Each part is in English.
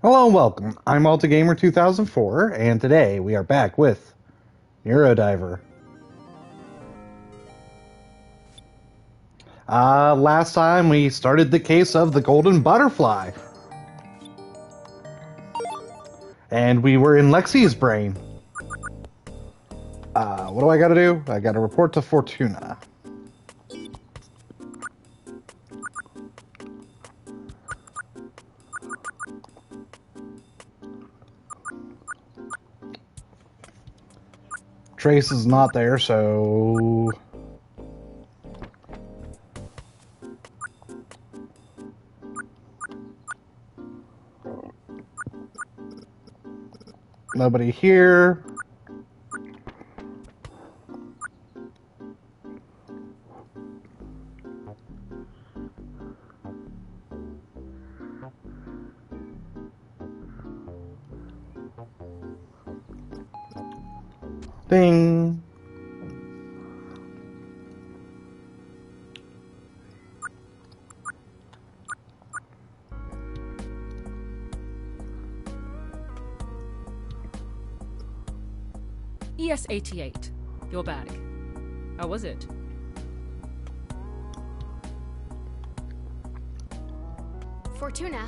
Hello and welcome. I'm AltaGamer2004, and today we are back with Neurodiver. Last time we started the case of the Golden Butterfly. And we were in Lexi's brain. What do I gotta do? I gotta report to Fortuna. Trace is not there, so... Nobody here. Ding. ES88, you're back. How was it? Fortuna,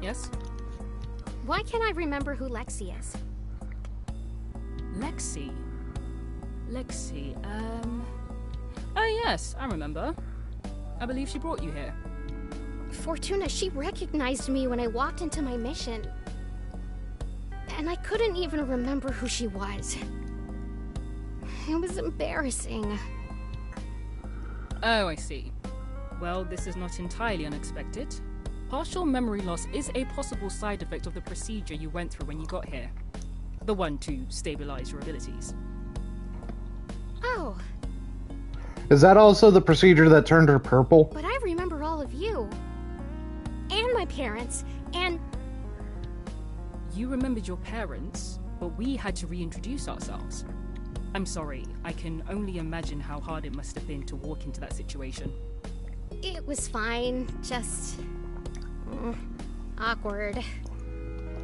Yes? why can't I remember who Lexi is? Lexi. Oh yes, I remember. I believe she brought you here. Fortuna, she recognized me when I walked into my mission. And I couldn't even remember who she was. It was embarrassing. Oh, I see. Well, this is not entirely unexpected. Partial memory loss is a possible side effect of the procedure you went through when you got here. The one to stabilize your abilities. Oh, Is that also the procedure that turned her purple? but I remember all of you. And my parents, and... You remembered your parents, but we had to reintroduce ourselves. I'm sorry, I can only imagine how hard it must have been to walk into that situation. It was fine, just... awkward.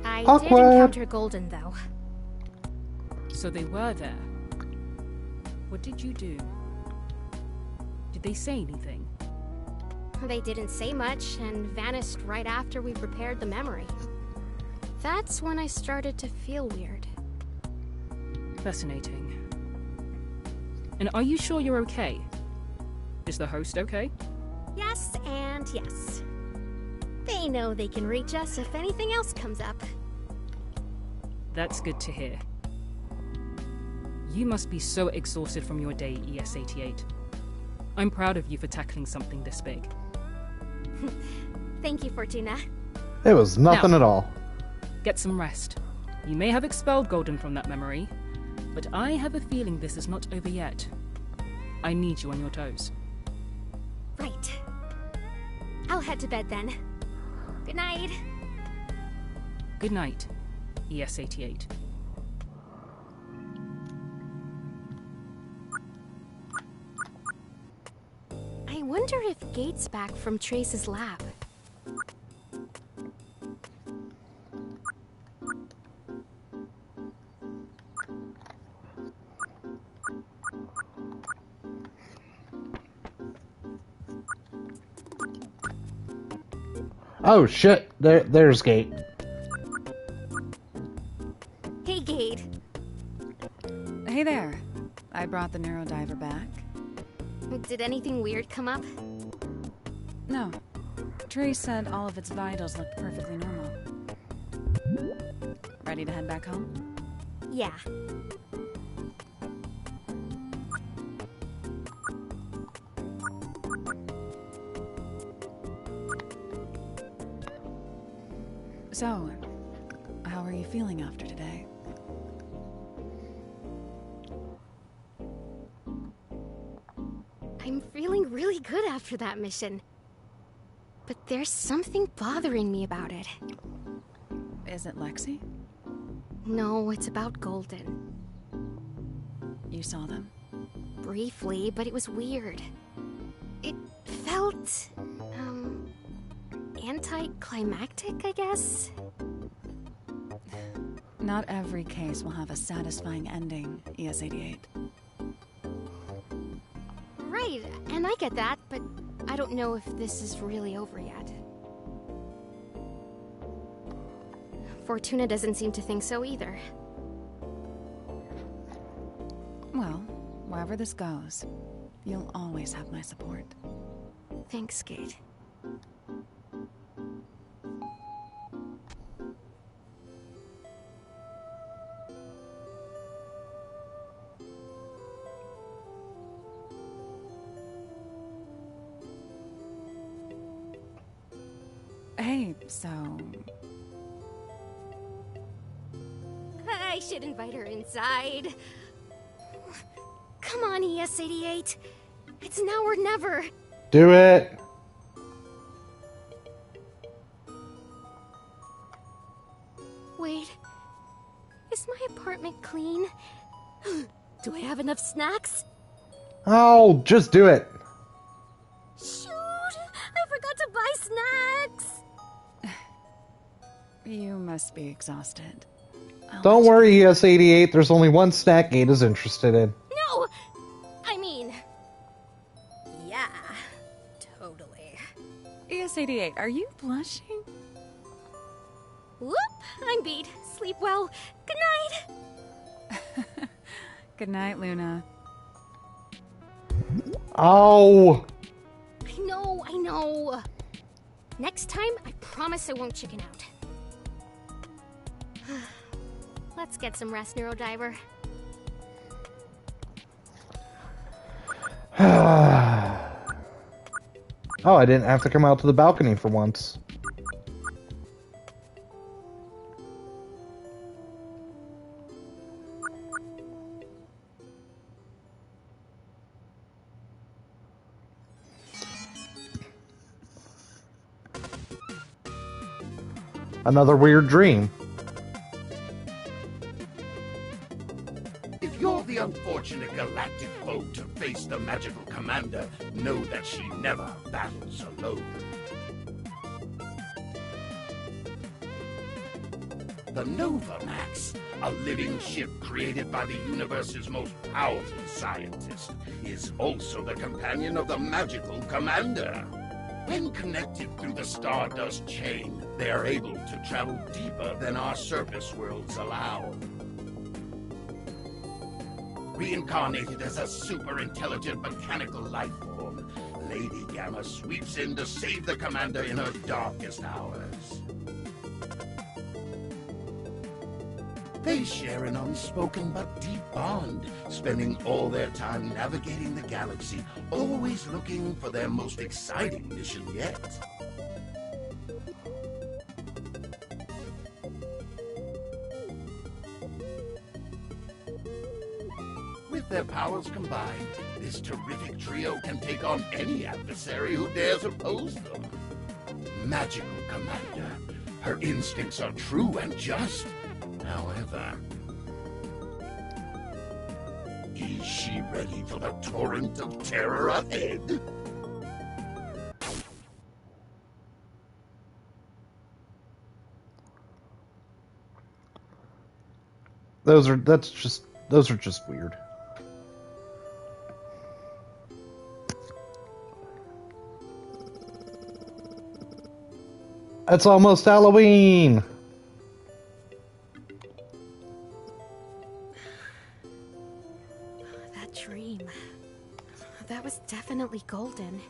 I did Awkward. encounter Golden, though. So they were there. What did you do? Did they say anything? They didn't say much, and vanished right after we repaired the memory. That's when I started to feel weird. Fascinating. And are you sure you're okay? Is the host okay? Yes, and yes. They know they can reach us if anything else comes up. That's good to hear. You must be so exhausted from your day, ES88. I'm proud of you for tackling something this big. Thank you, Fortuna. It was nothing Now. at all. Get some rest. You may have expelled Golden from that memory, but I have a feeling this is not over yet. I need you on your toes. Right. I'll head to bed then. Good night. Good night, ES88. I wonder if Gate's back from Trace's lab. Oh shit, there's Gate. Hey, Gate. Hey there. I brought the Neurodiver back. Did anything weird come up? No. Trace said all of its vitals looked perfectly normal. Ready to head back home? Yeah. So, how are you feeling after today? I'm feeling really good after that mission. But there's something bothering me about it. Is it Lexi? No, it's about Golden. You saw them? Briefly, but it was weird. It felt... anticlimactic, I guess? Not every case will have a satisfying ending, ES-88. Right, and I get that, but I don't know if this is really over yet. Fortuna doesn't seem to think so either. Well, wherever this goes, you'll always have my support. Thanks, Kate. Hey, so... I should invite her inside. Come on, ES-88. It's now or never. Do it. Wait. Is my apartment clean? Do I have enough snacks? Oh, just do it. Shoot! I forgot to buy snacks! You must be exhausted. Don't worry, ES-88. There's only one snack Gate is interested in. No! I mean... Yeah, totally. ES-88, are you blushing? Whoop! I'm beat. Sleep well. Good night! Good night, Luna. Oh! I know. Next time, I promise I won't chicken out. Let's get some rest, Neurodiver. Oh, I didn't have to come out to the balcony for once. Another weird dream. If you're the unfortunate galactic foe to face the magical commander, know that she never battles alone. The Nova, Max, a living ship created by the universe's most powerful scientist, is also the companion of the magical commander. When connected through the Stardust chain, they are able to travel deeper than our surface worlds allow. Reincarnated as a super-intelligent mechanical life form, Lady Gamma sweeps in to save the commander in her darkest hours. They share an unspoken but deep bond, spending all their time navigating the galaxy, always looking for their most exciting mission yet. With their powers combined, this terrific trio can take on any adversary who dares oppose them. Magical Commander, her instincts are true and just. However, is she ready for the torrent of terror ahead? Those are just weird. It's almost Halloween. That dream. That was definitely golden.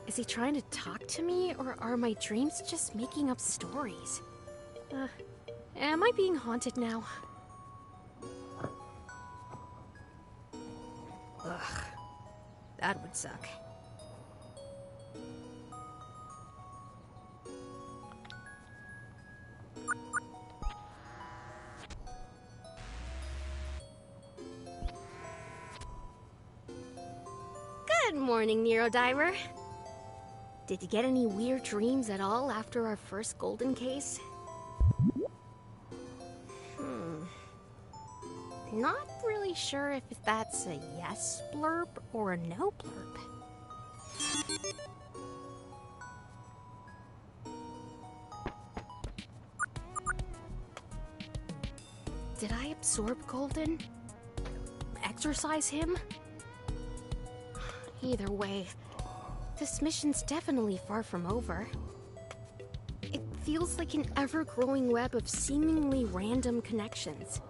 Is he trying to talk to me, or are my dreams just making up stories? Am I being haunted now? Ugh. That would suck. Good morning, Neurodiver. Did you get any weird dreams at all after our first golden case? Not really sure if that's a yes blurb or a no blurb. absorb Golden? Exorcise him? Either way, this mission's definitely far from over. It feels like an ever-growing web of seemingly random connections.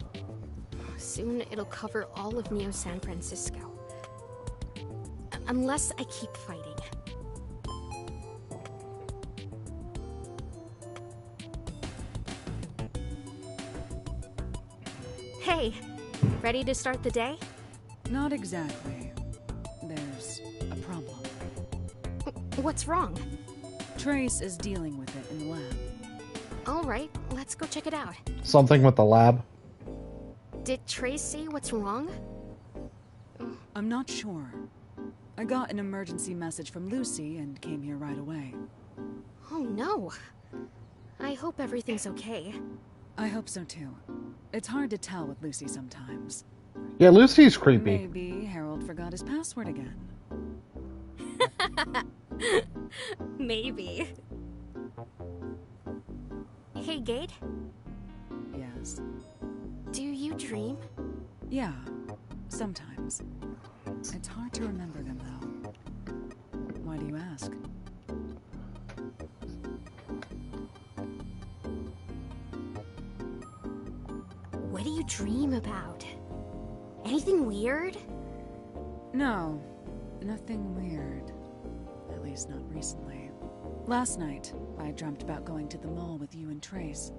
Soon it'll cover all of Neo San Francisco. Unless I keep fighting. Hey, ready to start the day? Not exactly. There's a problem. What's wrong? Trace is dealing with it in the lab. All right, let's go check it out. Something with the lab? Did Trace say what's wrong? I'm not sure. I got an emergency message from Lucy and came here right away. Oh no. I hope everything's okay. I hope so too. It's hard to tell with Lucy sometimes. Yeah, Lucy's creepy. Maybe Harold forgot his password again. Maybe. Hey, Gate. Yes. Do you dream? Yeah, sometimes. It's hard to remember them, though. Why do you ask? What do you dream about? Anything weird? No, nothing weird. At least not recently. Last night, I dreamt about going to the mall with you and Trace.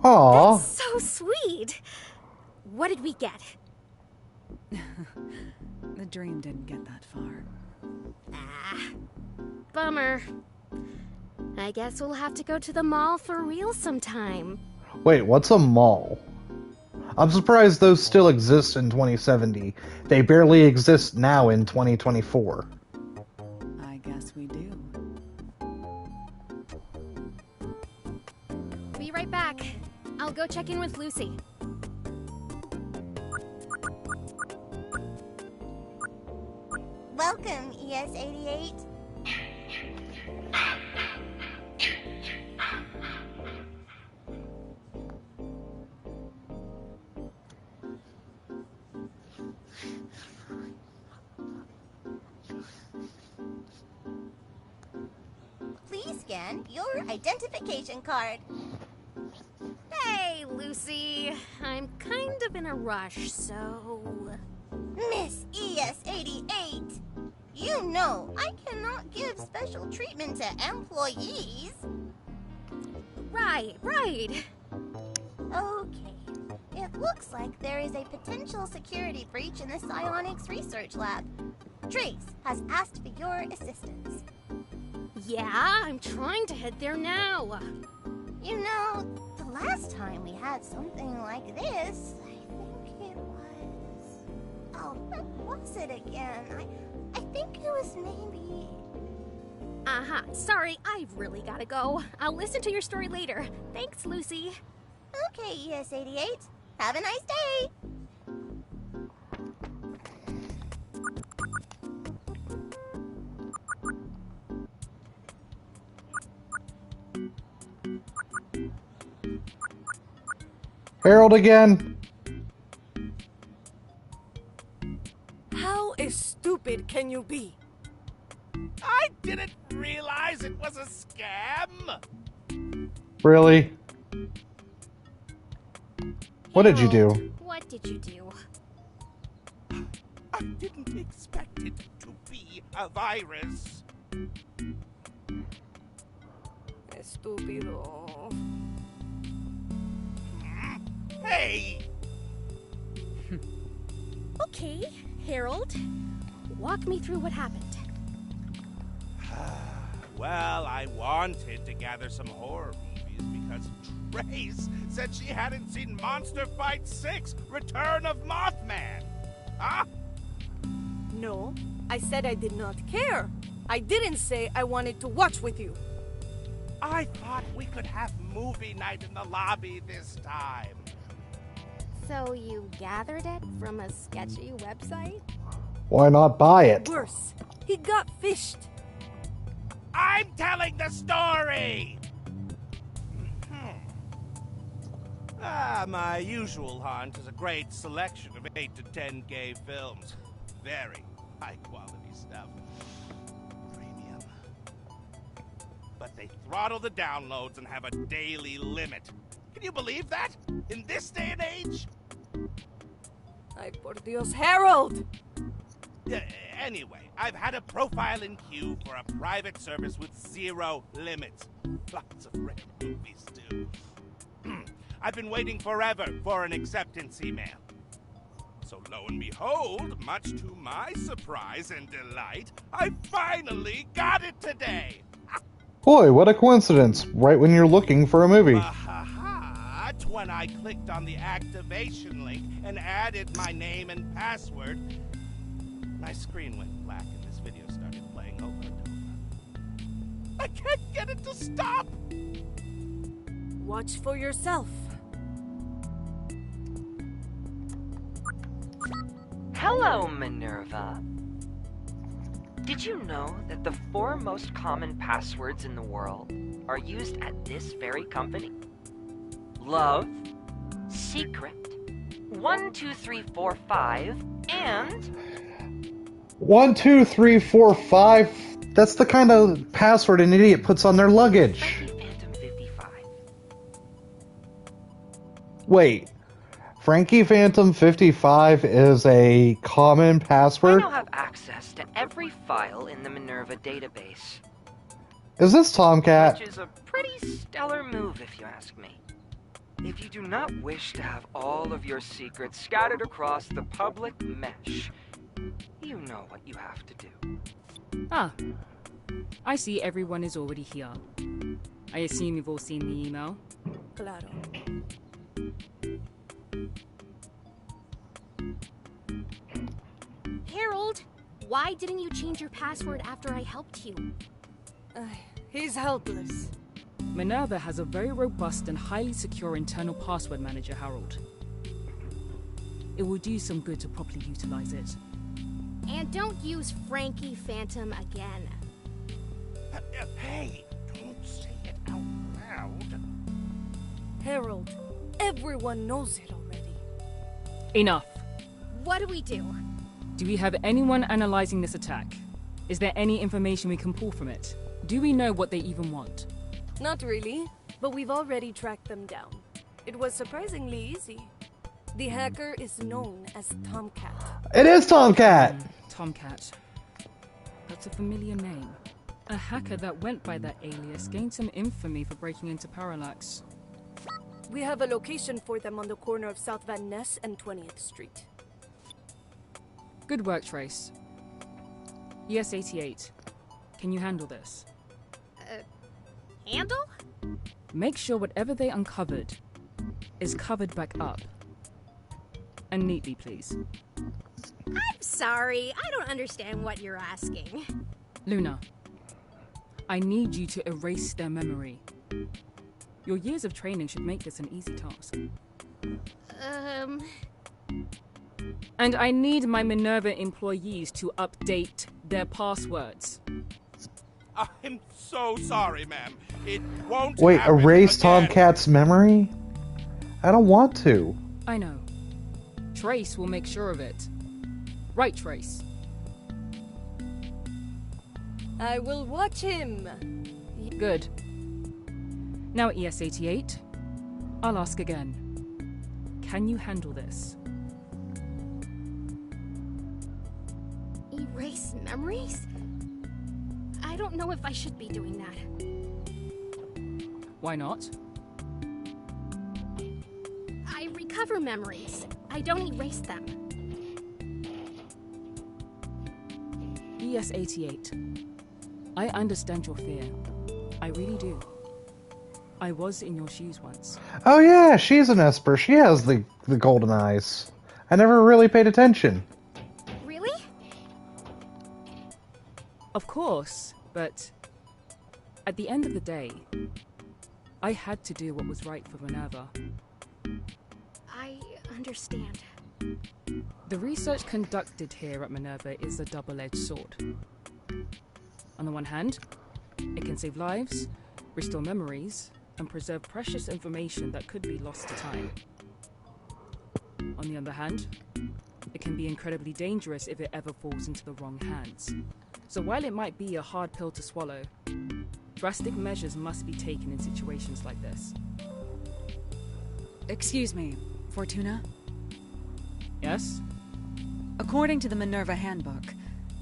Aww. That's so sweet. What did we get? The dream didn't get that far. Ah, bummer. I guess we'll have to go to the mall for real sometime. Wait, what's a mall? I'm surprised those still exist in 2070. They barely exist now in 2024. I guess we do. Be right back. I'll go check in with Lucy. Welcome, ES-88. Please scan your identification card. Hey, Lucy. I'm kind of in a rush, so... Miss ES-88, you know I cannot give special treatment to employees. Right. Okay. It looks like there is a potential security breach in the psionics research lab. Trace has asked for your assistance. Yeah, I'm trying to head there now. You know, the last time we had something like this, I think it was... Oh, what was it again? I think it was maybe... Uh-huh. Sorry, I've really gotta go. I'll listen to your story later. Thanks, Lucy. Okay, ES-88. Have a nice day! Harold again? How stupid can you be? I didn't realize it was a scam. Really? What did you do? Harold, what did you do? I didn't expect it to be a virus. Estúpido. Hey! Okay, Harold. Walk me through what happened. Well, I wanted to gather some horror movies because Trace said she hadn't seen Monster Fight 6 Return of Mothman. Huh? No, I said I did not care. I didn't say I wanted to watch with you. I thought we could have movie night in the lobby this time. So you gathered it from a sketchy website? Why not buy it? Worse, he got fished. I'm telling the story! My usual haunt is a great selection of 8 to 10 gay films. Very high quality stuff. Premium. But they throttle the downloads and have a daily limit. Can you believe that? In this day and age? Ay, por Dios, Harold! Anyway, I've had a profile in queue for a private service with 0 limits. Lots of rare movies, too. I've been waiting forever for an acceptance email. So lo and behold, much to my surprise and delight, I finally got it today! Boy, what a coincidence, right when you're looking for a movie. When I clicked on the activation link and added my name and password, my screen went black and this video started playing over and over. I can't get it to stop! Watch for yourself. Hello, Minerva. Did you know that the 4 most common passwords in the world are used at this very company? Love, secret, 1 2 3 4 5, and 1 2 3 4 5. That's the kind of password an idiot puts on their luggage. Frankie Phantom 55. Wait, Frankie Phantom 55 is a common password? I now have access to every file in the Minerva database. Is this Tomcat? Which is a pretty stellar move, if you ask me. If you do not wish to have all of your secrets scattered across the public mesh, you know what you have to do. Ah, I see everyone is already here. I assume you've all seen the email. Claro. Harold, why didn't you change your password after I helped you? He's helpless. Minerva has a very robust and highly secure internal password manager, Harold. It will do some good to properly utilize it. And don't use Frankie Phantom again. Hey, don't say it out loud. Harold, everyone knows it already. Enough. What do we do? Do we have anyone analyzing this attack? Is there any information we can pull from it? Do we know what they even want? Not really, but we've already tracked them down. It was surprisingly easy. The hacker is known as Tomcat. It is Tomcat! Tomcat. That's a familiar name. A hacker that went by that alias gained some infamy for breaking into Parallax. We have a location for them on the corner of South Van Ness and 20th Street. Good work, Trace. ES-88, can you handle this? Handle? Make sure whatever they uncovered is covered back up. And neatly, please. I'm sorry, I don't understand what you're asking. Luna, I need you to erase their memory. Your years of training should make this an easy task. And I need my Minerva employees to update their passwords. I'm so sorry, ma'am. It won't Wait, happen erase again. Tomcat's memory? I don't want to. I know. Trace will make sure of it. Right, Trace? I will watch him. Good. Now, ES-88, I'll ask again. Can you handle this? Erase memories? I don't know if I should be doing that. Why not? I recover memories. I don't erase them. ES-88, I understand your fear. I really do. I was in your shoes once. Oh yeah, she's an Esper. She has the golden eyes. I never really paid attention. Really? Of course, but at the end of the day, I had to do what was right for Minerva. I understand. The research conducted here at Minerva is a double-edged sword. On the one hand, it can save lives, restore memories, and preserve precious information that could be lost to time. On the other hand, it can be incredibly dangerous if it ever falls into the wrong hands. So while it might be a hard pill to swallow, drastic measures must be taken in situations like this. Excuse me, Fortuna? Yes? According to the Minerva Handbook,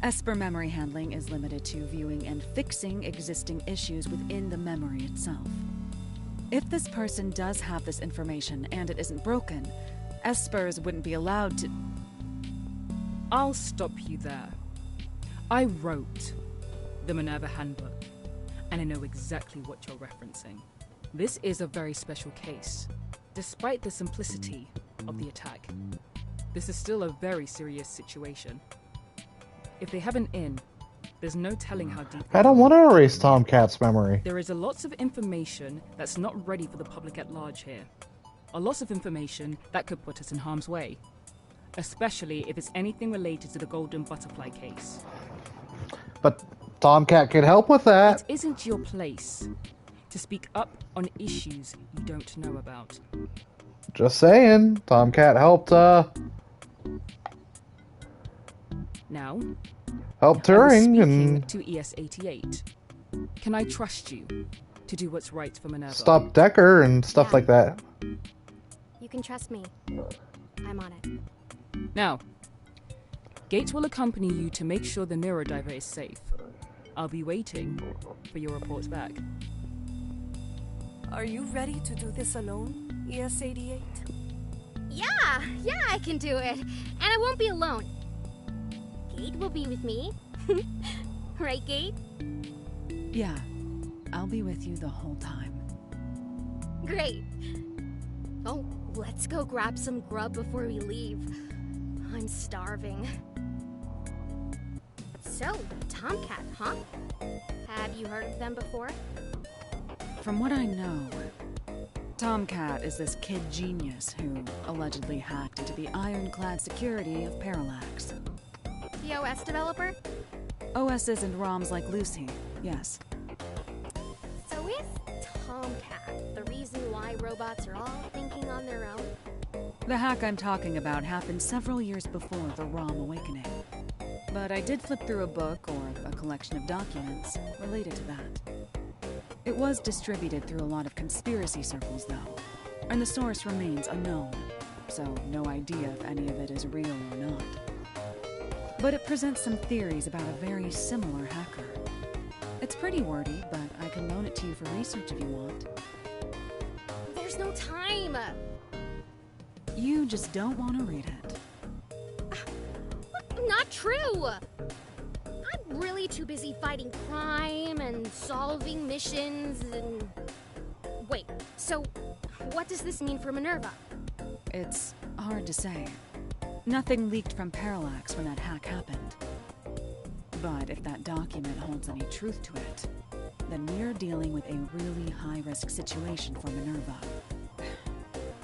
Esper memory handling is limited to viewing and fixing existing issues within the memory itself. If this person does have this information and it isn't broken, Espers wouldn't be allowed to... I'll stop you there. I wrote the Minerva Handbook, and I know exactly what you're referencing. This is a very special case. Despite the simplicity of the attack, this is still a very serious situation. If they have an in, there's no telling how deep... I don't want to erase Tomcat's memory. There is a lot of information that's not ready for the public at large here. A lot of information that could put us in harm's way. Especially if it's anything related to the Golden Butterfly case. But Tomcat could help with that. It isn't your place to speak up on issues you don't know about. Just saying, Tomcat helped, Now, help I was Turing speaking and to ES-88. Can I trust you to do what's right for Minerva? stop Decker and stuff Yeah. like that. You can trust me. I'm on it. Now, Gates will accompany you to make sure the Neurodiver is safe. I'll be waiting for your reports back. Are you ready to do this alone, ES-88? Yeah, I can do it. And I won't be alone. Gate will be with me. Right, Gate? Yeah, I'll be with you the whole time. Great. Oh, let's go grab some grub before we leave. I'm starving. So, Tomcat, huh? Have you heard of them before? From what I know, Tomcat is this kid genius who allegedly hacked into the ironclad security of Parallax. The OS developer? OSs and ROMs like Lucy, yes. So is Tomcat the reason why robots are all thinking on their own? The hack I'm talking about happened several years before the ROM awakening. But I did flip through a book or a collection of documents related to that. It was distributed through a lot of conspiracy circles, though, and the source remains unknown, so no idea if any of it is real or not. But it presents some theories about a very similar hacker. It's pretty wordy, but I can loan it to you for research if you want. There's no time! You just don't want to read it. Not true! I'm really too busy fighting crime and solving missions and... Wait, so what does this mean for Minerva? It's hard to say. Nothing leaked from Parallax when that hack happened. But if that document holds any truth to it, then we're dealing with a really high-risk situation for Minerva.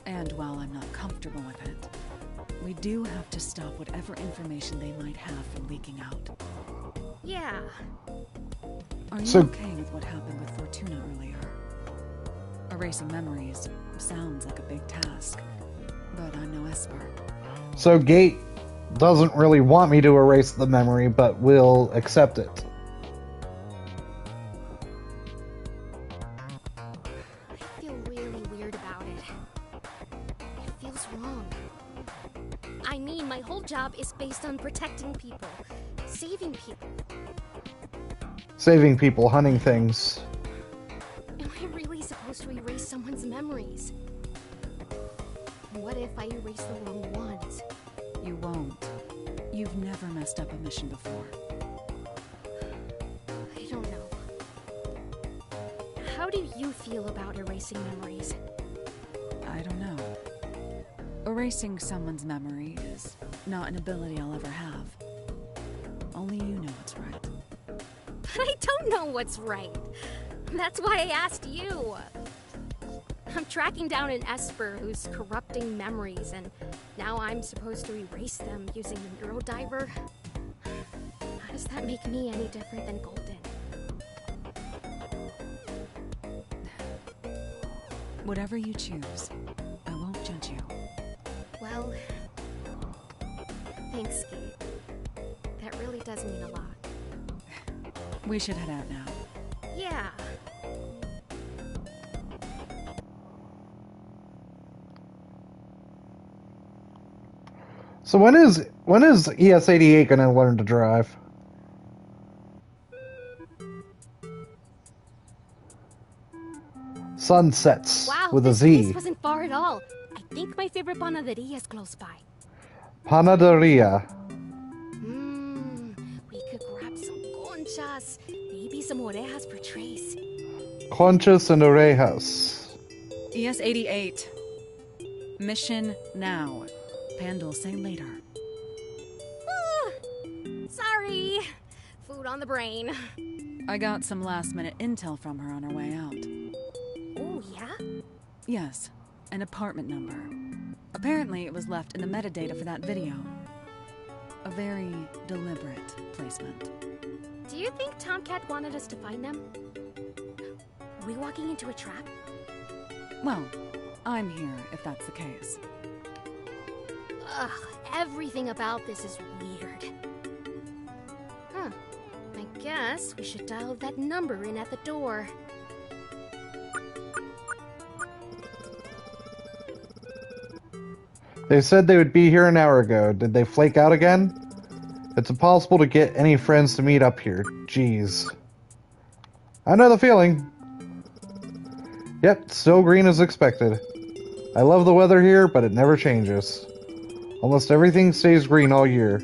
And while I'm not comfortable with it, we do have to stop whatever information they might have from leaking out. Yeah. Are you So- okay with what happened with Fortuna earlier? Erasing memories sounds like a big task, but I'm no expert. So Gate doesn't really want me to erase the memory, but will accept it. I feel really weird about it. It feels wrong. I mean, my whole job is based on protecting people, saving people. Saving people, hunting things. Am I really supposed to erase someone's memories? What if I erase the wrong ones? You won't. You've never messed up a mission before. I don't know. How do you feel about erasing memories? I don't know. Erasing someone's memory is not an ability I'll ever have. Only you know what's right. But I don't know what's right. That's why I asked you. I'm tracking down an Esper who's corrupting memories, and now I'm supposed to erase them using the Neurodiver? How does that make me any different than Golden? Whatever you choose, I won't judge you. Well, thanks, Kate. That really does mean a lot. We should head out now. Yeah. So when is ES-88 gonna learn to drive? Sunsets Wow, with a this Z. place wasn't far at all. I think my favorite panaderia is close by. Panaderia. We could grab some conchas, maybe some orejas for Trace. Conchas and orejas. ES-88. Mission now. Pandal say later. Sorry. Food on the brain. I got some last-minute intel from her on her way out. Oh, yeah? Yes, an apartment number. Apparently it was left in the metadata for that video. A very deliberate placement. Do you think Tomcat wanted us to find them? Are we walking into a trap? Well, I'm here if that's the case. Ugh, everything about this is weird. Huh. I guess we should dial that number in at the door. They said they would be here an hour ago. Did they flake out again? It's impossible to get any friends to meet up here. Jeez. I know the feeling. Yep, still green as expected. I love the weather here, but it never changes. Almost everything stays green all year.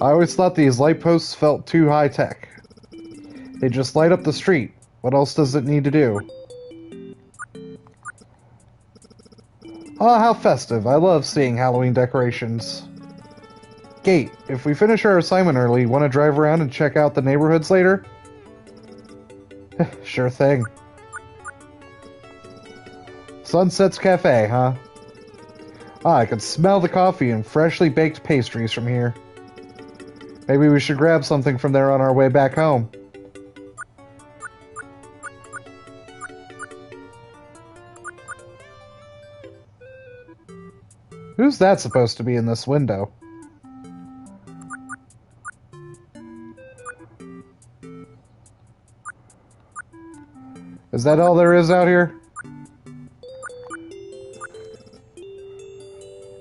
I always thought these light posts felt too high-tech. They just light up the street. What else does it need to do? Oh, how festive. I love seeing Halloween decorations. Gate, if we finish our assignment early, want to drive around and check out the neighborhoods later? Sure thing. Sunset's Cafe, huh? Ah, I can smell the coffee and freshly baked pastries from here. Maybe we should grab something from there on our way back home. Who's that supposed to be in this window? Is that all there is out here?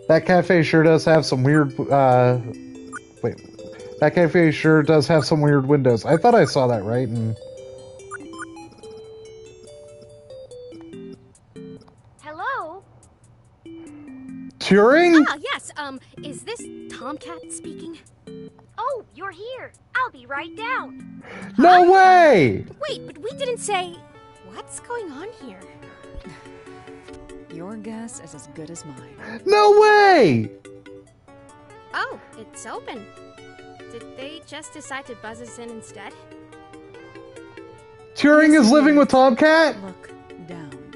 That cafe sure does have some weird, wait. That cafe sure does have some weird windows. I thought I saw that right, and... Hello? Turing? Ah, yes, is this Tomcat speaking? Oh, you're here. I'll be right down. No way! Wait, but we didn't say... What's going on here? Your guess is as good as mine. No way! Oh, it's open. Did they just decide to buzz us in instead? Turing is living with Tomcat? Look down.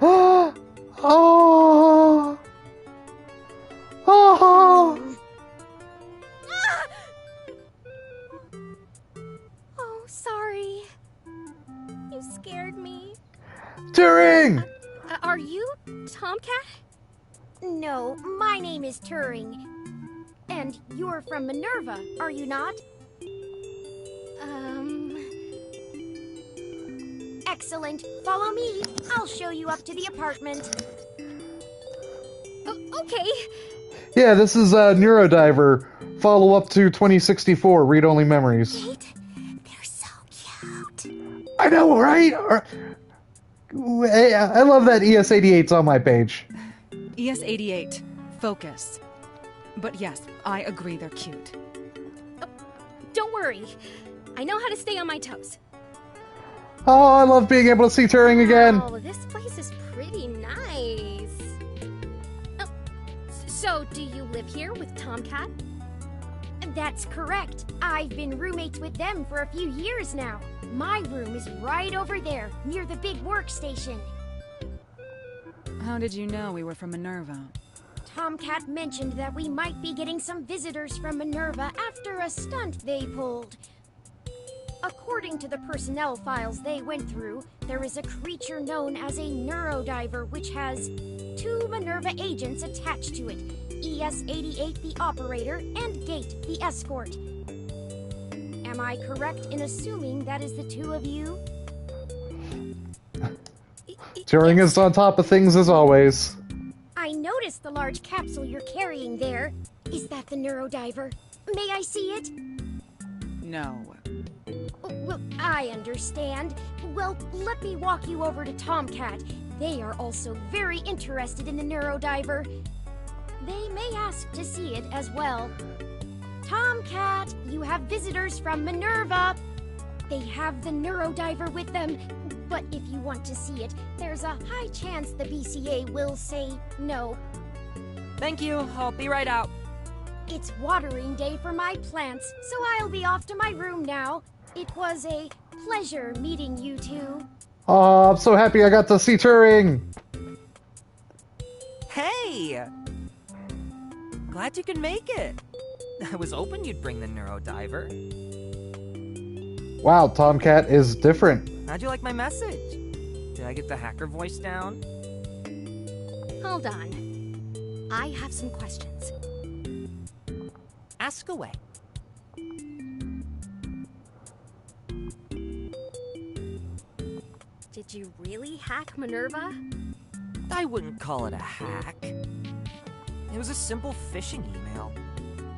Oh! Oh! Oh! Oh, sorry. You scared me. Turing! Are you Tomcat? No, my name is Turing. And you're from Minerva, are you not? Excellent. Follow me. I'll show you up to the apartment. Okay. Yeah, this is Neurodiver. Follow up to 2064, read-only memories. Kate, they're so cute. I know, right? Hey, I love that ES-88's on my page. ES-88, focus. But yes, I agree they're cute. Don't worry. I know how to stay on my toes. Oh, I love being able to see Turing again. Oh, this place is pretty nice. Oh, so, do you live here with Tomcat? That's correct. I've been roommates with them for a few years now. My room is right over there, near the big workstation. How did you know we were from Minerva? Tomcat mentioned that we might be getting some visitors from Minerva after a stunt they pulled. According to the personnel files they went through, there is a creature known as a Neurodiver which has 2 Minerva agents attached to it, ES-88 the operator and Gate the escort. Am I correct in assuming that is the 2 of you? Turing is on top of things as always. I noticed the large capsule you're carrying there. Is that the Neurodiver? May I see it? No. Well, I understand. Well, let me walk you over to Tomcat. They are also very interested in the Neurodiver. They may ask to see it as well. Tomcat, you have visitors from Minerva. They have the Neurodiver with them, but if you want to see it, there's a high chance the BCA will say no. Thank you. I'll be right out. It's watering day for my plants, so I'll be off to my room now. It was a pleasure meeting you two. Oh, I'm so happy I got to see Turing! Hey! Glad you could make it. I was hoping you'd bring the Neurodiver. Wow, Tomcat is different. How'd you like my message? Did I get the hacker voice down? Hold on. I have some questions. Ask away. Did you really hack Minerva? I wouldn't call it a hack. It was a simple phishing email.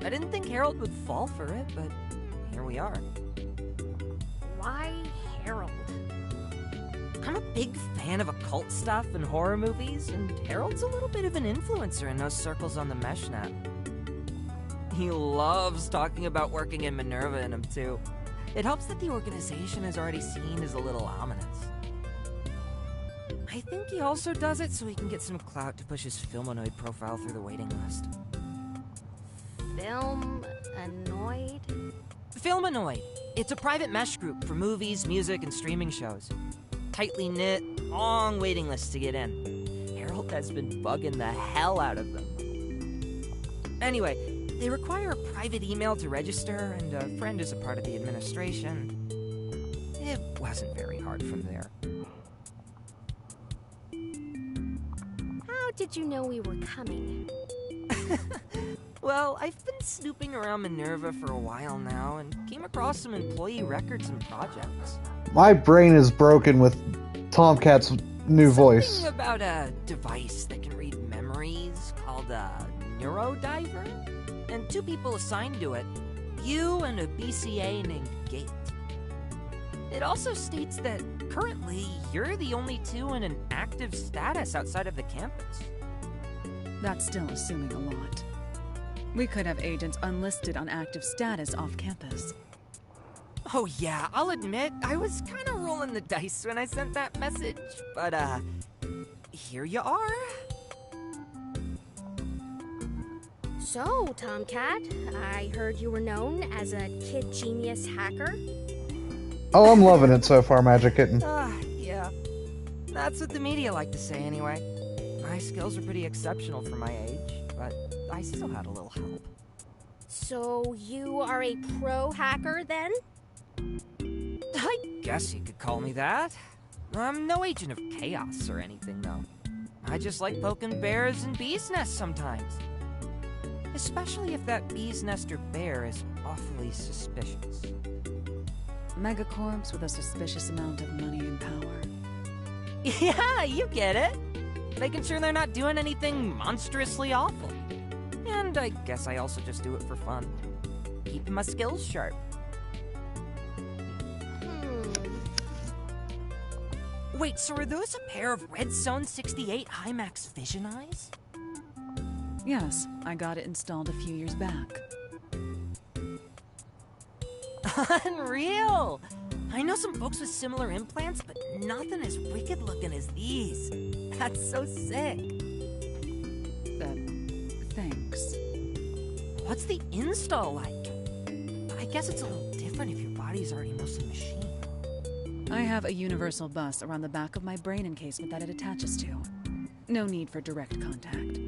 I didn't think Harold would fall for it, but here we are. Why Harold? I'm a big fan of occult stuff and horror movies, and Harold's a little bit of an influencer in those circles on the meshnet. He loves talking about working in Minerva in him, too. It helps that the organization is already seen as a little ominous. I think he also does it so he can get some clout to push his Filmonoid profile through the waiting list. Filmonoid? Filmonoid. It's a private mesh group for movies, music, and streaming shows. Tightly knit, long waiting lists to get in. Harold has been bugging the hell out of them. Anyway, they require a private email to register, and a friend is a part of the administration. It wasn't very hard from there. How did you know we were coming? Well, I've been snooping around Minerva for a while now and came across some employee records and projects. My brain is broken with Tomcat's new voice. Something about a device that can read memories called a Neurodiver, and 2 people assigned to it, you and a BCA named Gate. It also states that currently you're the only 2 in an active status outside of the campus. That's still assuming a lot. We could have agents unlisted on active status off campus. Oh yeah, I'll admit, I was kind of rolling the dice when I sent that message, but here you are. So, Tomcat, I heard you were known as a kid genius hacker. Oh, I'm loving it so far, Magic Kitten. Yeah. That's what the media like to say anyway. My skills are pretty exceptional for my age, but I still had a little help. So, you are a pro hacker then? I guess you could call me that. I'm no agent of chaos or anything, though. I just like poking bears and bees' nests sometimes. Especially if that bee's nest or bear is awfully suspicious. Megacorps with a suspicious amount of money and power. Yeah, you get it. Making sure they're not doing anything monstrously awful. And I guess I also just do it for fun. Keeping my skills sharp. Wait, so are those a pair of Red Zone 68 Himax Vision eyes? Yes, I got it installed a few years back. Unreal! I know some folks with similar implants, but nothing as wicked looking as these. That's so sick. Thanks. What's the install like? I guess it's a little different if your body's already mostly machine. I have a universal bus around the back of my brain encasement that it attaches to. No need for direct contact.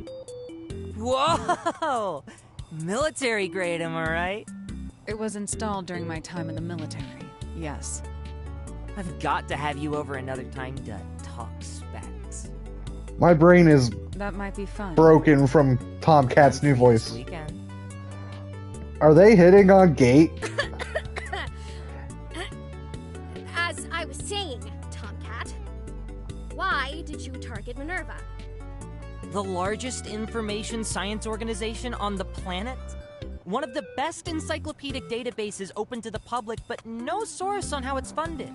Whoa! Military grade, am I right? It was installed during my time in the military, yes. I've got to have you over another time to talk specs. My brain is That might be fun. broken from Tomcat's new voice. This weekend. Are they hitting on Gate? As I was saying, Tomcat, why did you target Minerva? The largest information science organization on the planet? One of the best encyclopedic databases open to the public, but no source on how it's funded.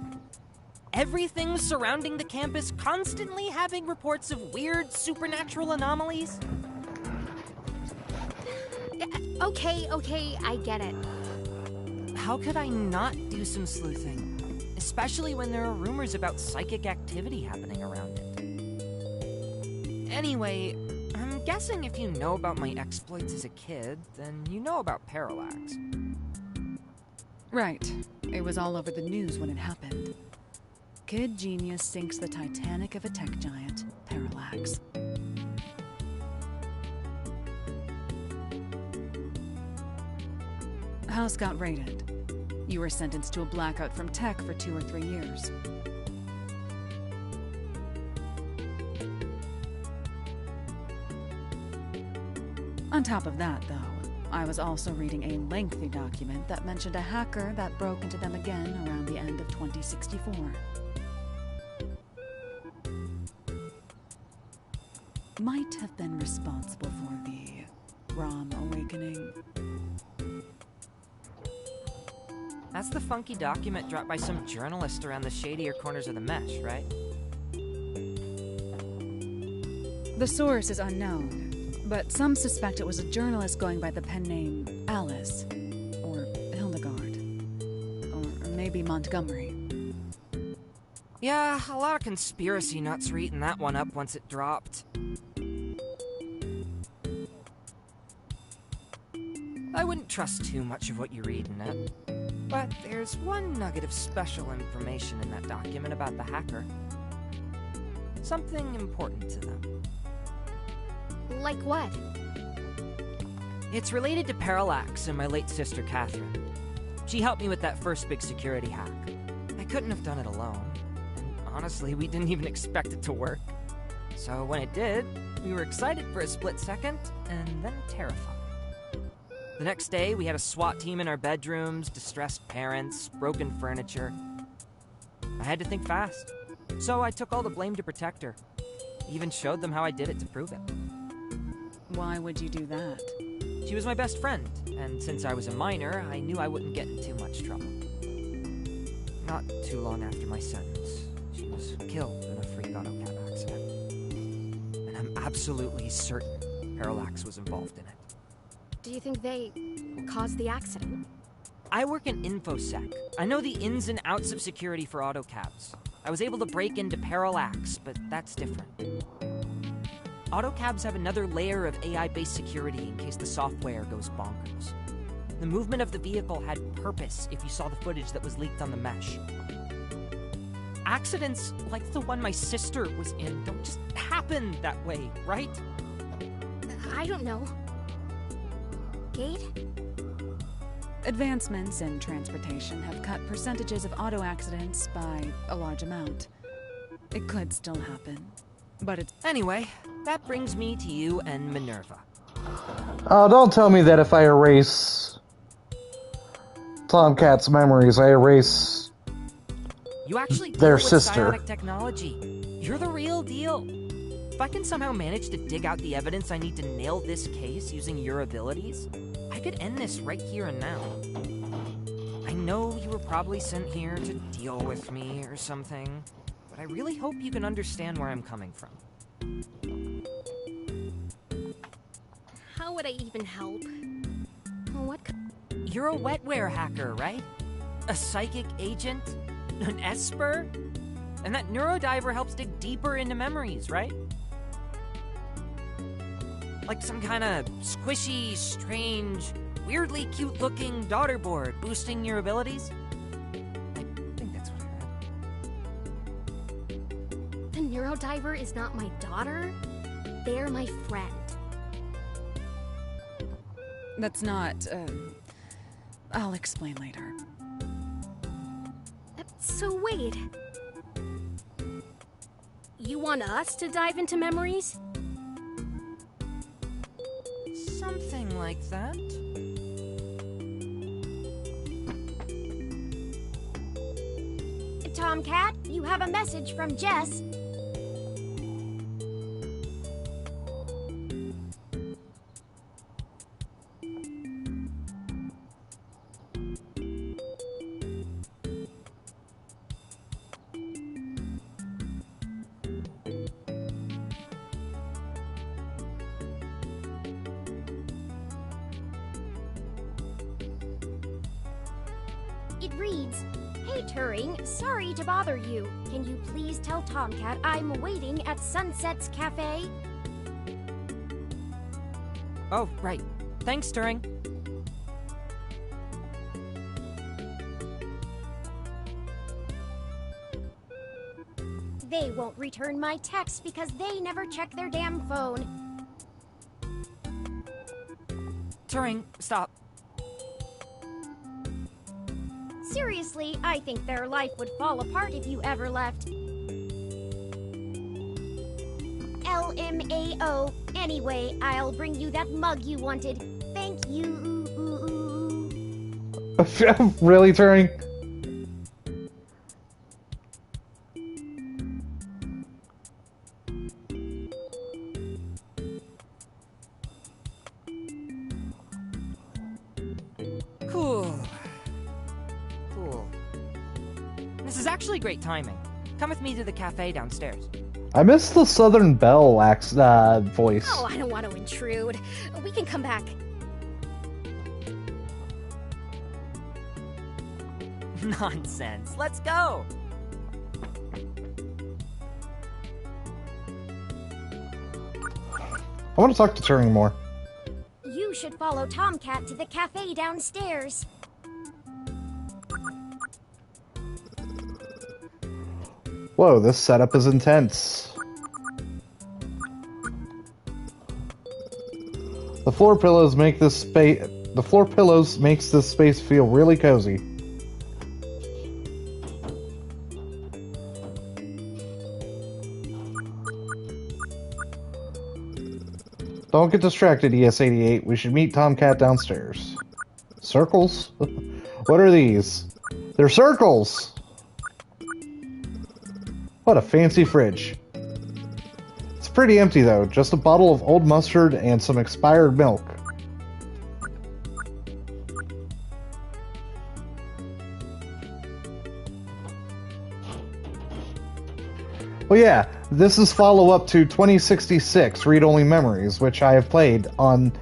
Everything surrounding the campus constantly having reports of weird supernatural anomalies. Okay, I get it. How could I not do some sleuthing? Especially when there are rumors about psychic activity happening around it. Anyway, I'm guessing if you know about my exploits as a kid, then you know about Parallax. Right. It was all over the news when it happened. Kid genius sinks the Titanic of a tech giant, Parallax. House got raided. You were sentenced to a blackout from tech for 2 or 3 years. On top of that, though, I was also reading a lengthy document that mentioned a hacker that broke into them again around the end of 2064. Might have been responsible for the ROM awakening. That's the funky document dropped by some journalist around the shadier corners of the mesh, right? The source is unknown, but some suspect it was a journalist going by the pen name Alice, or Hildegard, or maybe Montgomery. Yeah, a lot of conspiracy nuts were eating that one up once it dropped. I wouldn't trust too much of what you read in it. But there's one nugget of special information in that document about the hacker. Something important to them. Like what? It's related to Parallax and my late sister Catherine. She helped me with that first big security hack. I couldn't have done it alone. And honestly, we didn't even expect it to work. So when it did, we were excited for a split second, and then terrified. The next day, we had a SWAT team in our bedrooms, distressed parents, broken furniture. I had to think fast, so I took all the blame to protect her. Even showed them how I did it to prove it. Why would you do that? She was my best friend, and since I was a minor, I knew I wouldn't get in too much trouble. Not too long after my sentence, she was killed in a freak AutoCab accident. And I'm absolutely certain Parallax was involved in it. Do you think they caused the accident? I work in InfoSec. I know the ins and outs of security for autocabs. I was able to break into Parallax, but that's different. Autocabs have another layer of AI-based security in case the software goes bonkers. The movement of the vehicle had purpose if you saw the footage that was leaked on the mesh. Accidents like the one my sister was in don't just happen that way, right? I don't know. Gate? Advancements in transportation have cut percentages of auto accidents by a large amount. It could still happen, but it's... Anyway, that brings me to you and Minerva. Oh, don't tell me that if I erase Tomcat's memories, I erase You actually their deal with sister. psionic technology. You're the real deal. If I can somehow manage to dig out the evidence I need to nail this case using your abilities, I could end this right here and now. I know you were probably sent here to deal with me or something, but I really hope you can understand where I'm coming from. How would I even help? What? You're a wetware hacker, right? A psychic agent? An esper? And that Neurodiver helps dig deeper into memories, right? Like some kind of squishy, strange, weirdly cute-looking daughter board boosting your abilities? I think that's what I read. The Neurodiver is not my daughter. They're my friend. That's not, I'll explain later. So wait. You want us to dive into memories? Something like that. Tomcat, you have a message from Jess. It reads, "Hey Turing, sorry to bother you. Can you please tell Tomcat I'm waiting at Sunset's Cafe?" Oh, right. Thanks, Turing. They won't return my text because they never check their damn phone. Turing, stop. Seriously, I think their life would fall apart if you ever left. LMAO. Anyway, I'll bring you that mug you wanted. Thank you. Really, Turing? Cool. This is actually great timing. Come with me to the cafe downstairs. I miss the Southern Belle voice. Oh, I don't want to intrude. We can come back. Nonsense. Let's go. I want to talk to Turing more. You should follow Tomcat to the cafe downstairs. Whoa, this setup is intense. The floor pillows make this space. The floor pillows makes this space feel really cozy. Don't get distracted, ES-88. We should meet Tomcat downstairs. Circles? What are these? They're circles! What a fancy fridge. It's pretty empty though, just a bottle of old mustard and some expired milk. Well yeah, this is follow-up to 2066 Read-Only Memories, which I have played on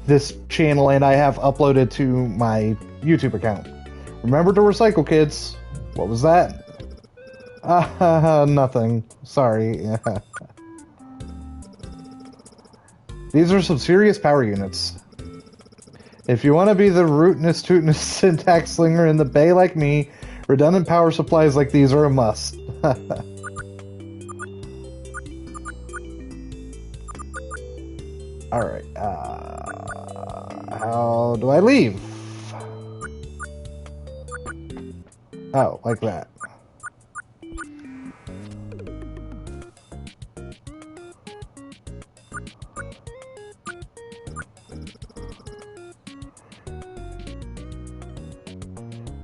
this channel and I have uploaded to my YouTube account. Remember to recycle, kids. What was that? Nothing. Sorry. These are some serious power units. If you want to be the rootinest tootinest syntax slinger in the bay like me, redundant power supplies like these are a must. Alright, how do I leave? Oh, like that.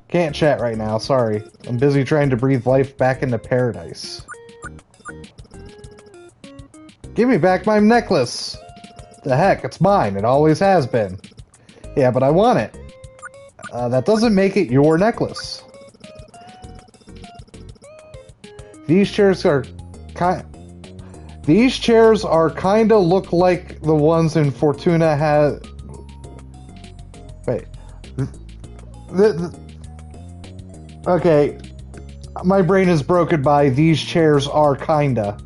Can't chat right now, sorry. I'm busy trying to breathe life back into paradise. Give me back my necklace! The heck, it's mine. It always has been. Yeah, but I want it. That doesn't make it your necklace. These chairs are kinda look like the ones in Fortuna has. Wait. Okay. My brain is broken by these chairs are kinda.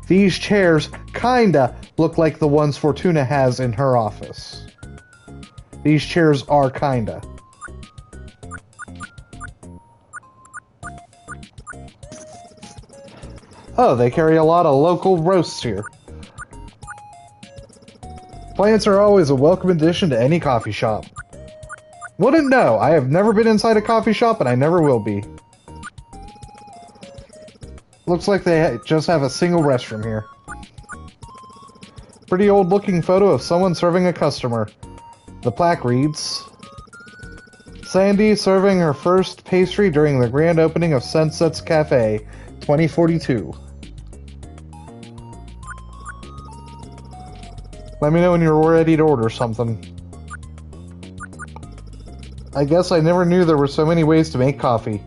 These chairs kinda look like the ones Fortuna has in her office. These chairs are kinda. Oh, they carry a lot of local roasts here. Plants are always a welcome addition to any coffee shop. Wouldn't know. I have never been inside a coffee shop, and I never will be. Looks like they just have a single restroom here. Pretty old-looking photo of someone serving a customer. The plaque reads, Sandy serving her first pastry during the grand opening of Sunsets Cafe, 2042. Let me know when you're ready to order something. I guess I never knew there were so many ways to make coffee.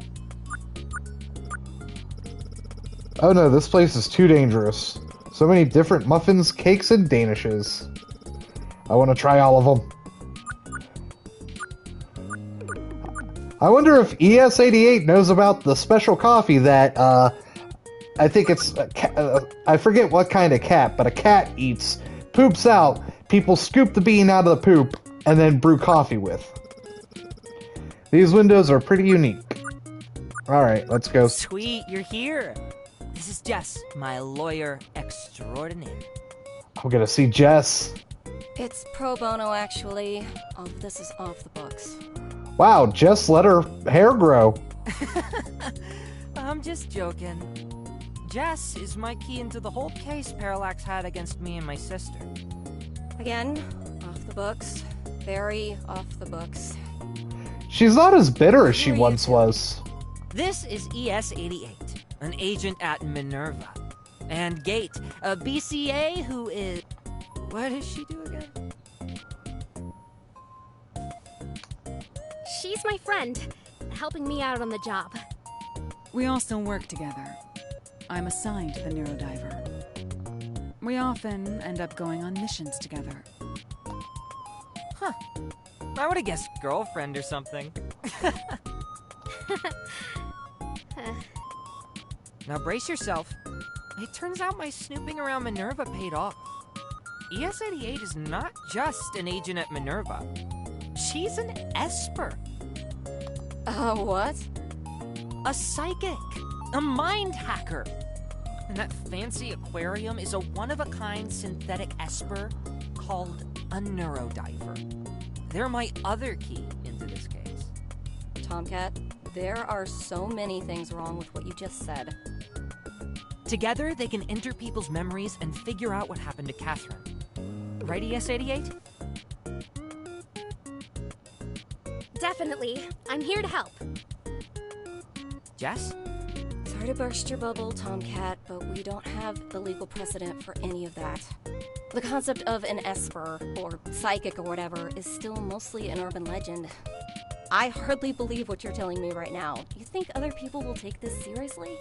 Oh no, this place is too dangerous. So many different muffins, cakes, and danishes. I want to try all of them. I wonder if ES88 knows about the special coffee that, I think it's, I forget what kind of cat, but a cat eats, poops out, people scoop the bean out of the poop, and then brew coffee with. These windows are pretty unique. Alright, let's go. Sweet, you're here. This is Jess, my lawyer extraordinaire. I'm gonna see Jess. It's pro bono, actually. This is off the books. Wow, Jess let her hair grow. I'm just joking. Jess is my key into the whole case Parallax had against me and my sister. Again, off the books. Very off the books. She's not as bitter as she once was. This is ES88, an agent at Minerva. And Gate, a BCA who is... What does she do again? She's my friend, helping me out on the job. We also work together. I'm assigned to the Neurodiver. We often end up going on missions together. Huh. I would have guessed girlfriend or something. Now brace yourself. It turns out my snooping around Minerva paid off. ES88 is not just an agent at Minerva. She's an Esper. What? A psychic. A mind hacker. And that fancy aquarium is a one-of-a-kind synthetic Esper called a Neurodiver. They're my other key into this case. Tomcat, there are so many things wrong with what you just said. Together, they can enter people's memories and figure out what happened to Catherine. Right, ES88? Definitely. I'm here to help. Jess? Sorry to burst your bubble, Tomcat, but we don't have the legal precedent for any of that. The concept of an Esper, or psychic or whatever, is still mostly an urban legend. I hardly believe what you're telling me right now. You think other people will take this seriously?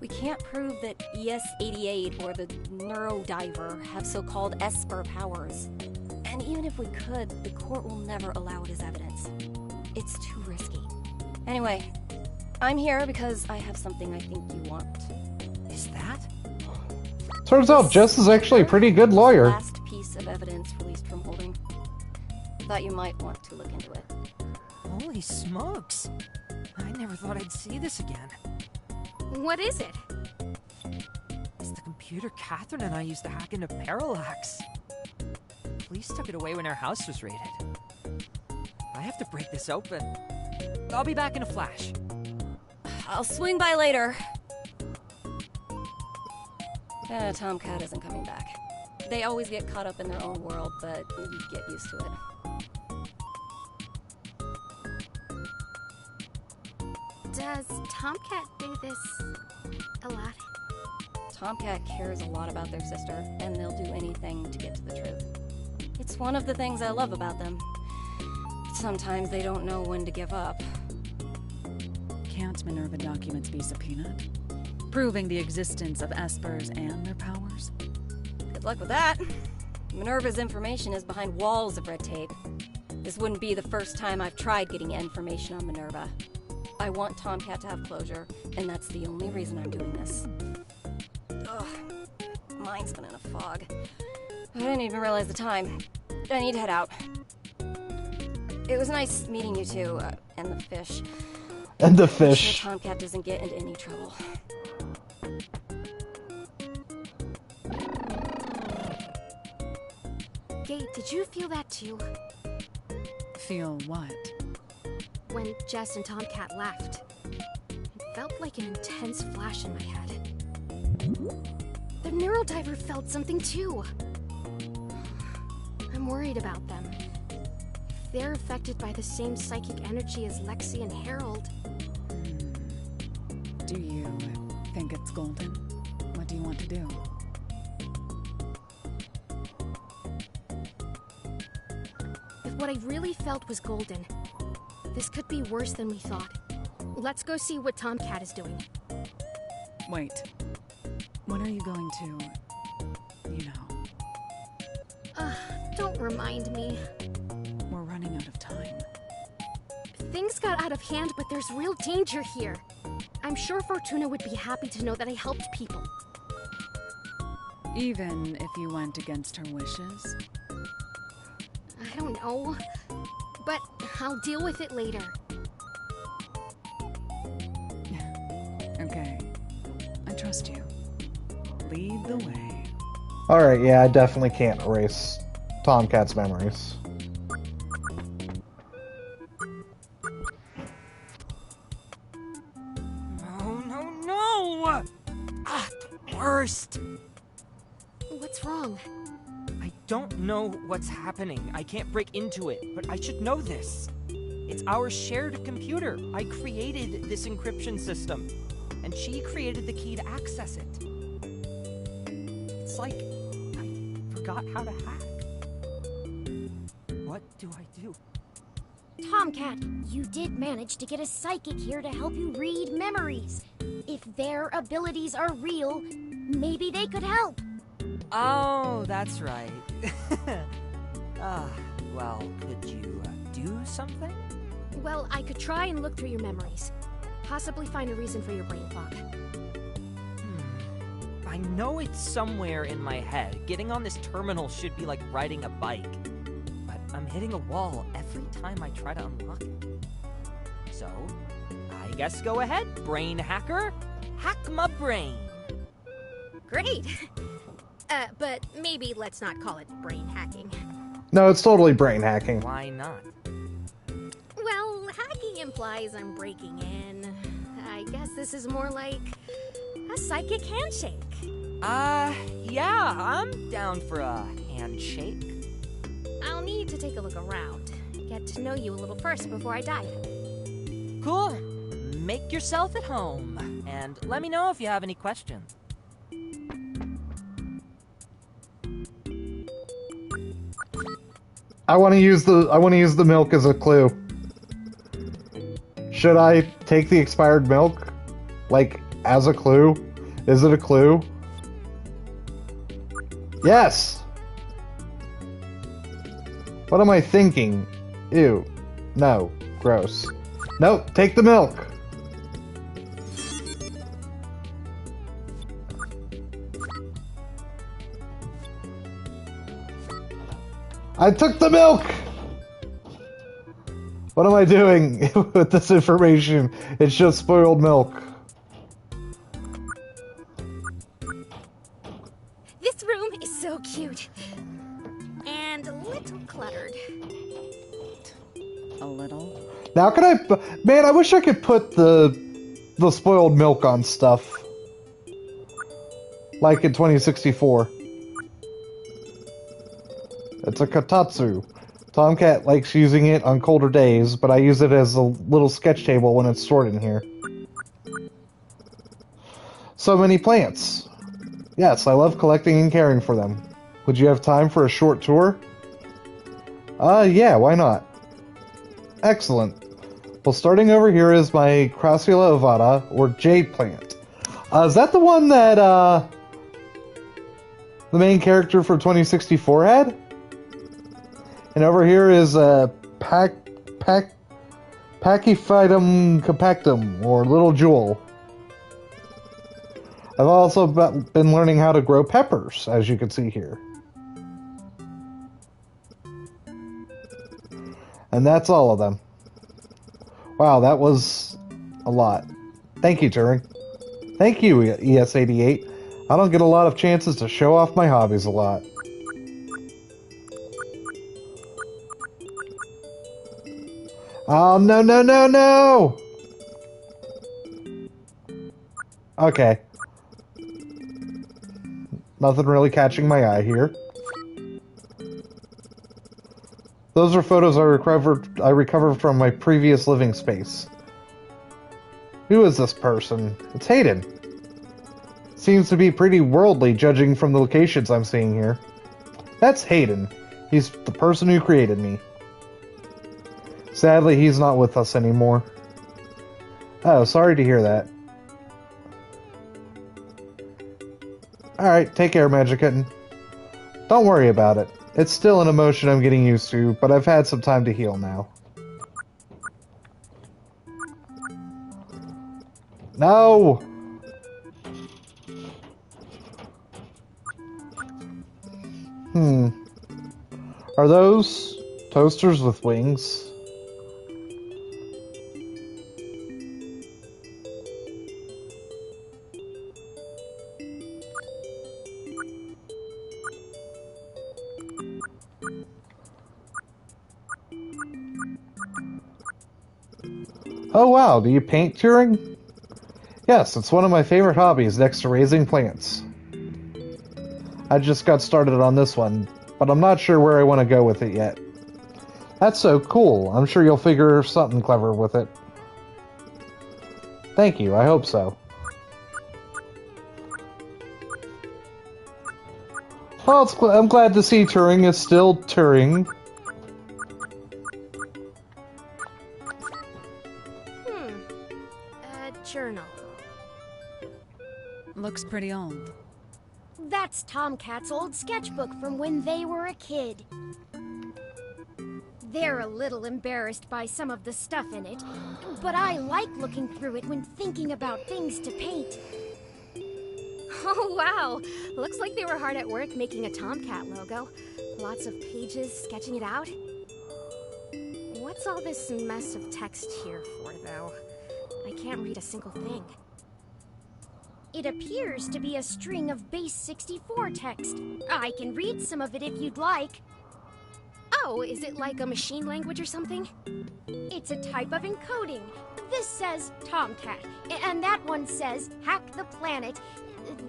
We can't prove that ES88 or the Neurodiver have so-called Esper powers. And even if we could, the court will never allow it as evidence. It's too risky. Anyway, I'm here because I have something I think you want. Is that? Turns out Jess is actually a pretty good lawyer. Last piece of evidence released from holding. Thought you might want to look into it. Holy smokes. I never thought I'd see this again. What is it? It's the computer Catherine and I used to hack into Parallax. Police took it away when our house was raided. I have to break this open. I'll be back in a flash. I'll swing by later. Tomcat isn't coming back. They always get caught up in their own world, but you get used to it. Does Tomcat do this a lot? Tomcat cares a lot about their sister, and they'll do anything to get to the truth. It's one of the things I love about them. Sometimes they don't know when to give up. Can't Minerva documents be subpoenaed? Proving the existence of Espers and their powers? Good luck with that. Minerva's information is behind walls of red tape. This wouldn't be the first time I've tried getting information on Minerva. I want Tomcat to have closure, and that's the only reason I'm doing this. Ugh, mind's been in a fog. I didn't even realize the time. I need to head out. It was nice meeting you two, and the fish. And the I'm fish. sure Tomcat doesn't get into any trouble. Gate, did you feel that too? Feel what? When Jess and Tomcat left. It felt like an intense flash in my head. The Neurodiver felt something too. I'm worried about them. If they're affected by the same psychic energy as Lexi and Harold. Do you think it's Golden? What do you want to do? If what I really felt was Golden, this could be worse than we thought. Let's go see what Tomcat is doing. Wait. When are you going to... you know? Don't remind me. We're running out of time. Things got out of hand, but there's real danger here. I'm sure Fortuna would be happy to know that I helped people. Even if you went against her wishes? I don't know. But I'll deal with it later. Okay. I trust you. Lead the way. Alright, yeah, I definitely can't erase Tomcat's memories. No! Ah, the worst! What's wrong? I don't know what's happening. I can't break into it, but I should know this. It's our shared computer. I created this encryption system, and she created the key to access it. It's like I forgot how to hack. What do I do? Tomcat, you did manage to get a psychic here to help you read memories. If their abilities are real, maybe they could help. Oh, that's right. Well, could you do something? Well, I could try and look through your memories. Possibly find a reason for your brain fog. I know it's somewhere in my head. Getting on this terminal should be like riding a bike. But I'm hitting a wall every time I try to unlock it. So, I guess go ahead, brain hacker. Hack my brain. Great! But maybe let's not call it brain hacking. No, it's totally brain hacking. Why not? Well, hacking implies I'm breaking in. I guess this is more like a psychic handshake. Yeah, I'm down for a handshake. I'll need to take a look around. Get to know you a little first before I dive. Cool. Make yourself at home. And let me know if you have any questions. I want to use the milk as a clue. Should I take the expired milk? Like, as a clue? Is it a clue? Yes! What am I thinking? Ew. No. Gross. Nope, take the milk! I took the milk! What am I doing with this information? It's just spoiled milk. This room is so cute. And a little cluttered. A little? Now can I... Man, I wish I could put the spoiled milk on stuff. Like in 2064. It's a kotatsu. Tomcat likes using it on colder days, but I use it as a little sketch table when it's stored in here. So many plants. Yes, I love collecting and caring for them. Would you have time for a short tour? Yeah, why not? Excellent. Well, starting over here is my Crassula ovata, or jade plant. Is that the one that, the main character for 2064 had? And over here is Pachyphytum compactum, or Little Jewel. I've also been learning how to grow peppers, as you can see here. And that's all of them. Wow, that was a lot. Thank you, Turing. Thank you, ES88. I don't get a lot of chances to show off my hobbies a lot. Oh, no, no, no, no! Okay. Nothing really catching my eye here. Those are photos I recovered from my previous living space. Who is this person? It's Hayden. Seems to be pretty worldly, judging from the locations I'm seeing here. That's Hayden. He's the person who created me. Sadly, he's not with us anymore. Oh, sorry to hear that. Alright, take care, Magic Kitten. Don't worry about it. It's still an emotion I'm getting used to, but I've had some time to heal now. No! Are those toasters with wings? Oh wow, do you paint, Turing? Yes, it's one of my favorite hobbies next to raising plants. I just got started on this one, but I'm not sure where I want to go with it yet. That's so cool. I'm sure you'll figure something clever with it. Thank you, I hope so. Well, I'm glad to see Turing is still Turing. Journal. Looks pretty old. That's Tomcat's old sketchbook from when they were a kid. They're a little embarrassed by some of the stuff in it, but I like looking through it when thinking about things to paint. Oh, wow. Looks like they were hard at work making a Tomcat logo. Lots of pages sketching it out. What's all this mess of text here for, though? I can't read a single thing. It appears to be a string of base 64 text. I can read some of it if you'd like. Oh, is it like a machine language or something? It's a type of encoding. This says Tomcat, and that one says Hack the Planet.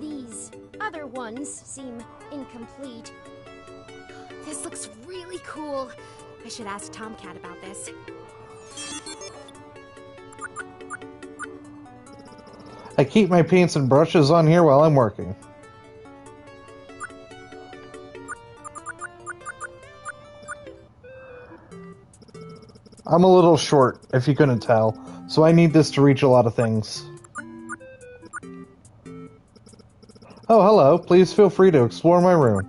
These other ones seem incomplete. This looks really cool. I should ask Tomcat about this. I keep my paints and brushes on here while I'm working. I'm a little short, if you couldn't tell, so I need this to reach a lot of things. Oh, hello. Please feel free to explore my room.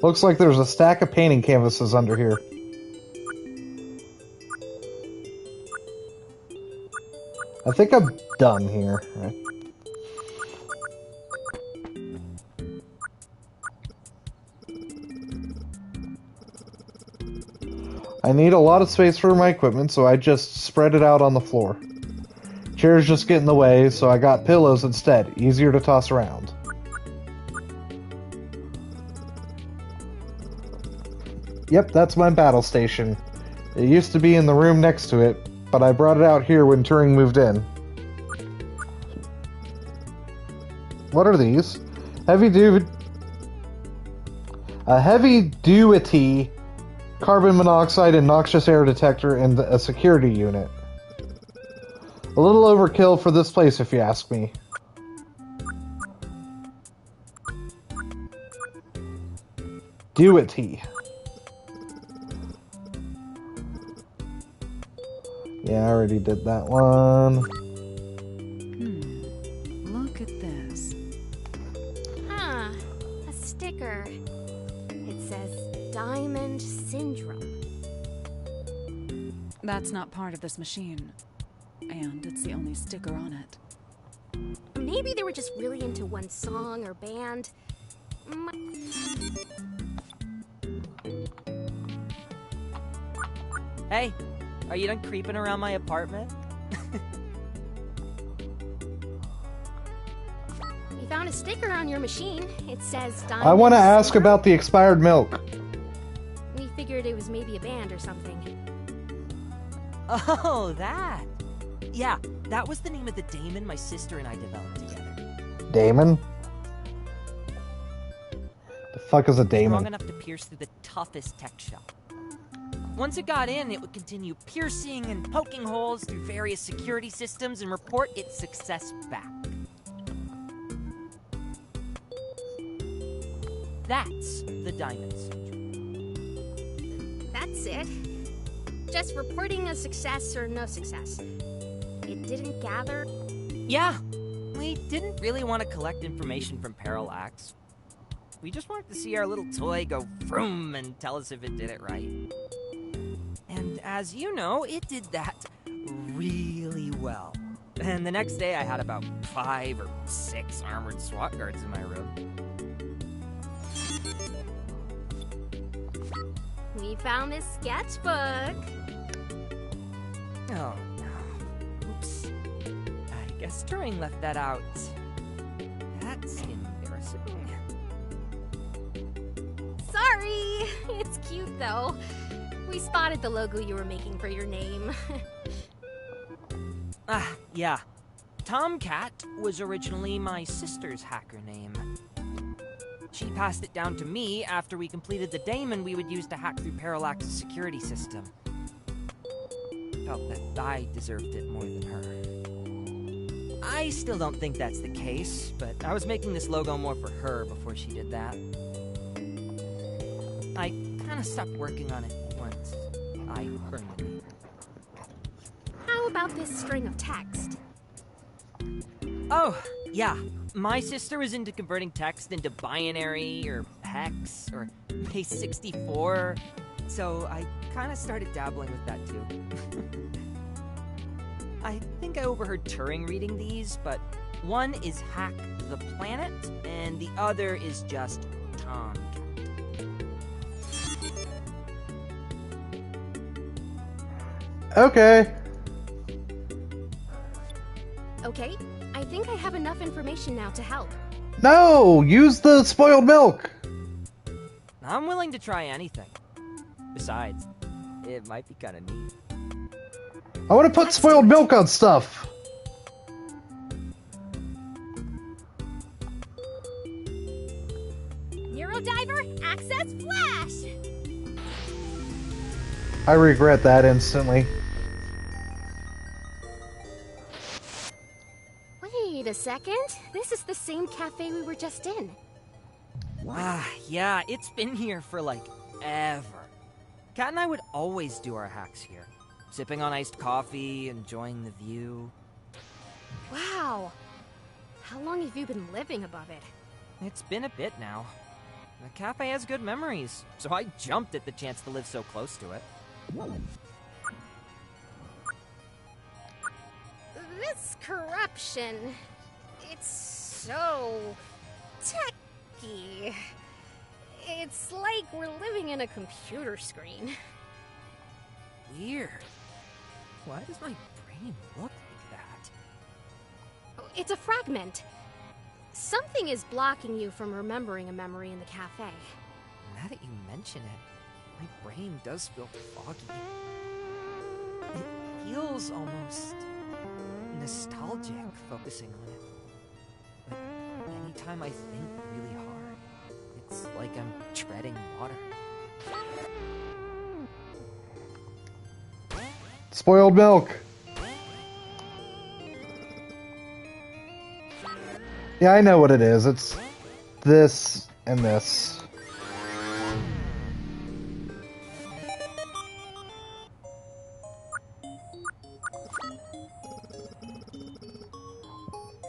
Looks like there's a stack of painting canvases under here. I think I'm done here. I need a lot of space for my equipment, so I just spread it out on the floor. Chairs just get in the way, so I got pillows instead, easier to toss around. Yep, that's my battle station. It used to be in the room next to it, but I brought it out here when Turing moved in. What are these? A heavy-duty carbon monoxide and noxious air detector and a security unit. A little overkill for this place, if you ask me. Duty. Yeah, I already did that one. Look at this. Ah, a sticker. It says Diamond Syndrome. That's not part of this machine. And it's the only sticker on it. Maybe they were just really into one song or band. Hey, are you done creeping around my apartment? We found a sticker on your machine. It says Diamond I want to ask Syndrome. about the expired milk. We figured figured it was maybe a band or something. Oh, that. Yeah, that was the name of the daemon my sister and I developed together. Damon? The fuck is a daemon? Strong enough to pierce through the toughest tech shell. Once it got in, it would continue piercing and poking holes through various security systems and report its success back. That's the Diamond Syndrome. That's it? Just reporting a success or no success. It didn't gather? Yeah, we didn't really want to collect information from Parallax. We just wanted to see our little toy go vroom and tell us if it did it right. And as you know, it did that really well. And the next day I had about 5 or 6 armored SWAT guards in my room. We found this sketchbook. Oh no. Oops. I guess Turing left that out. That's embarrassing. Sorry! It's cute though. We spotted the logo you were making for your name. Yeah. Tomcat was originally my sister's hacker name. She passed it down to me after we completed the daemon we would use to hack through Parallax's security system. Felt that I deserved it more than her. I still don't think that's the case, but I was making this logo more for her before she did that. I kinda stopped working on it once I burned it. How about this string of text? Oh, yeah. My sister was into converting text into binary or hex or base 64, so I kind of started dabbling with that too. I think I overheard Turing reading these, but one is Hack the Planet, and the other is just Tomcat. Okay. Okay, I think I have enough information now to help. No! Use the spoiled milk! I'm willing to try anything. Besides, it might be kind of neat. I want to put spoiled milk on stuff! Neurodiver, access flash! I regret that instantly. Wait a second. This is the same cafe we were just in. Yeah, it's been here for like ever. Kat and I would always do our hacks here. Sipping on iced coffee, enjoying the view. Wow. How long have you been living above it? It's been a bit now. The cafe has good memories, so I jumped at the chance to live so close to it. This corruption, it's so techy. It's like we're living in a computer screen. Weird. Why does my brain look like that? It's a fragment. Something is blocking you from remembering a memory in the cafe. Now that you mention it, my brain does feel foggy. It feels almost nostalgic focusing on it. But anytime I think really hard, it's like I'm treading water. Spoiled milk. Yeah, I know what it is. It's this and this.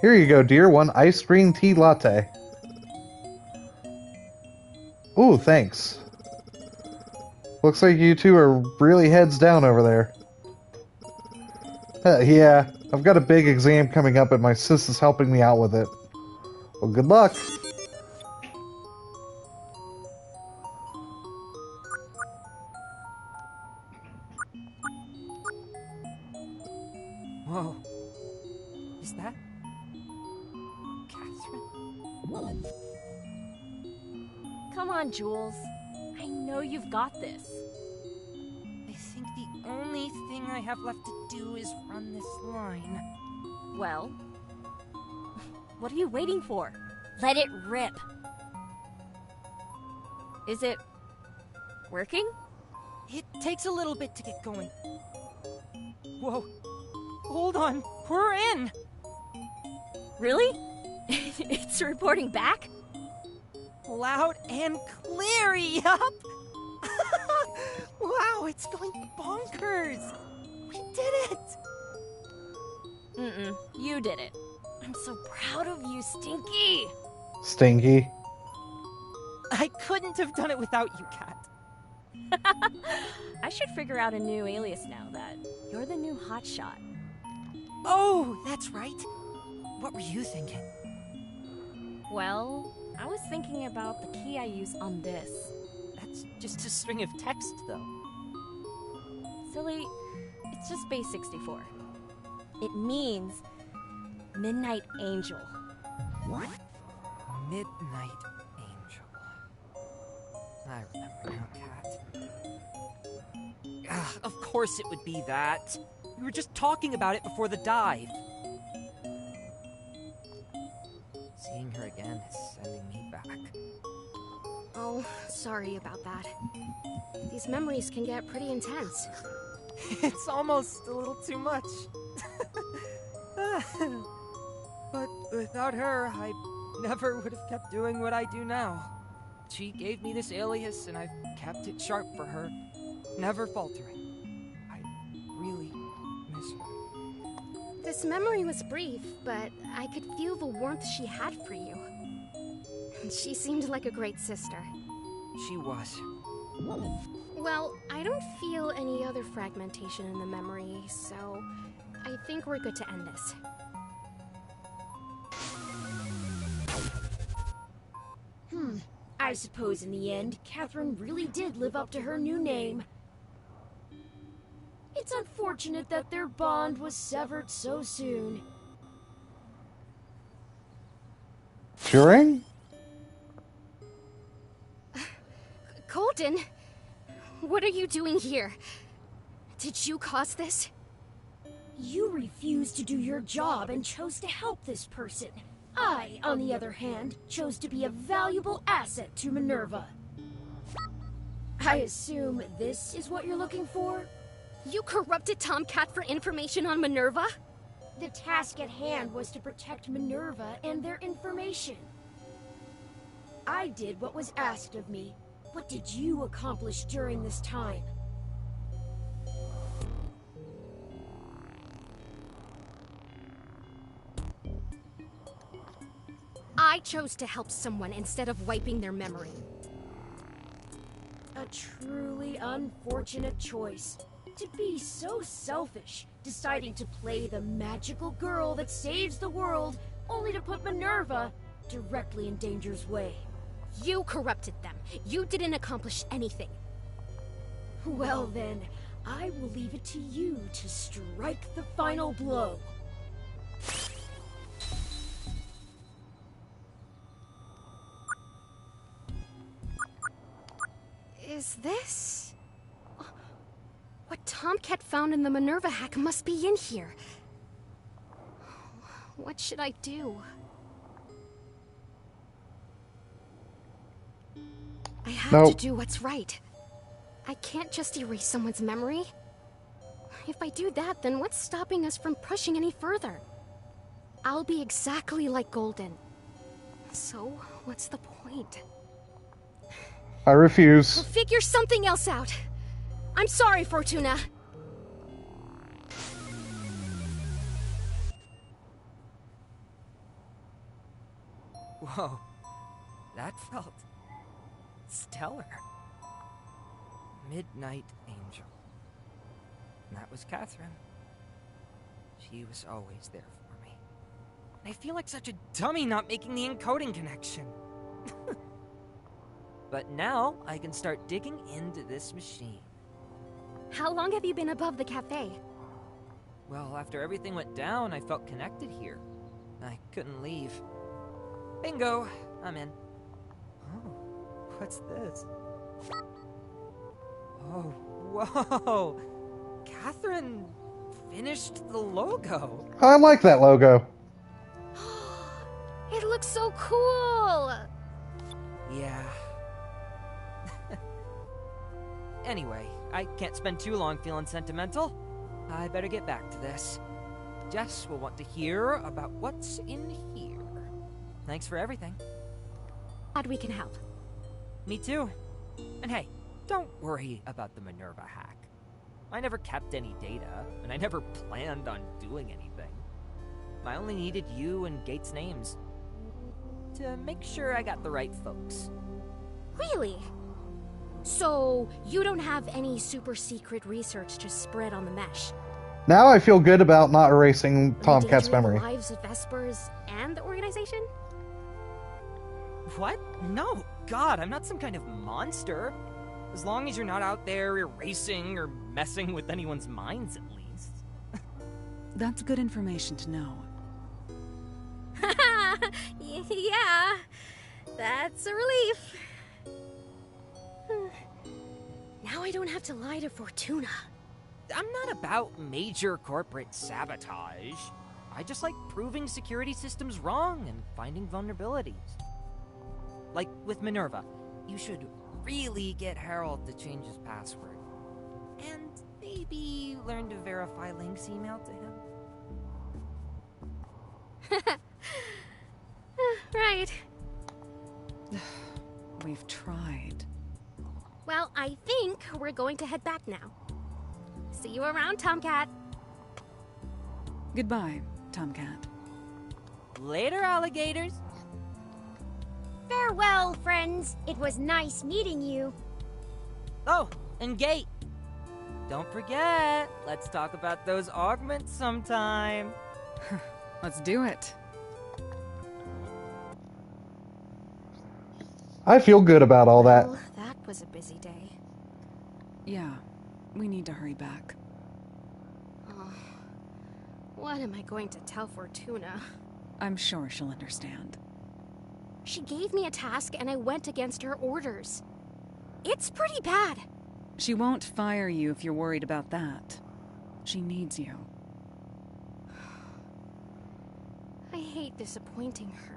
Here you go, dear. One iced green tea latte. Ooh, thanks. Looks like you two are really heads down over there. Yeah, I've got a big exam coming up and my sis is helping me out with it. Well, good luck. Whoa. Is that Catherine? Come on, Jules. I know you've got this. I think the only thing I have left to do is run this line. Well, what are you waiting for? Let it rip. Is it working? It takes a little bit to get going. Whoa. Hold on. We're in! Really? It's reporting back? Loud and clear, yup! Wow, it's going bonkers! We did it! You did it. I'm so proud of you, Stinky! Stinky. I couldn't have done it without you, Kat. I should figure out a new alias now that you're the new hotshot. Oh, that's right. What were you thinking? Well, I was thinking about the key I use on this. That's just a string of text, though. Silly, it's just base 64. It means Midnight Angel. What? Midnight Angel. I remember now, Kat. Of course it would be that. We were just talking about it before the dive. Seeing her again is sending me back. Oh, sorry about that. These memories can get pretty intense. It's almost a little too much. But without her, I never would have kept doing what I do now. She gave me this alias, and I've kept it sharp for her, never faltering. I really miss her. This memory was brief, but I could feel the warmth she had for you. She seemed like a great sister. She was. Well, I don't feel any other fragmentation in the memory, so I think we're good to end this. I suppose in the end, Catherine really did live up to her new name. It's unfortunate that their bond was severed so soon. Turing? Colton, what are you doing here? Did you cause this? You refused to do your job and chose to help this person. I, on the other hand, chose to be a valuable asset to Minerva. I assume this is what you're looking for? You corrupted Tomcat for information on Minerva? The task at hand was to protect Minerva and their information. I did what was asked of me. What did you accomplish during this time? I chose to help someone instead of wiping their memory. A truly unfortunate choice. To be so selfish, deciding to play the magical girl that saves the world, only to put Minerva directly in danger's way. You corrupted them. You didn't accomplish anything. Well then, I will leave it to you to strike the final blow. Is this... What Tomcat found in the Minerva hack must be in here. What should I do? I have to do what's right. I can't just erase someone's memory. If I do that, then what's stopping us from pushing any further? I'll be exactly like Golden. So, what's the point? I refuse. We'll figure something else out. I'm sorry, Fortuna. Whoa. That felt... stellar. Midnight Angel. And that was Catherine. She was always there for me. And I feel like such a dummy not making the encoding connection. But now, I can start digging into this machine. How long have you been above the cafe? Well, after everything went down, I felt connected here. I couldn't leave. Bingo! I'm in. Oh, what's this? Oh, whoa! Catherine finished the logo. I like that logo. It looks so cool! Yeah. Anyway, I can't spend too long feeling sentimental. I better get back to this. Jess will want to hear about what's in here. Thanks for everything. Glad we can help. Me too. And hey, don't worry about the Minerva hack. I never kept any data, and I never planned on doing anything. I only needed you and Gates' names to make sure I got the right folks. Really? So, you don't have any super secret research to spread on the mesh? Now I feel good about not erasing Tomcat's Endangering memory. the lives of Vespers and the organization? What? No, God, I'm not some kind of monster. As long as you're not out there erasing or messing with anyone's minds, at least. That's good information to know. Yeah, that's a relief. Now I don't have to lie to Fortuna. I'm not about major corporate sabotage. I just like proving security systems wrong and finding vulnerabilities. Like with Minerva, you should really get Harold to change his password. And maybe learn to verify links emailed to him. Right. We've tried. Well, I think we're going to head back now. See you around, Tomcat. Goodbye, Tomcat. Later, alligators. Farewell, friends. It was nice meeting you. Oh, and Gate. Don't forget, let's talk about those augments sometime. Let's do it. I feel good about all that. Well, that was a busy day. Yeah, we need to hurry back. Oh, what am I going to tell Fortuna? I'm sure she'll understand. She gave me a task and I went against her orders. It's pretty bad. She won't fire you if you're worried about that. She needs you. I hate disappointing her.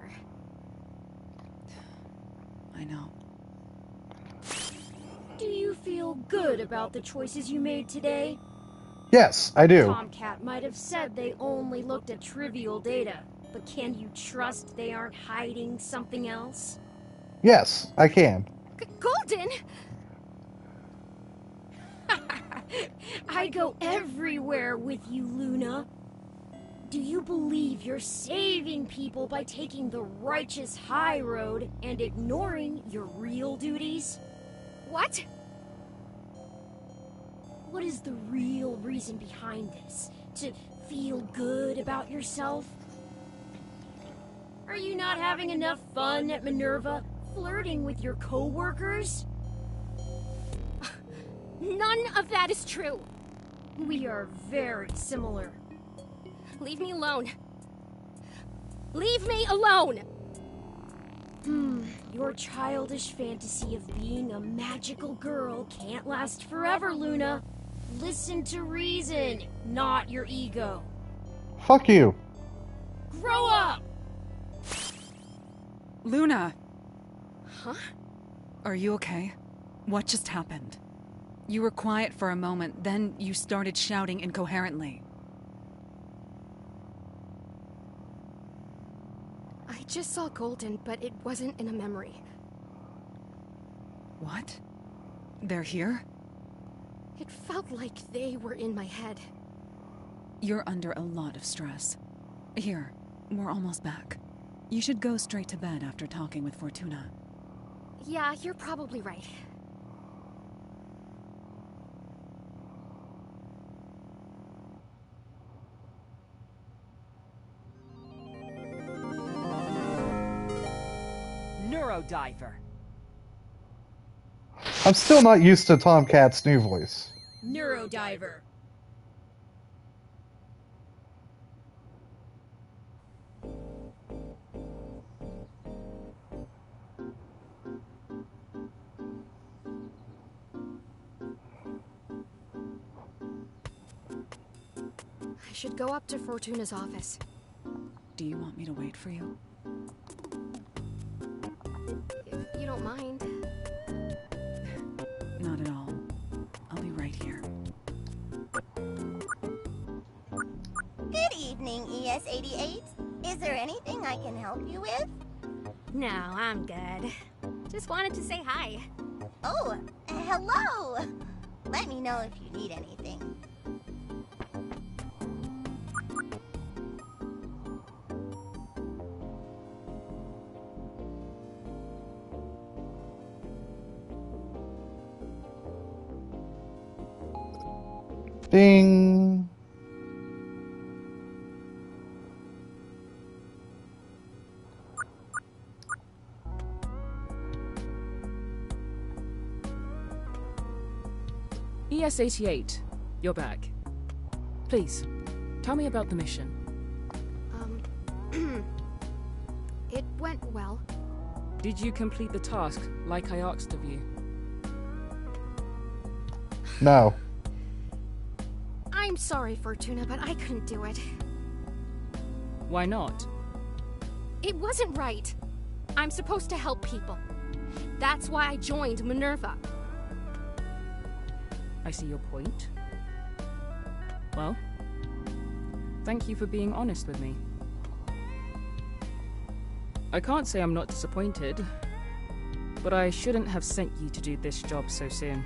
I know. Do you feel good about the choices you made today? Yes, I do. Tomcat might have said they only looked at trivial data, but can you trust they aren't hiding something else? Yes, I can. Golden! I go everywhere with you, Luna. Do you believe you're saving people by taking the righteous high road and ignoring your real duties? What? What is the real reason behind this? To feel good about yourself? Are you not having enough fun at Minerva, flirting with your co-workers? None of that is true. We are very similar. Leave me alone. Leave me alone! Your childish fantasy of being a magical girl can't last forever, Luna. Listen to reason, not your ego. Fuck you. Grow up! Luna! Huh? Are you okay? What just happened? You were quiet for a moment, then you started shouting incoherently. I just saw Golden, but it wasn't in a memory. What? They're here? It felt like they were in my head. You're under a lot of stress. Here, we're almost back. You should go straight to bed after talking with Fortuna. Yeah, you're probably right. Neurodiver. I'm still not used to Tomcat's new voice. Neurodiver. should go up to Fortuna's office. Do you want me to wait for you? If you don't mind. Not at all. I'll be right here. Good evening, ES-88. Is there anything I can help you with? No, I'm good. Just wanted to say hi. Oh, hello! Let me know if you need anything. Ding! ES-88, you're back. Please, tell me about the mission. It went well. Did you complete the task like I asked of you? No. I'm sorry, Fortuna, but I couldn't do it. Why not? It wasn't right. I'm supposed to help people. That's why I joined Minerva. I see your point. Well, thank you for being honest with me. I can't say I'm not disappointed, but I shouldn't have sent you to do this job so soon.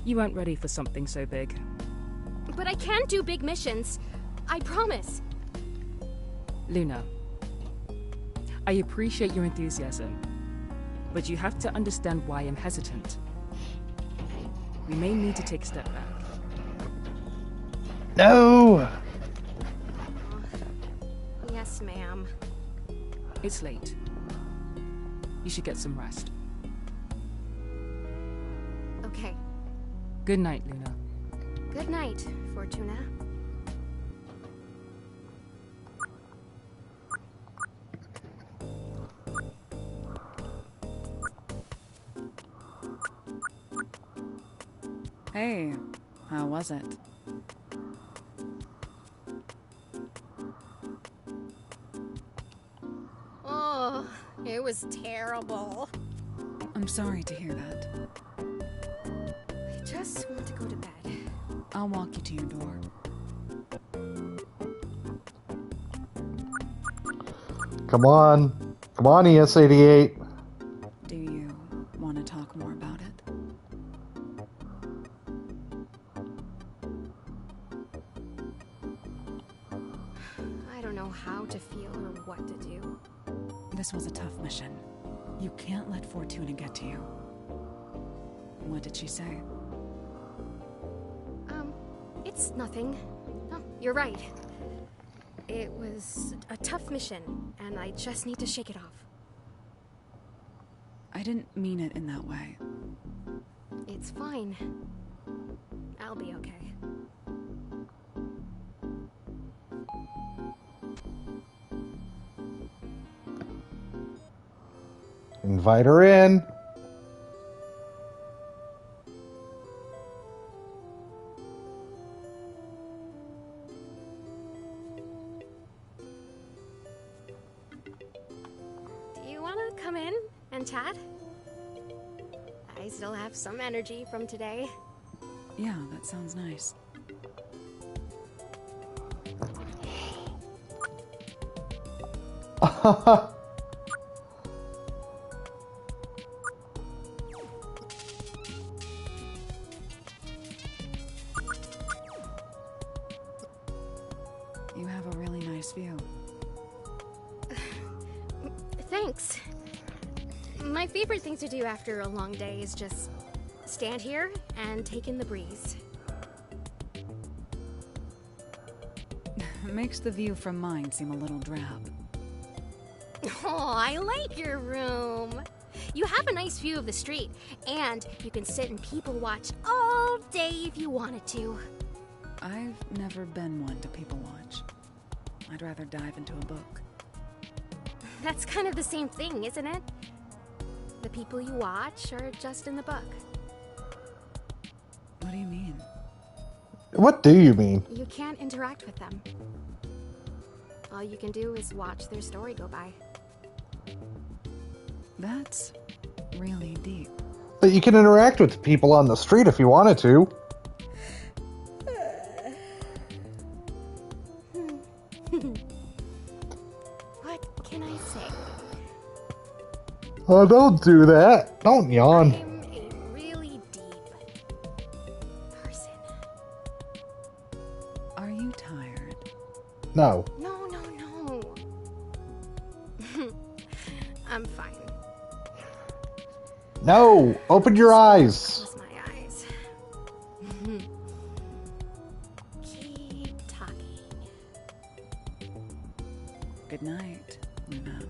You weren't ready for something so big. But I can do big missions. I promise. Luna, I appreciate your enthusiasm, but you have to understand why I'm hesitant. We may need to take a step back. No! Yes, ma'am. It's late. You should get some rest. Okay. Good night, Luna. Good night, Fortuna. Hey, how was it? Oh, it was terrible. I'm sorry to hear that. I just want to go to bed. I'll walk you to your door. Come on. Come on, ES-88. Do you want to talk more about it? I don't know how to feel or what to do. This was a tough mission. You can't let Fortuna get to you. What did she say? It's nothing. No, you're right. It was a tough mission, and I just need to shake it off. I didn't mean it in that way. It's fine. I'll be okay. Invite her in. Do you want to come in and chat? I still have some energy from today. Yeah, that sounds nice. You have a really nice view. Thanks. My favorite thing to do after a long day is just stand here and take in the breeze. Makes the view from mine seem a little drab. Oh, I like your room. You have a nice view of the street, and you can sit and people watch all day if you wanted to. I've never been one to people watch. I'd rather dive into a book. That's kind of the same thing, isn't it? The people you watch are just in the book. What do you mean? What do you mean? You can't interact with them. All you can do is watch their story go by. That's really deep. But you can interact with people on the street if you wanted to. What can I say? Oh, don't do that. Don't yawn. I'm a really deep person. Are you tired? No. No. I'm fine. No! Open your eyes! Close my eyes. Keep talking. Good night, Luna.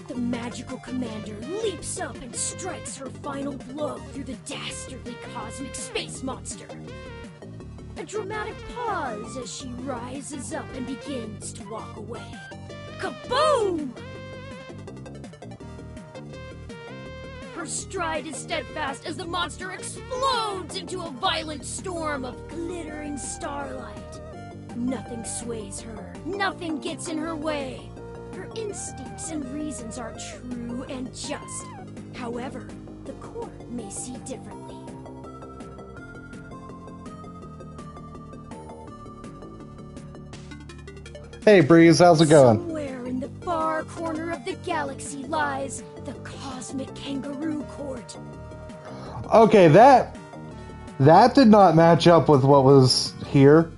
The magical commander leaps up and strikes her final blow through the dastardly cosmic space monster. A dramatic pause as she rises up and begins to walk away. Kaboom! Her stride is steadfast as the monster explodes into a violent storm of glittering starlight. Nothing sways her. Nothing gets in her way. Her instincts and reasons are true and just. However, the court may see differently. Hey, Breeze, how's it going? Somewhere in the far corner of the galaxy lies the Cosmic Kangaroo Court. Okay, that did not match up with what was here.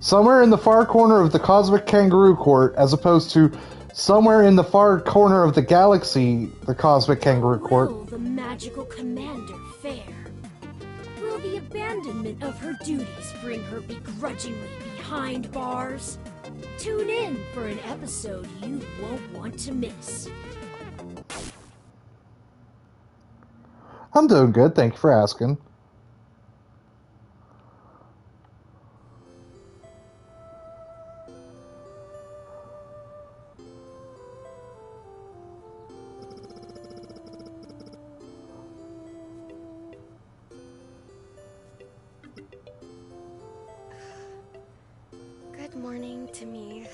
Somewhere in the far corner of the Cosmic Kangaroo Court, as opposed to somewhere in the far corner of the galaxy, the Cosmic Kangaroo Court. Will the magical commander fare? Will the abandonment of her duties bring her begrudgingly behind bars? Tune in for an episode you won't want to miss. I'm doing good, thank you for asking. Good morning to me.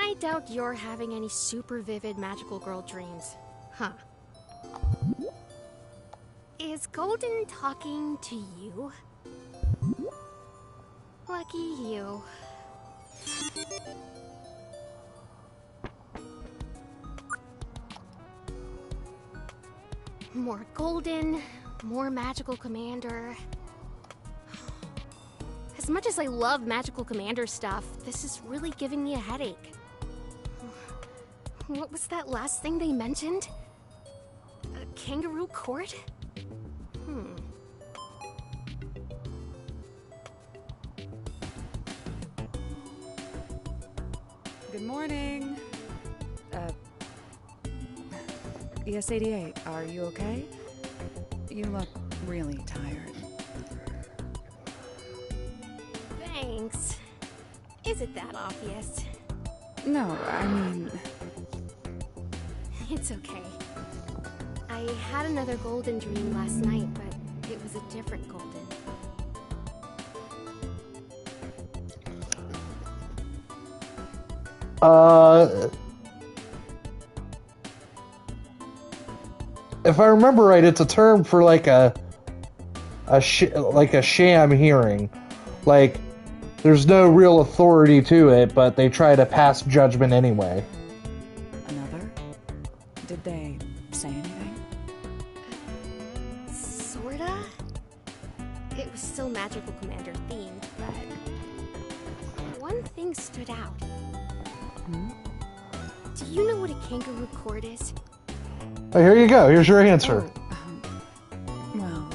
I doubt you're having any super vivid magical girl dreams. Huh. Is Golden talking to you? Lucky you. More Golden, more Magical Commander. As much as I love Magical Commander stuff, this is really giving me a headache. What was that last thing they mentioned? A kangaroo court? Good morning. ES-88, are you okay? You look really tired. Thanks. Is it that obvious? No, I mean... It's okay. I had another golden dream last night, but it was a different golden. If I remember right, it's a term for like a sham hearing. Like, there's no real authority to it, but they try to pass judgment anyway. Another? Did they say anything? Sorta? It was still Magical Commander themed, but one thing stood out. Hmm? know what a kangaroo court is? Oh, here you go. Here's your answer. Well,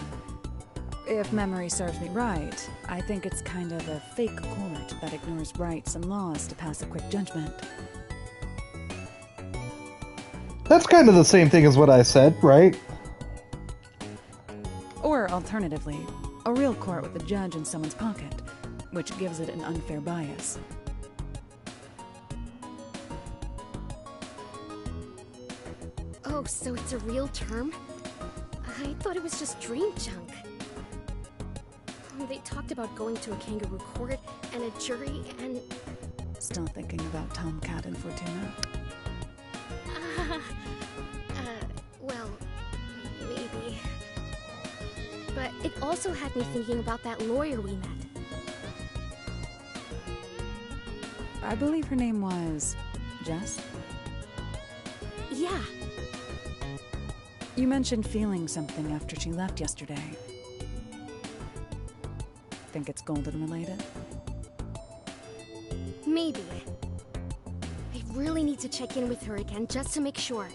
if memory serves me right, I think it's kind of a fake court that ignores rights and laws to pass a quick judgment. That's kind of the same thing as what I said, right? Or alternatively, a real court with a judge in someone's pocket, which gives it an unfair bias. Oh, so it's a real term? I thought it was just dream junk. They talked about going to a kangaroo court and a jury and... Still thinking about Tomcat and Fortuna? Well, maybe. But it also had me thinking about that lawyer we met. I believe her name was... Jess? Yeah. You mentioned feeling something after she left yesterday. Think it's Golden related? Maybe. I really need to check in with her again just to make sure.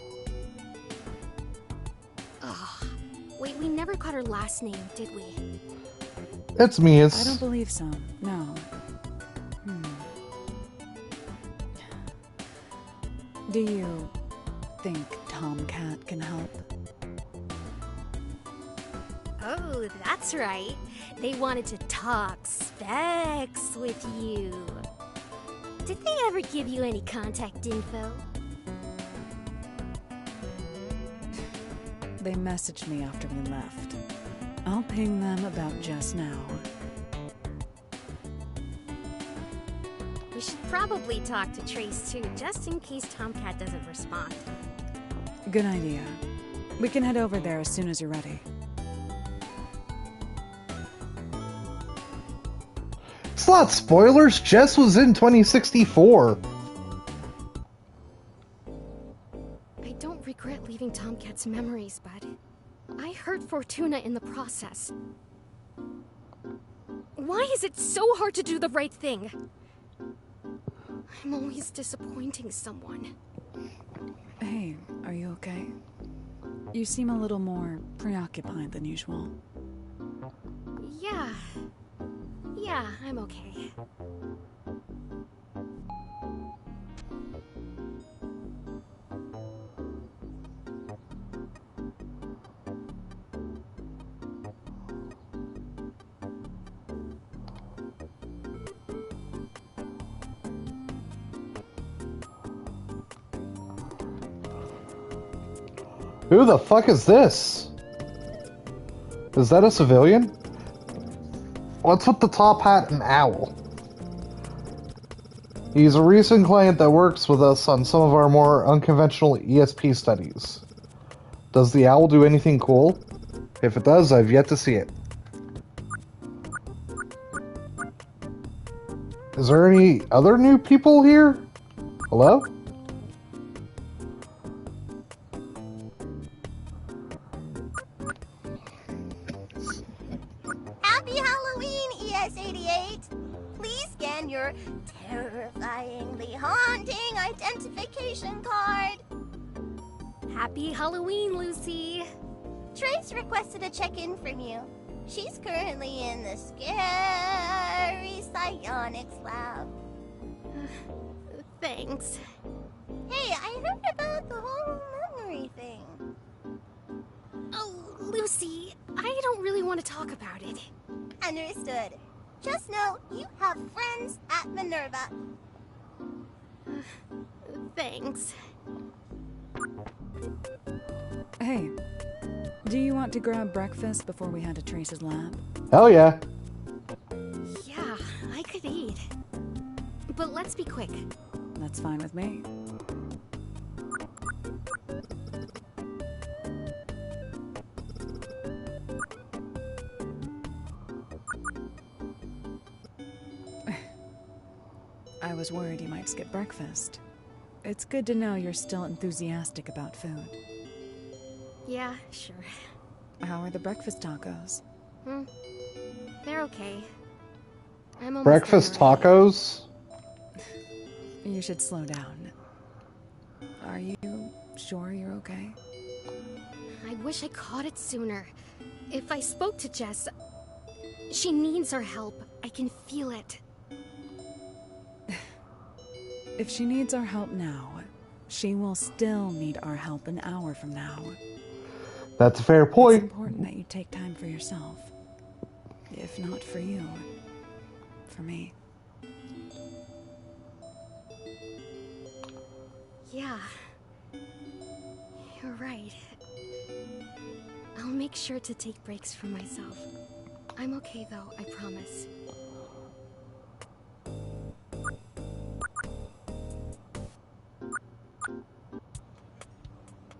Ugh. Wait, we never caught her last name, did we? It's me. I don't believe so. No. Do you think Tomcat can help? Oh, that's right. They wanted to talk specs with you. Did they ever give you any contact info? They messaged me after we left. I'll ping them about just now. We should probably talk to Trace too, just in case Tomcat doesn't respond. Good idea. We can head over there as soon as you're ready. It's not spoilers. Jess was in 2064. I don't regret leaving Tomcat's memories, but I hurt Fortuna in the process. Why is it so hard to do the right thing? I'm always disappointing someone. Hey, are you okay? You seem a little more preoccupied than usual. Yeah, I'm okay. Who the fuck is this? Is that a civilian? What's with the top hat and owl? He's a recent client that works with us on some of our more unconventional ESP studies. Does the owl do anything cool? If it does, I've yet to see it. Is there any other new people here? Hello? Happy Halloween, ES-88! Please scan your terrifyingly haunting identification card. Happy Halloween, Lucy! Trace requested a check-in from you. She's currently in the scary psionics lab. Thanks. Hey, I heard about the whole memory thing. Oh, Lucy, I don't really want to talk about it. Understood. Just know you have friends at Minerva. Thanks. Hey, do you want to grab breakfast before we head to Trace's lab? Hell yeah. Yeah, I could eat. But let's be quick. That's fine with me. I was worried you might skip breakfast. It's good to know you're still enthusiastic about food. Yeah, sure. How are the breakfast tacos? They're okay. I'm almost Breakfast done already. tacos? You should slow down. Are you sure you're okay? I wish I caught it sooner. If I spoke to Jess, she needs our help. I can feel it. If she needs our help now, she will still need our help an hour from now. That's a fair point. It's important that you take time for yourself. If not for you, for me. Yeah. You're right. I'll make sure to take breaks for myself. I'm okay though, I promise.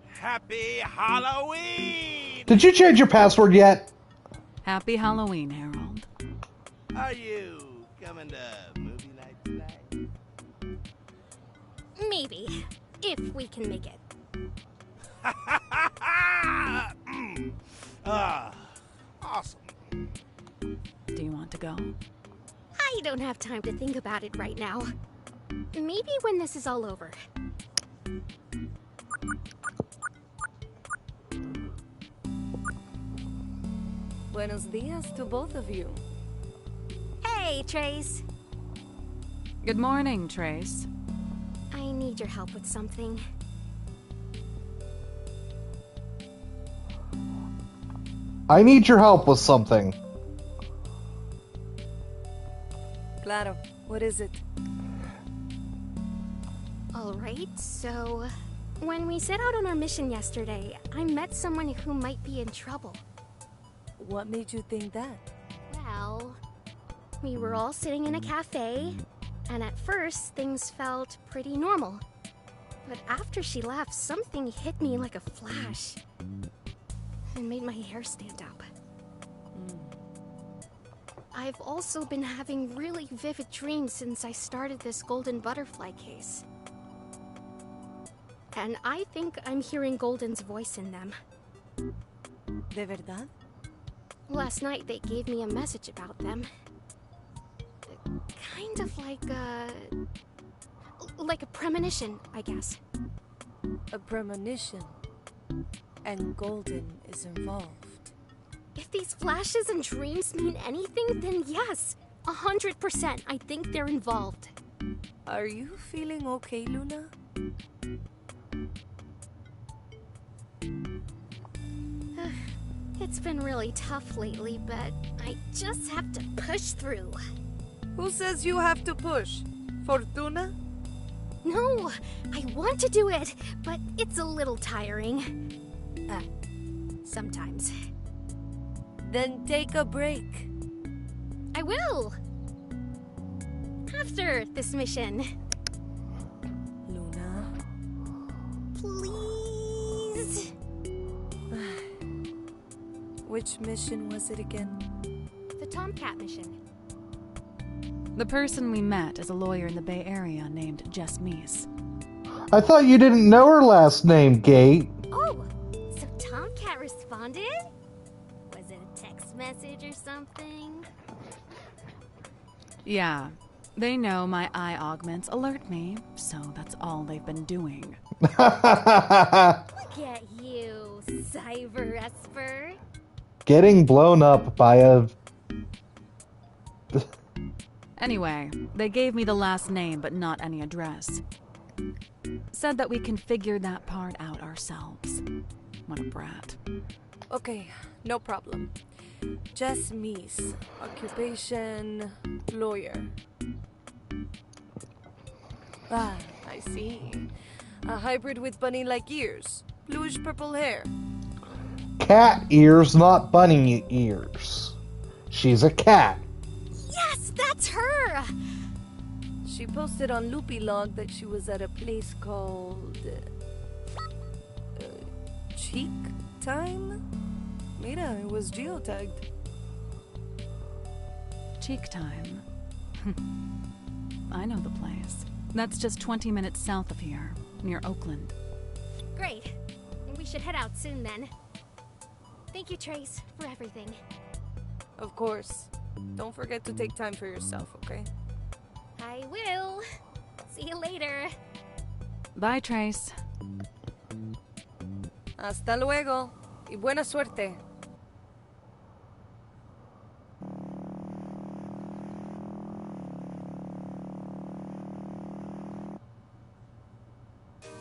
Happy Halloween! Did you change your password yet? Happy Halloween, Harold. Are you coming to movie night tonight? Maybe. If we can make it. Awesome. Do you want to go? I don't have time to think about it right now. Maybe when this is all over. Buenos dias to both of you. Hey, Trace. Good morning, Trace. I need your help with something. I need your help with something. Claro, what is it? Alright, so... When we set out on our mission yesterday, I met someone who might be in trouble. What made you think that? Well... We were all sitting in a cafe, and at first, things felt pretty normal. But after she left, something hit me like a flash. And made my hair stand up. I've also been having really vivid dreams since I started this golden butterfly case. And I think I'm hearing Golden's voice in them. De verdad? Last night they gave me a message about them. Kind of like a premonition, I guess. A premonition. And Golden is involved. If these flashes and dreams mean anything, then yes, 100% I think they're involved. Are you feeling okay, Luna? It's been really tough lately, but I just have to push through. Who says you have to push? Fortuna? No, I want to do it, but it's a little tiring. Sometimes. Then take a break. I will! After this mission. Luna? Please? Which mission was it again? The Tomcat mission. The person we met is a lawyer in the Bay Area named Jess Meese. I thought you didn't know her last name, Gate. Oh, so Tomcat responded? Was it a text message or something? Yeah, they know my eye augments alert me, so that's all they've been doing. Look at you, Cyber Esper. Getting blown up by a... Anyway, they gave me the last name but not any address. Said that we can figure that part out ourselves. What a brat. Okay, no problem. Jess Meese. Occupation... lawyer. Ah, I see. A hybrid with bunny-like ears. Bluish-purple hair. Cat ears, not bunny ears. She's a cat. Yes, that's her! She posted on Loopy Log that she was at a place called... Cheek Time? Mira, it was geotagged. Cheek Time. I know the place. That's just 20 minutes south of here, near Oakland. Great. We should head out soon then. Thank you, Trace, for everything. Of course. Don't forget to take time for yourself, okay? I will. See you later. Bye, Trace. Hasta luego. Y buena suerte.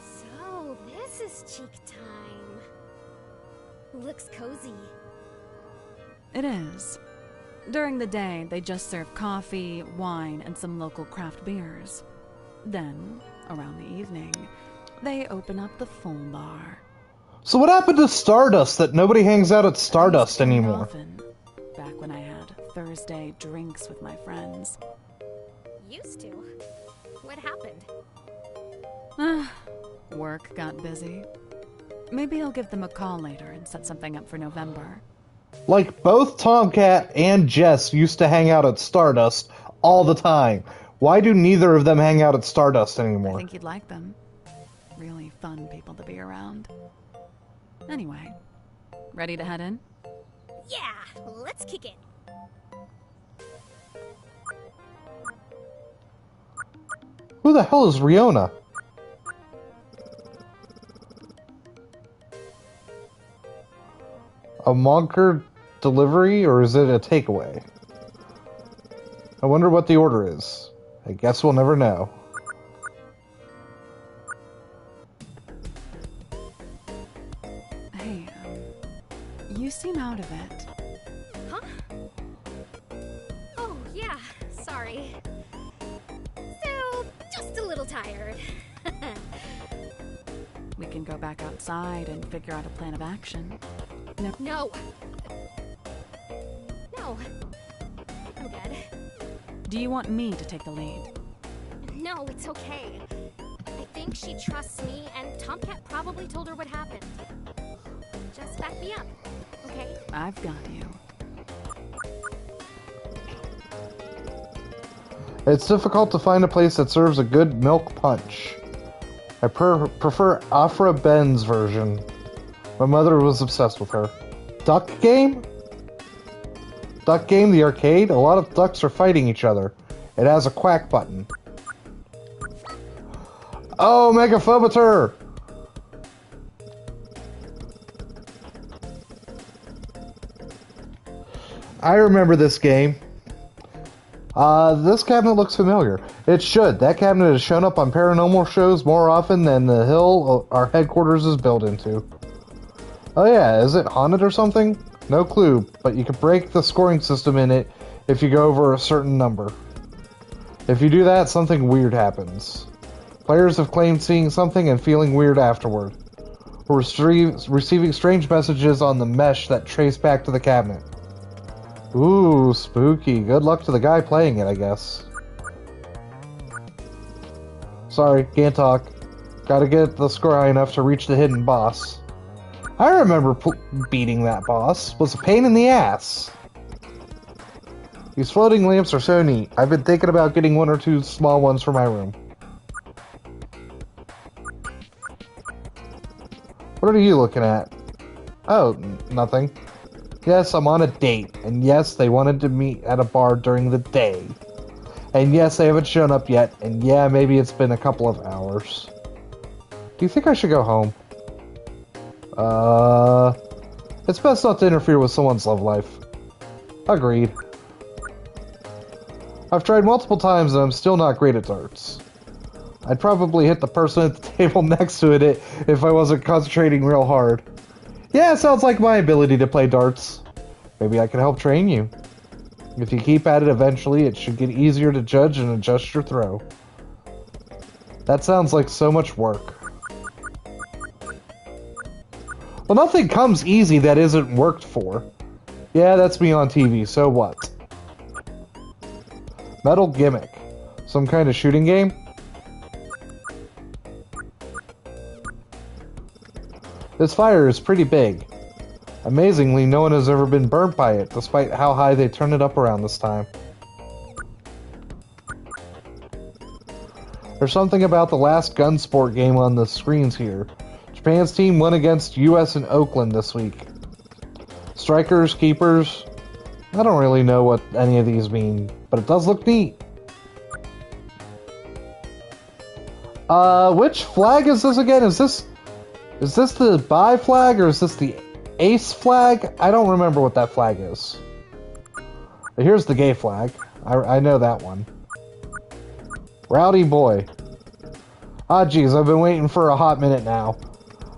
So, this is cheek time. Looks cozy. It is. During the day, they just serve coffee, wine, and some local craft beers. Then, around the evening, they open up the full bar. So what happened to Stardust that nobody hangs out at Stardust anymore? Often, back when I had Thursday drinks with my friends. Used to. What happened? Work got busy. Maybe I'll give them a call later and set something up for November. Like, both Tomcat and Jess used to hang out at Stardust all the time. Why do neither of them hang out at Stardust I anymore? think you'd like them. Really fun people to be around. Anyway, ready to head in? Yeah, let's kick it. Who the hell is Riona? A Monker delivery, or is it a takeaway? I wonder what the order is. I guess we'll never know. Hey, you seem out of it. Huh? Oh, yeah, sorry. So, just a little tired. We can go back outside and figure out a plan of action. No. No. I'm good. Do you want me to take the lead? No, it's okay. I think she trusts me, and Tomcat probably told her what happened. Just back me up, okay? I've got you. It's difficult to find a place that serves a good milk punch. I prefer Afra Ben's version. My mother was obsessed with her. Duck Game? Duck Game, the arcade? A lot of ducks are fighting each other. It has a quack button. Oh, Megaphobiter! I remember this game. This cabinet looks familiar. It should. That cabinet has shown up on paranormal shows more often than the hill our headquarters is built into. Oh yeah, is it haunted or something? No clue, but you can break the scoring system in it if you go over a certain number. If you do that, something weird happens. Players have claimed seeing something and feeling weird afterward, or receiving strange messages on the mesh that trace back to the cabinet. Ooh, spooky. Good luck to the guy playing it, I guess. Sorry, can't talk. Gotta get the score high enough to reach the hidden boss. I remember beating that boss. Was a pain in the ass. These floating lamps are so neat. I've been thinking about getting one or two small ones for my room. What are you looking at? Oh, nothing. Yes, I'm on a date. And yes, they wanted to meet at a bar during the day. And yes, they haven't shown up yet. And yeah, maybe it's been a couple of hours. Do you think I should go home? It's best not to interfere with someone's love life. Agreed. I've tried multiple times and I'm still not great at darts. I'd probably hit the person at the table next to it if I wasn't concentrating real hard. Yeah, sounds like my ability to play darts. Maybe I can help train you. If you keep at it eventually, it should get easier to judge and adjust your throw. That sounds like so much work. Well, nothing comes easy that isn't worked for. Yeah, that's me on TV, so what? Metal Gimmick. Some kind of shooting game? This fire is pretty big. Amazingly, no one has ever been burnt by it, despite how high they turn it up around this time. There's something about the last Gunsport game on the screens here. Japan's team won against US in Oakland this week. Strikers, keepers... I don't really know what any of these mean, but it does look neat. Which flag is this again? Is this the bi flag or is this the ace flag? I don't remember what that flag is. Here's the gay flag. I know that one. Rowdy boy. Ah, geez, I've been waiting for a hot minute now.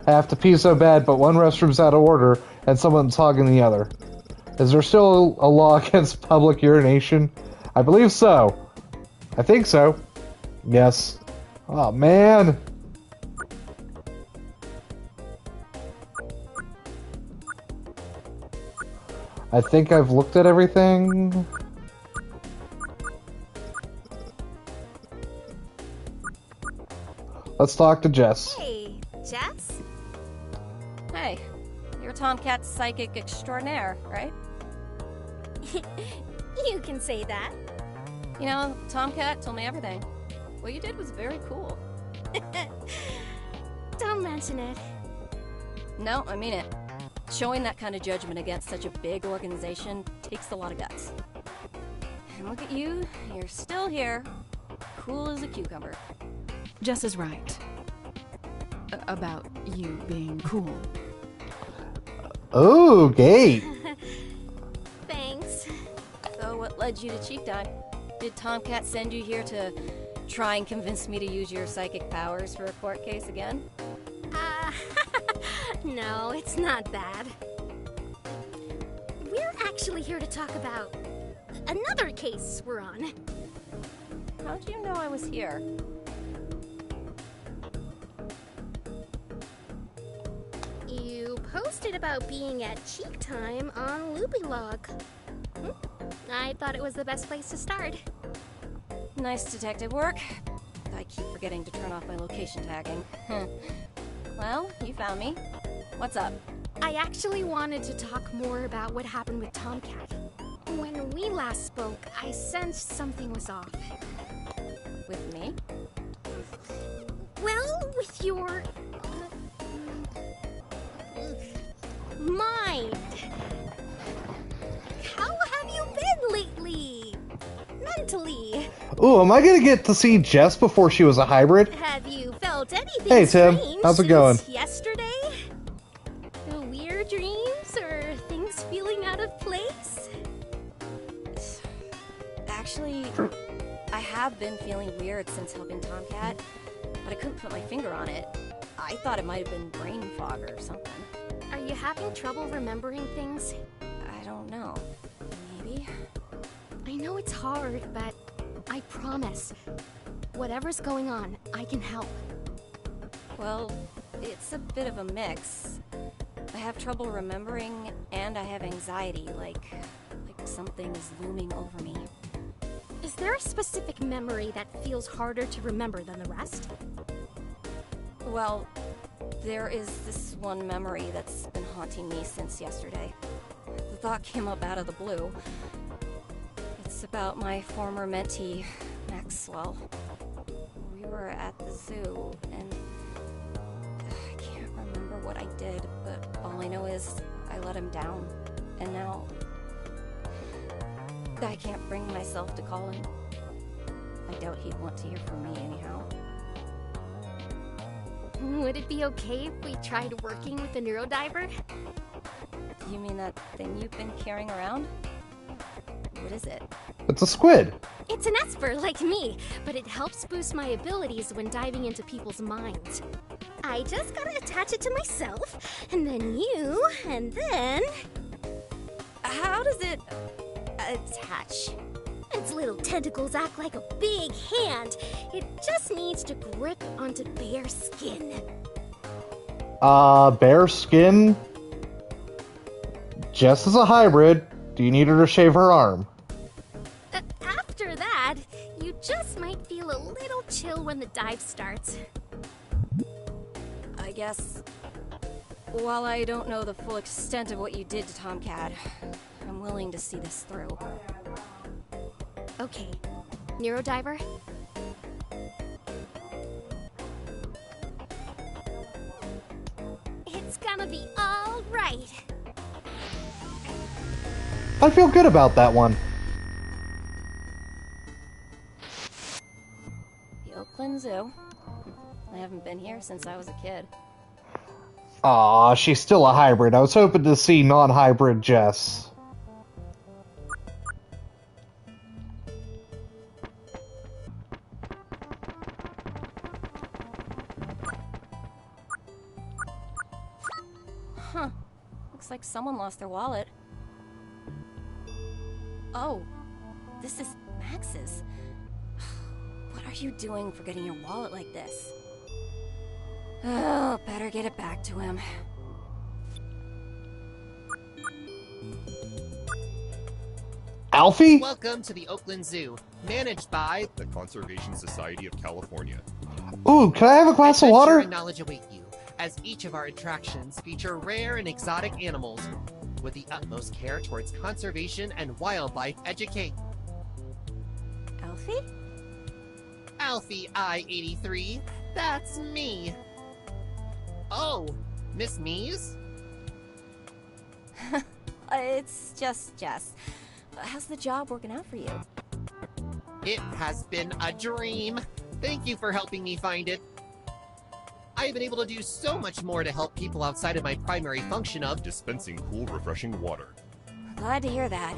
I have to pee so bad, but one restroom's out of order and someone's hogging the other. Is there still a law against public urination? I believe so. I think so. Yes. Oh, man. I think I've looked at everything. Let's talk to Jess. Hey, Jess? Hey, you're Tomcat's psychic extraordinaire, right? You can say that. You know, Tomcat told me everything. What you did was very cool. Don't mention it. No, I mean it. Showing that kind of judgment against such a big organization takes a lot of guts. And look at you, you're still here, cool as a cucumber. Jess is right. About you being cool. Oh, gay. Thanks. So what led you to Cheek Time? Did Tomcat send you here to try and convince me to use your psychic powers for a court case again? No, it's not that. We're actually here to talk about another case we're on. How'd you know I was here? You posted about being at Cheek Time on Lubylog. I thought it was the best place to start. Nice detective work. I keep forgetting to turn off my location tagging. Well, you found me. What's up? I actually wanted to talk more about what happened with Tomcat. When we last spoke, I sensed something was off. With me? Well, with your... mind. How have you been lately? Mentally? Ooh, am I gonna get to see Jess before she was a hybrid? Have you felt anything Hey, Tim. strange How's it since going? yesterday? Weird dreams or things feeling out of place? Actually, I have been feeling weird since helping Tomcat, but I couldn't put my finger on it. I thought it might have been brain fog or something. Are you having trouble remembering things? I don't know. Maybe? I know it's hard, but I promise. Whatever's going on, I can help. Well, it's a bit of a mix. I have trouble remembering, and I have anxiety, like something is looming over me. Is there a specific memory that feels harder to remember than the rest? Well, there is this one memory that's been haunting me since yesterday. The thought came up out of the blue. It's about my former mentee, Maxwell. We were at the zoo, and I can't remember what I did, but all I know is I let him down, and now I can't bring myself to call him. I doubt he'd want to hear from me anyhow. Would it be okay if we tried working with the Neurodiver? You mean that thing you've been carrying around? What is it? It's a squid. It's an Esper like me, but it helps boost my abilities when diving into people's minds. I just gotta attach it to myself, and then you, and then... How does it attach? Its little tentacles act like a big hand. It just needs to grip onto bare skin. Bare skin? Jess is a hybrid. Do you need her to shave her arm? After that, you just might feel a little chill when the dive starts. I guess, while I don't know the full extent of what you did to Tomcat, I'm willing to see this through. Okay, Neurodiver? It's gonna be all right. I feel good about that one. The Oakland Zoo. I haven't been here since I was a kid. Aw, she's still a hybrid. I was hoping to see non-hybrid Jess. Huh. Looks like someone lost their wallet. Oh, this is Max's. What are you doing forgetting your wallet like this? Oh, better get it back to him. Alfie? Welcome to the Oakland Zoo, managed by the Conservation Society of California. Ooh, can I have a glass of water? Adventure and knowledge await you, as each of our attractions feature rare and exotic animals, with the utmost care towards conservation and wildlife education. Alfie? Alfie I-83, that's me. Oh, Miss Mies? It's just Jess. How's the job working out for you? It has been a dream. Thank you for helping me find it. I have been able to do so much more to help people outside of my primary function of dispensing cool, refreshing water. Glad to hear that.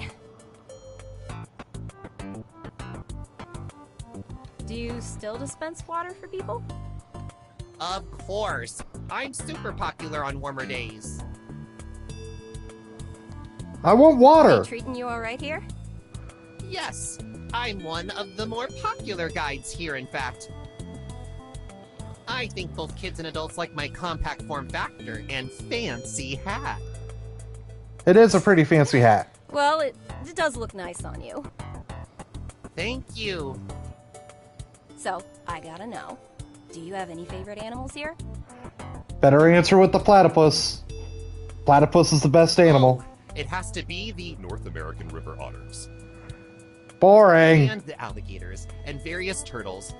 Do you still dispense water for people? Of course. I'm super popular on warmer days. I want water. They treating you alright here? Yes, I'm one of the more popular guides here, in fact. I think both kids and adults like my compact form factor and fancy hat. It is a pretty fancy hat. Well, it does look nice on you. Thank you. So, I gotta know, do you have any favorite animals here? Better answer with the platypus. Platypus is the best animal. It has to be the North American river otters. Boring. And the alligators and various turtles.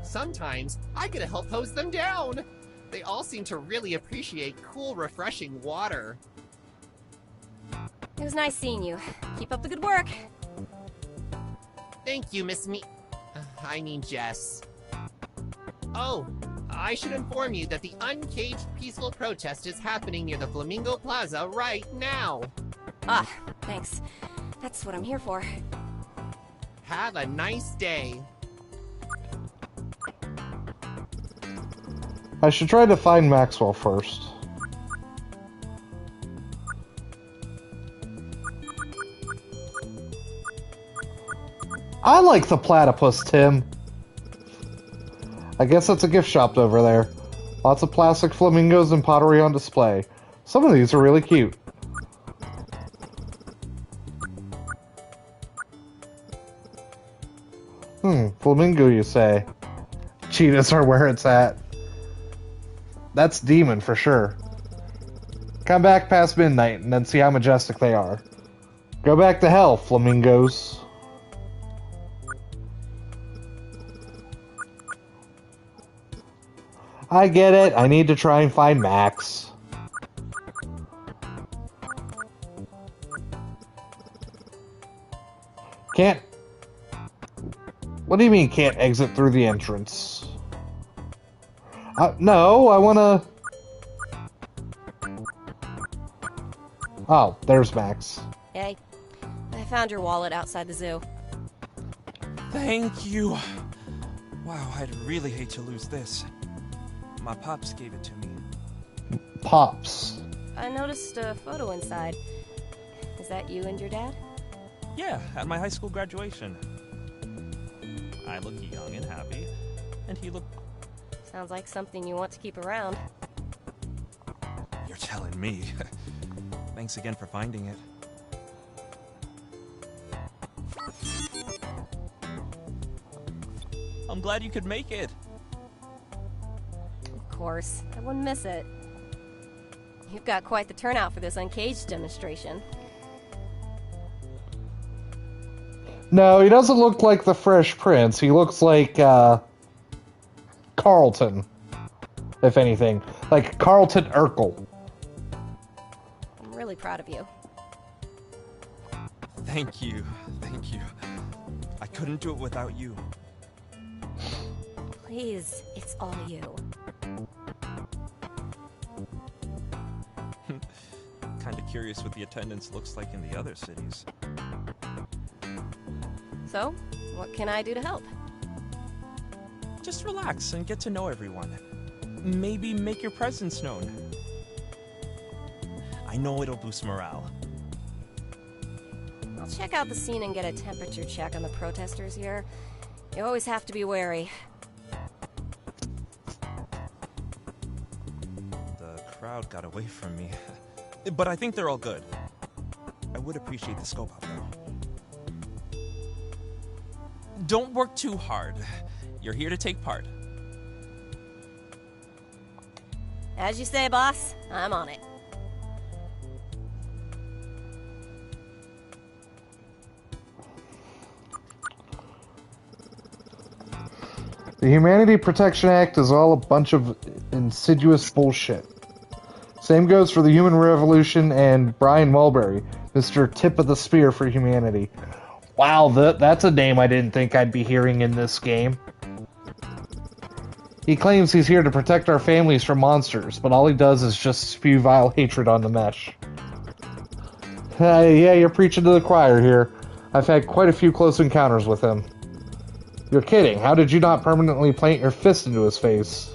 Sometimes I get to help hose them down. They all seem to really appreciate cool, refreshing water. It was nice seeing you. Keep up the good work. Thank you, I mean Jess. Oh, I should inform you that the Uncaged Peaceful Protest is happening near the Flamingo Plaza right now. Ah, thanks. That's what I'm here for. Have a nice day. I should try to find Maxwell first. I like the platypus, Tim. I guess that's a gift shop over there. Lots of plastic flamingos and pottery on display. Some of these are really cute. Flamingo, you say? Cheetahs are where it's at. That's demon for sure. Come back past midnight and then see how majestic they are. Go back to hell, flamingos. I get it. I need to try and find Max. Can't... What do you mean can't exit through the entrance? No, I wanna... Oh, there's Max. Hey, I found your wallet outside the zoo. Thank you. Wow, I'd really hate to lose this. My pops gave it to me. Pops? I noticed a photo inside. Is that you and your dad? Yeah, at my high school graduation. I look young and happy, and he looked... Sounds like something you want to keep around. You're telling me. Thanks again for finding it. I'm glad you could make it. Of course, I wouldn't miss it. You've got quite the turnout for this Uncaged demonstration. No, he doesn't look like the Fresh Prince. He looks like, Carlton, if anything. Like Carlton Urkel. I'm really proud of you. Thank you. Thank you. I couldn't do it without you. Please, it's all you. Kinda curious what the attendance looks like in the other cities. So, what can I do to help? Just relax and get to know everyone. Maybe make your presence known. I know it'll boost morale. I'll check out the scene and get a temperature check on the protesters here. You always have to be wary. The crowd got away from me. But I think they're all good. I would appreciate the scope up, though. Don't work too hard. You're here to take part. As you say, boss, I'm on it. The Humanity Protection Act is all a bunch of insidious bullshit. Same goes for the Human Revolution and Brian Mulberry, Mr. Tip of the Spear for Humanity. Wow, that's a name I didn't think I'd be hearing in this game. He claims he's here to protect our families from monsters, but all he does is just spew vile hatred on the mesh. Yeah, you're preaching to the choir here. I've had quite a few close encounters with him. You're kidding. How did you not permanently plant your fist into his face?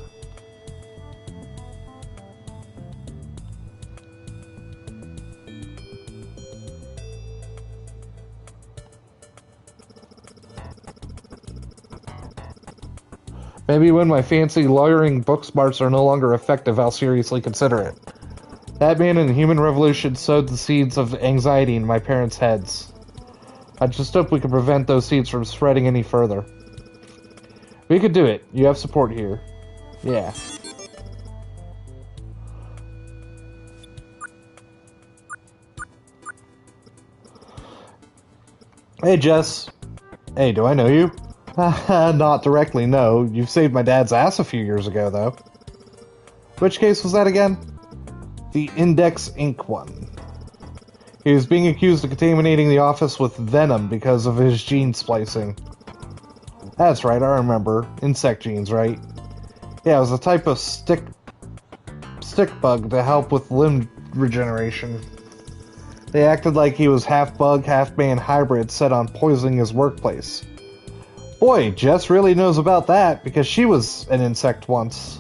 Maybe when my fancy lawyering book smarts are no longer effective, I'll seriously consider it. That man in the Human Revolution sowed the seeds of anxiety in my parents' heads. I just hope we can prevent those seeds from spreading any further. We could do it. You have support here. Yeah. Hey, Jess. Hey, do I know you? Not directly, no. You've saved my dad's ass a few years ago, though. Which case was that again? The Index Inc. one. He was being accused of contaminating the office with venom because of his gene splicing. That's right, I remember. Insect genes, right? Yeah, it was a type of stick bug to help with limb regeneration. They acted like he was half bug, half man hybrid set on poisoning his workplace. Boy, Jess really knows about that, because she was an insect once.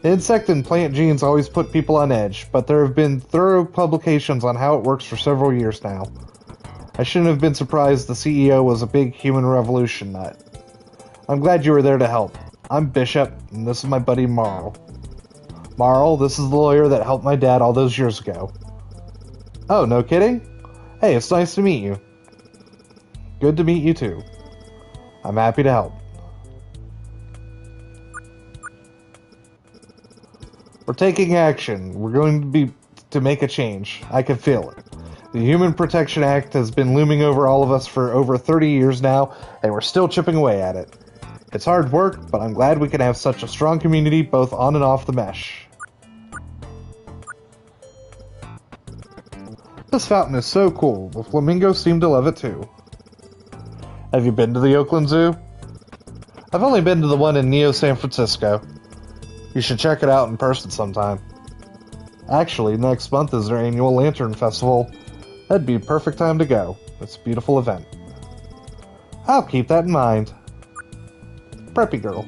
Insect and plant genes always put people on edge, but there have been thorough publications on how it works for several years now. I shouldn't have been surprised the CEO was a big Human Revolution nut. I'm glad you were there to help. I'm Bishop, and this is my buddy Marl. Marl, this is the lawyer that helped my dad all those years ago. Oh, no kidding? Hey, it's nice to meet you. Good to meet you too. I'm happy to help. We're taking action. We're going to make a change. I can feel it. The Human Protection Act has been looming over all of us for over 30 years now, and we're still chipping away at it. It's hard work, but I'm glad we can have such a strong community both on and off the mesh. This fountain is so cool. The flamingos seem to love it too. Have you been to the Oakland Zoo? I've only been to the one in Neo San Francisco. You should check it out in person sometime. Actually, next month is their annual Lantern Festival. That'd be a perfect time to go. It's a beautiful event. I'll keep that in mind. Preppy girl.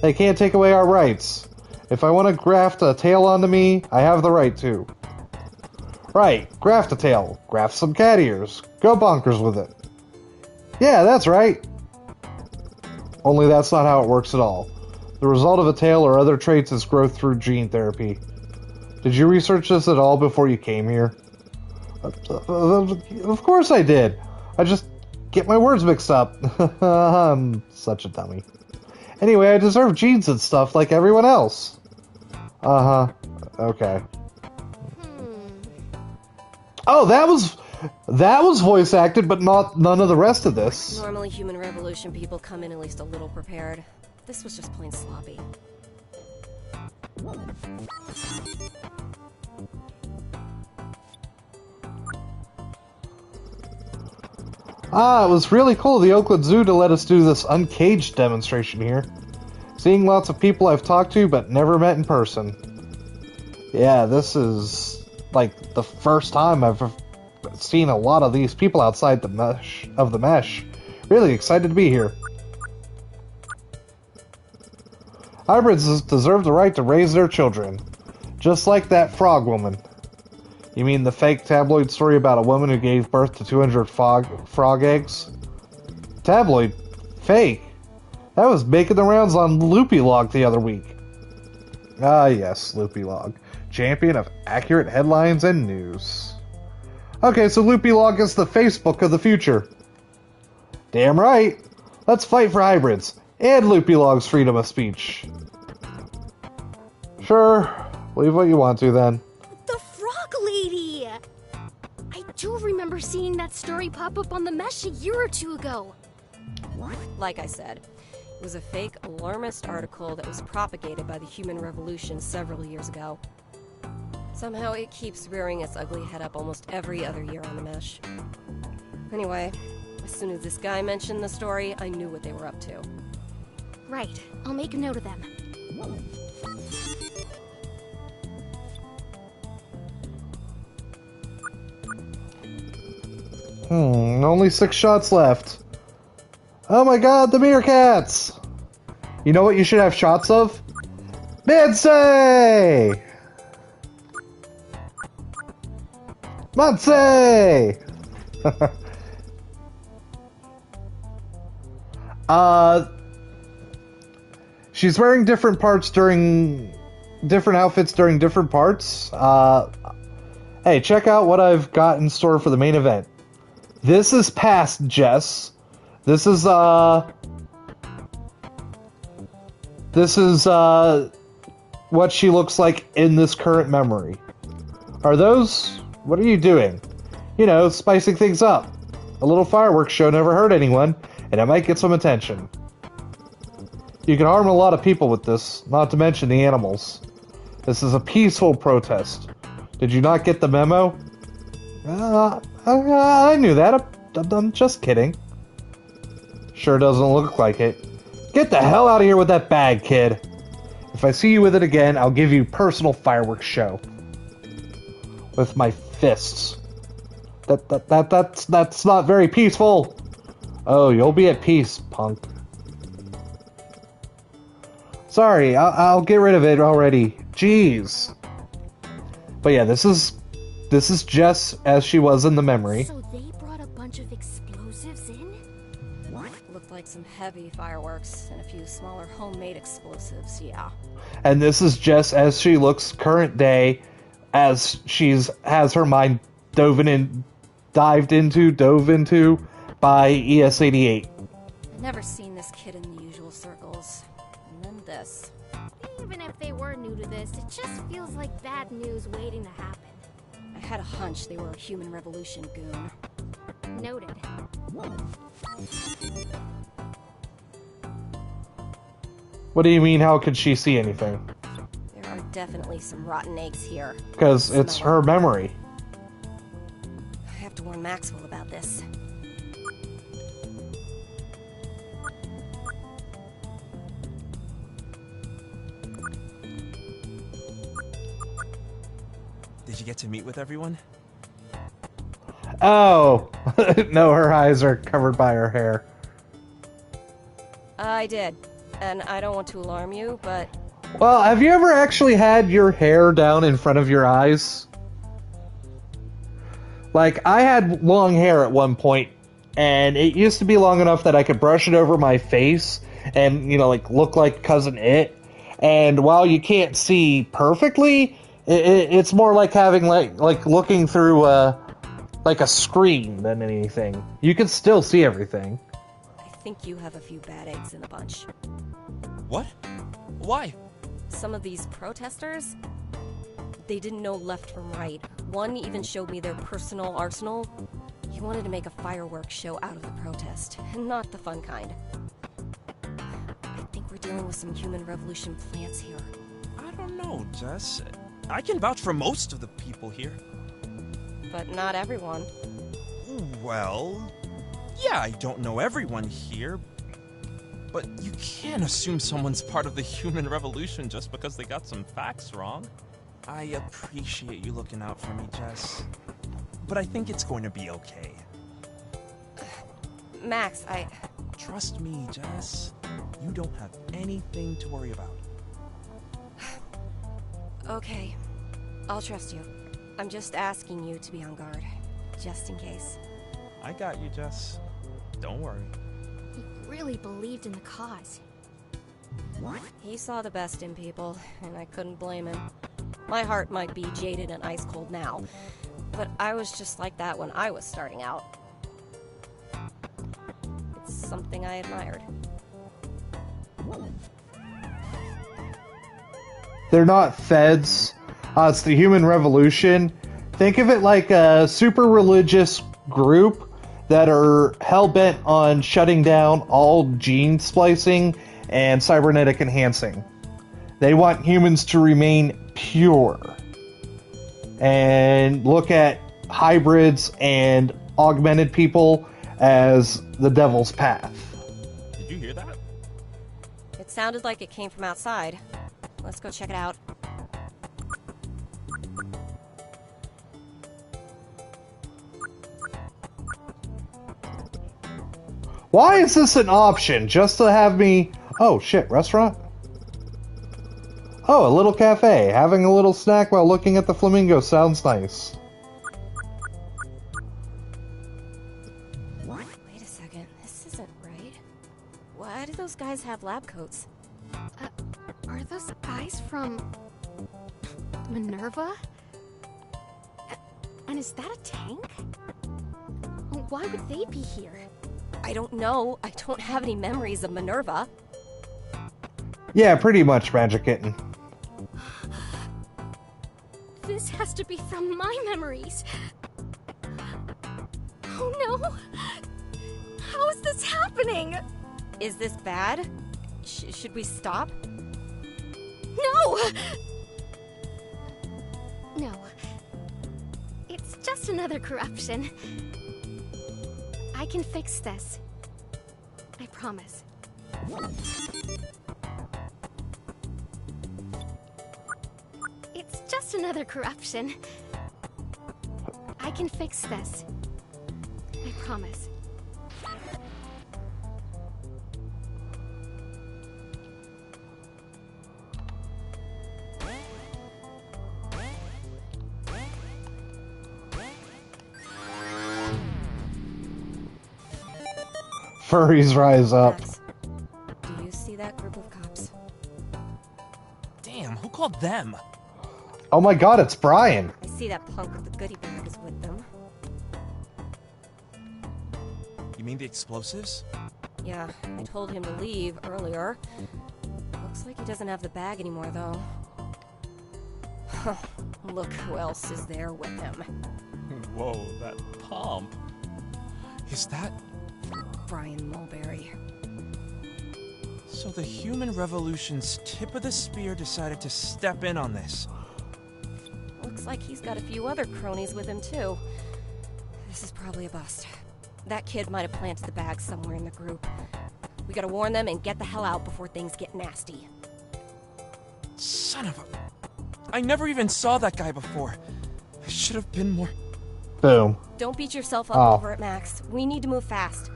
They can't take away our rights. If I want to graft a tail onto me, I have the right to. Right, graft a tail. Graft some cat ears. Go bonkers with it. Yeah, that's right. Only that's not how it works at all. The result of a tail or other traits is growth through gene therapy. Did you research this at all before you came here? Of course I did. I just get my words mixed up. I'm such a dummy. Anyway, I deserve genes and stuff like everyone else. Uh-huh. Okay. Oh, that was voice acted, but none of the rest of this. Normally, Human Revolution people come in at least a little prepared. This was just plain sloppy. Ah, it was really cool of the Oakland Zoo to let us do this uncaged demonstration here. Seeing lots of people I've talked to but never met in person. Yeah, this is like the first time I've seen a lot of these people outside the mesh. Really excited to be here. Hybrids deserve the right to raise their children. Just like that frog woman. You mean the fake tabloid story about a woman who gave birth to 200 frog eggs? Tabloid? Fake? That was making the rounds on Loopy Log the other week. Ah yes, Loopy Log. Champion of accurate headlines and news. Okay, so Loopy Log is the Facebook of the future. Damn right. Let's fight for hybrids and Loopy Log's freedom of speech. Sure, believe what you want to then. The frog lady! I do remember seeing that story pop up on the mesh a year or two ago. Like I said, it was a fake alarmist article that was propagated by the Human Revolution several years ago. Somehow it keeps rearing its ugly head up almost every other year on the mesh. Anyway, as soon as this guy mentioned the story, I knew what they were up to. Right, I'll make a note of them. Only 6 shots left. Oh my god, the meerkats! You know what you should have shots of? Midsay! Monse! She's wearing different outfits during different parts. Hey, check out what I've got in store for the main event. This is past Jess. This is what she looks like in this current memory. Are those? What are you doing? You know, spicing things up. A little fireworks show never hurt anyone, and it might get some attention. You can harm a lot of people with this, not to mention the animals. This is a peaceful protest. Did you not get the memo? I knew that. I'm just kidding. Sure doesn't look like it. Get the hell out of here with that bag, kid. If I see you with it again, I'll give you personal fireworks show. With my fists. That's not very peaceful. Oh, you'll be at peace, punk. Sorry, I'll get rid of it already. Jeez. But yeah, this is Jess as she was in the memory. So they brought a bunch of explosives in? Looked like some heavy fireworks and a few smaller homemade explosives, yeah. And this is Jess as she looks current day, as has her mind dove into by ES-88. I've never seen this kid in the usual circles. And then this. Even if they were new to this, it just feels like bad news waiting to happen. I had a hunch they were a Human Revolution goon. Noted. What do you mean, how could she see anything? There are definitely some rotten eggs here. Because it's her memory. I have to warn Maxwell about this. Did you get to meet with everyone? Oh! No, her eyes are covered by her hair. I did. And I don't want to alarm you, but... Well, have you ever actually had your hair down in front of your eyes? Like, I had long hair at one point, and it used to be long enough that I could brush it over my face and, you know, like, look like Cousin It. And while you can't see perfectly, it's more like having, like looking through, like a screen than anything. You can still see everything. I think you have a few bad eggs in the bunch. What? Why? Some of these protesters, they didn't know left from right. One even showed me their personal arsenal. He wanted to make a fireworks show out of the protest, and not the fun kind. I think we're dealing with some Human Revolution plants here. I don't know, Jess. I can vouch for most of the people here. But not everyone. Well, Yeah, I don't know everyone here, but you can't assume someone's part of the human revolution just because they got some facts wrong. I appreciate you looking out for me, Jess, but I think it's going to be okay. Max, Trust me, Jess. You don't have anything to worry about. Okay, I'll trust you. I'm just asking you to be on guard, just in case. I got you, Jess. Don't worry. He really believed in the cause. He saw the best in people, and I couldn't blame him. My heart might be jaded and ice cold now, but I was just like that when I was starting out. It's something I admired. They're not feds. It's the human revolution. Think of it like a super religious group that are hell-bent on shutting down all gene splicing and cybernetic enhancing. They want humans to remain pure and look at hybrids and augmented people as the devil's path. Did you hear that? It sounded like it came from outside. Let's go check it out. Why is this an option? Just to have me... Oh, shit, restaurant? Oh, a little cafe. Having a little snack while looking at the flamingo sounds nice. Wait a second, this isn't right. Why do those guys have lab coats? Are those guys from... Minerva? And is that a tank? Why would they be here? I don't know. I don't have any memories of Minerva. Yeah, pretty much, Magic Kitten. This has to be from my memories. Oh no! How is this happening? Is this bad? Should we stop? No! No. It's just another corruption. I can fix this. I promise. It's just another corruption. I can fix this. I promise. Furries rise up. Max, do you see that group of cops? Damn, who called them? Oh my god, it's Brian. I see that punk with the goodie bag is with them. You mean the explosives? Yeah, I told him to leave earlier. Looks like he doesn't have the bag anymore, though. Look who else is there with him. Whoa, that pomp. Is that... Brian Mulberry. So the human revolution's tip of the spear decided to step in on this. Looks like he's got a few other cronies with him, too. This is probably a bust. That kid might have planted the bag somewhere in the group. We gotta warn them and get the hell out before things get nasty. Son of a... I never even saw that guy before. I should have been more... Boom. Don't beat yourself up over it, Max. We need to move fast.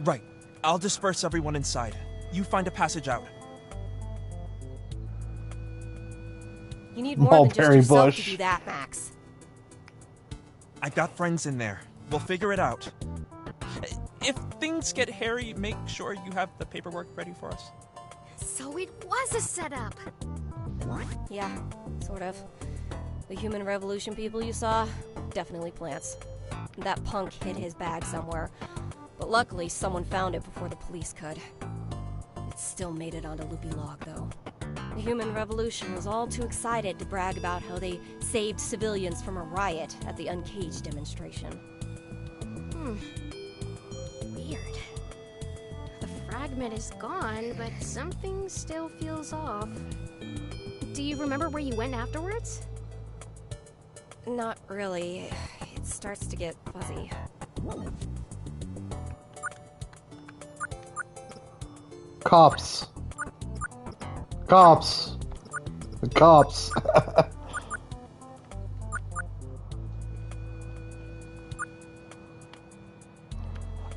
Right. I'll disperse everyone inside. You find a passage out. You need more than just Mulberry yourself bush. to do that, Max. I've got friends in there. We'll figure it out. If things get hairy, make sure you have the paperwork ready for us. So it was a setup. Yeah, sort of. The human revolution people you saw, definitely plants. That punk hid his bag somewhere, but luckily someone found it before the police could. It still made it onto Loopy Log, though. The human revolution was all too excited to brag about how they saved civilians from a riot at the Uncaged demonstration. Weird. The fragment is gone, but something still feels off. Do you remember where you went afterwards? Not really. It starts to get fuzzy. Cops. Cops. The cops.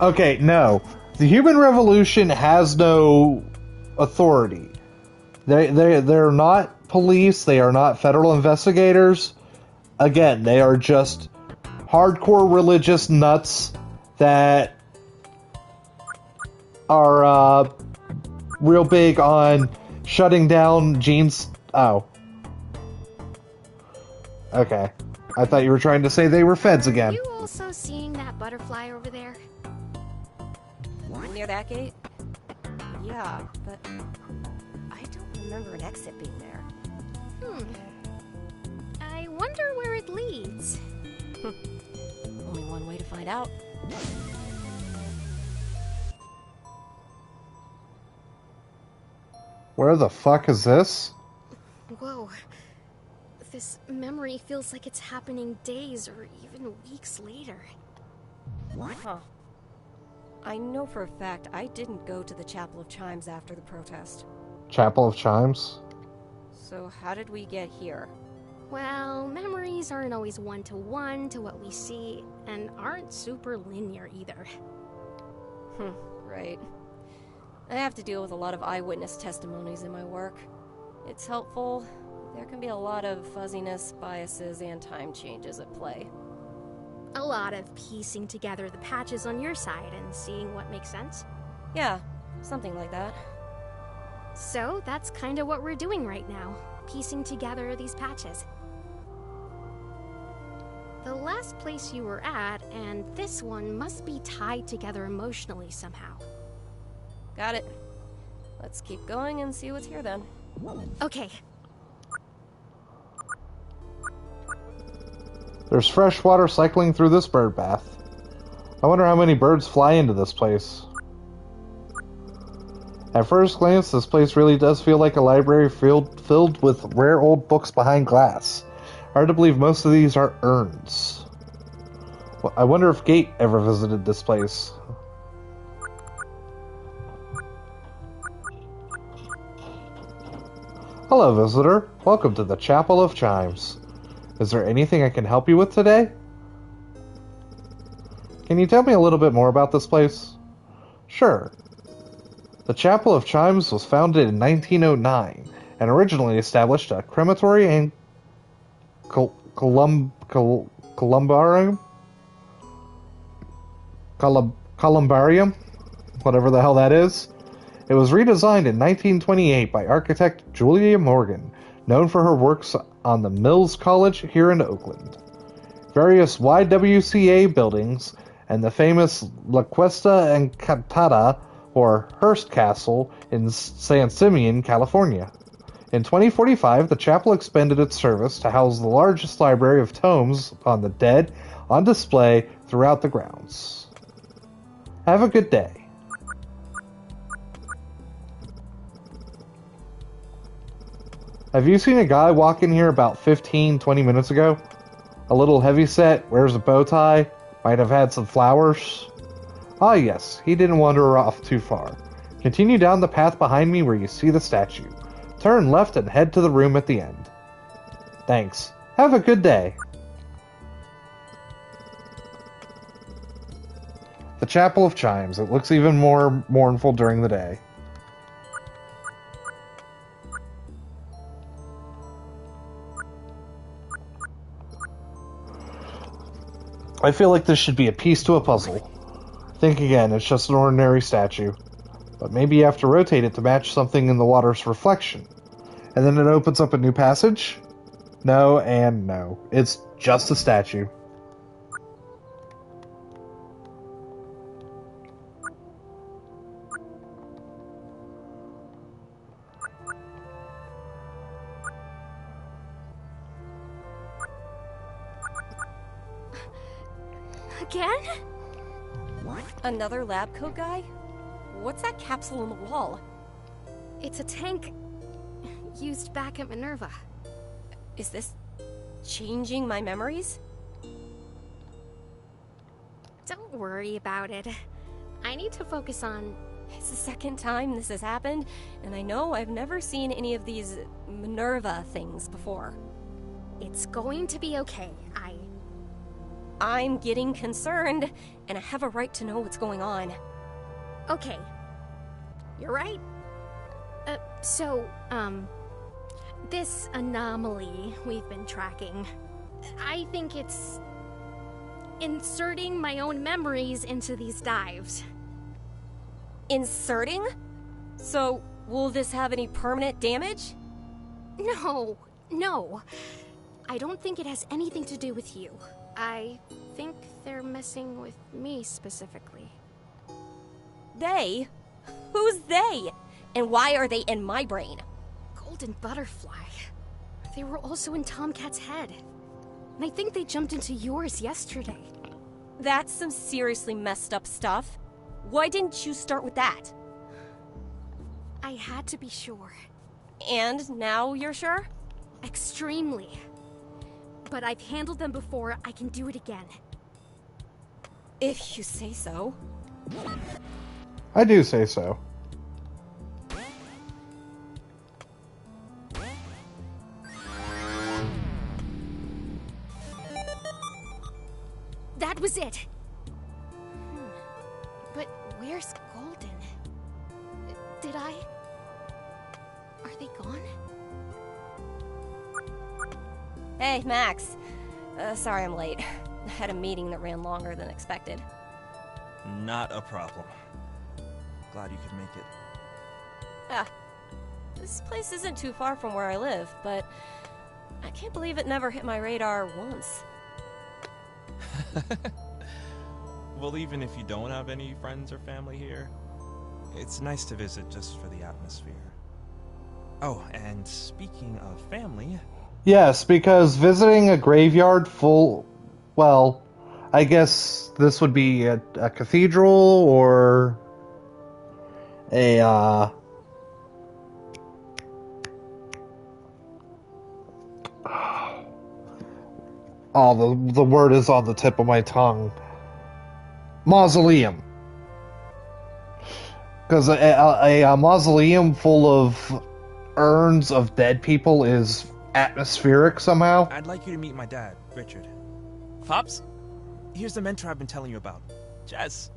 Okay, no. The human revolution has no authority. They're not police, they are not federal investigators. Again, they are just hardcore religious nuts that are real big on shutting down Gene's... Oh. Okay. I thought you were trying to say they were feds again. You also seeing that butterfly over there? Near that gate? Yeah, but I don't remember an exit being there. I wonder where it leads. Only one way to find out. Where the fuck is this? Whoa. This memory feels like it's happening days or even weeks later. Huh. I know for a fact I didn't go to the Chapel of Chimes after the protest. Chapel of Chimes? So how did we get here? Well, memories aren't always one-to-one to what we see, and aren't super linear either. Right. I have to deal with a lot of eyewitness testimonies in my work. It's helpful. There can be a lot of fuzziness, biases, and time changes at play. A lot of piecing together the patches on your side and seeing what makes sense? Yeah, something like that. So, that's kinda what we're doing right now, piecing together these patches. The last place you were at and this one must be tied together emotionally somehow. Got it. Let's keep going and see what's here then. Okay. There's fresh water cycling through this bird bath. I wonder how many birds fly into this place. At first glance, this place really does feel like a library filled with rare old books behind glass. Hard to believe most of these are urns. Well, I wonder if Gate ever visited this place. Hello, visitor. Welcome to the Chapel of Chimes. Is there anything I can help you with today? Can you tell me a little bit more about this place? Sure. The Chapel of Chimes was founded in 1909 and originally established a crematory and columbarium? Columbarium? Whatever the hell that is. It was redesigned in 1928 by architect Julia Morgan, known for her works on the Mills College here in Oakland. Various YWCA buildings and the famous La Cuesta Encantada, or Hearst Castle, in San Simeon, California. In 2045, the chapel expanded its service to house the largest library of tomes on the dead on display throughout the grounds. Have a good day. Have you seen a guy walk in here about 15-20 minutes ago? A little heavyset, wears a bow tie, might have had some flowers. Ah yes, he didn't wander off too far. Continue down the path behind me where you see the statue. Turn left and head to the room at the end. Thanks. Have a good day. The Chapel of Chimes. It looks even more mournful during the day. I feel like this should be a piece to a puzzle. Think again, it's just an ordinary statue. But maybe you have to rotate it to match something in the water's reflection. And then it opens up a new passage? No and no. It's just a statue. Again? Another lab coat guy? What's that capsule on the wall? It's a tank used back at Minerva. Is this changing my memories? Don't worry about it. I need to focus on It's the second time this has happened, and I know I've never seen any of these Minerva things before. It's going to be okay. I'm getting concerned, and I have a right to know what's going on. Okay. You're right. This anomaly we've been tracking, I think it's inserting my own memories into these dives. Inserting? So, will this have any permanent damage? No. I don't think it has anything to do with you. I think they're messing with me specifically. They? Who's they? And why are they in my brain? Golden Butterfly. They were also in Tomcat's head. And I think they jumped into yours yesterday. That's some seriously messed up stuff. Why didn't you start with that? I had to be sure. And now you're sure? Extremely. But I've handled them before, I can do it again. If you say so. I do say so. That was it! But where's Golden? Did I... Are they gone? Hey, Max. Sorry I'm late. I had a meeting that ran longer than expected. Not a problem. Glad you could make it. Ah, this place isn't too far from where I live, but I can't believe it never hit my radar once. Well, even if you don't have any friends or family here, it's nice to visit just for the atmosphere. Oh, and speaking of family... Yes, because visiting a graveyard full... Well, I guess this would be a cathedral or a... Oh, the word is on the tip of my tongue. Mausoleum. Because a mausoleum full of urns of dead people is atmospheric somehow. I'd like you to meet my dad, Richard. Pops, here's the mentor I've been telling you about. Jess.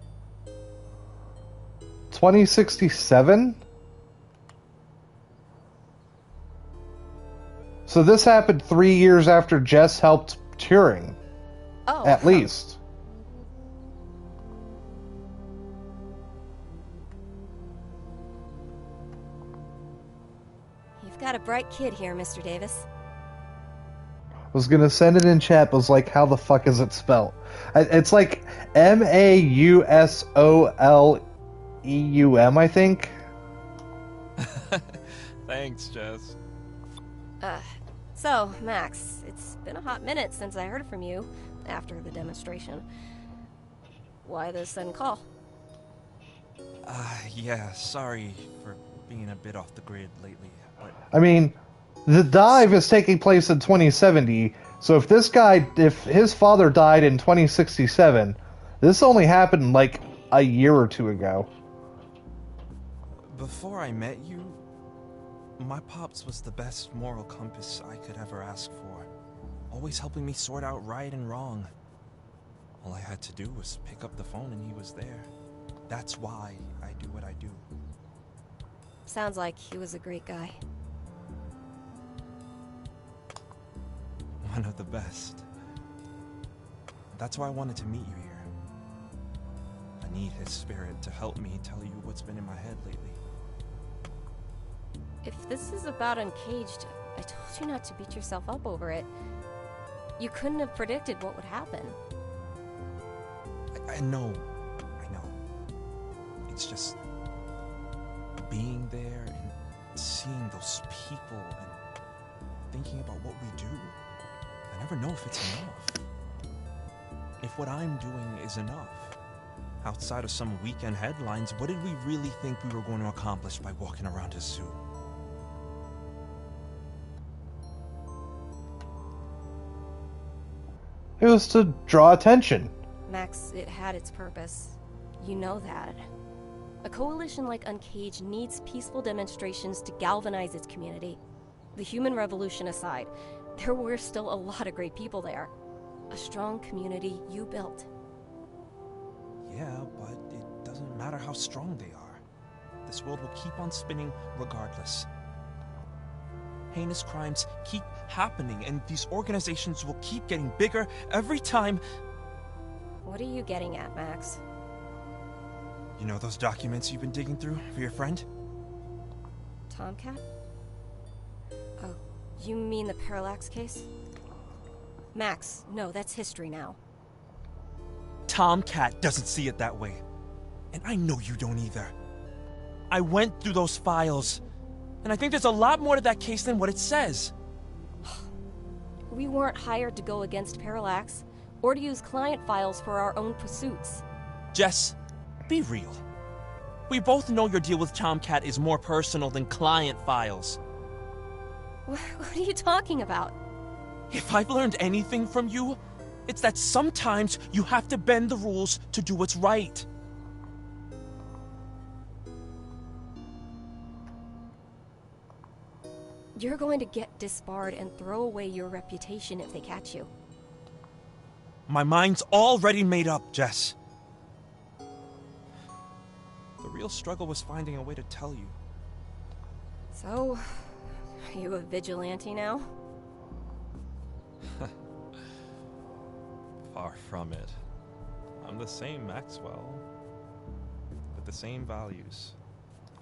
2067? So this happened 3 years after Jess helped Turing. Oh. At least. You've got a bright kid here, Mr. Davis. Was gonna send it in chat, but was like, how the fuck is it spelled? It's like Mausoleum, I think. Thanks, Jess. So, Max, it's been a hot minute since I heard from you after the demonstration. Why the sudden call? Yeah, sorry for being a bit off the grid lately, but... I mean, the dive is taking place in 2070, so if his father died in 2067, this only happened like a year or two ago. Before I met you, my pops was the best moral compass I could ever ask for. Always helping me sort out right and wrong. All I had to do was pick up the phone and he was there. That's why I do what I do. Sounds like he was a great guy. One of the best. That's why I wanted to meet you here. I need his spirit to help me tell you what's been in my head lately. If this is about Uncaged, I told you not to beat yourself up over it. You couldn't have predicted what would happen. I know. It's just being there and seeing those people and thinking about what we do. I never know if it's enough. If what I'm doing is enough. Outside of some weekend headlines, what did we really think we were going to accomplish by walking around a zoo? It was to draw attention. Max, it had its purpose. You know that. A coalition like Uncaged needs peaceful demonstrations to galvanize its community. The human revolution aside, there were still a lot of great people there. A strong community you built. Yeah, but it doesn't matter how strong they are. This world will keep on spinning regardless. Heinous crimes keep happening, and these organizations will keep getting bigger every time. What are you getting at, Max? You know those documents you've been digging through for your friend? Tomcat? Oh, you mean the Parallax case? Max, no, that's history now. Tomcat doesn't see it that way. And I know you don't either. I went through those files, and I think there's a lot more to that case than what it says. We weren't hired to go against Parallax, or to use client files for our own pursuits. Jess, be real. We both know your deal with Tomcat is more personal than client files. What are you talking about? If I've learned anything from you, it's that sometimes you have to bend the rules to do what's right. You're going to get disbarred and throw away your reputation if they catch you. My mind's already made up, Jess. The real struggle was finding a way to tell you. So, are you a vigilante now? Far from it. I'm the same Maxwell, with the same values.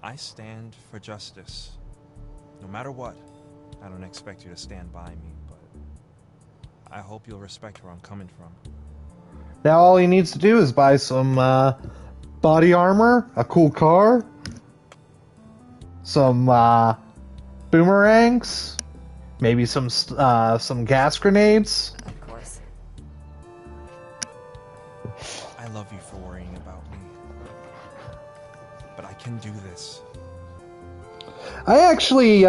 I stand for justice. No matter what, I don't expect you to stand by me, but I hope you'll respect where I'm coming from. Now all he needs to do is buy some body armor, a cool car, some boomerangs, maybe some gas grenades. Of course. I love you for worrying about me, but I can do this. I actually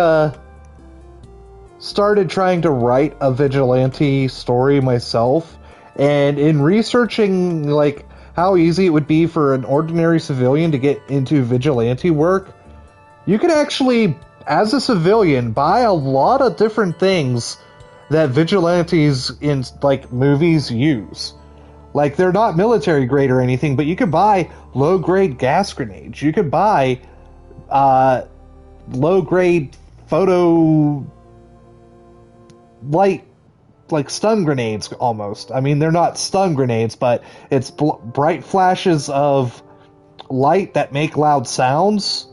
started trying to write a vigilante story myself, and in researching like how easy it would be for an ordinary civilian to get into vigilante work, you could actually, as a civilian, buy a lot of different things that vigilantes in like movies use. Like, they're not military grade or anything, but you could buy low grade gas grenades. You could buy low grade photo light, like stun grenades almost. I mean, they're not stun grenades, but it's bright flashes of light that make loud sounds.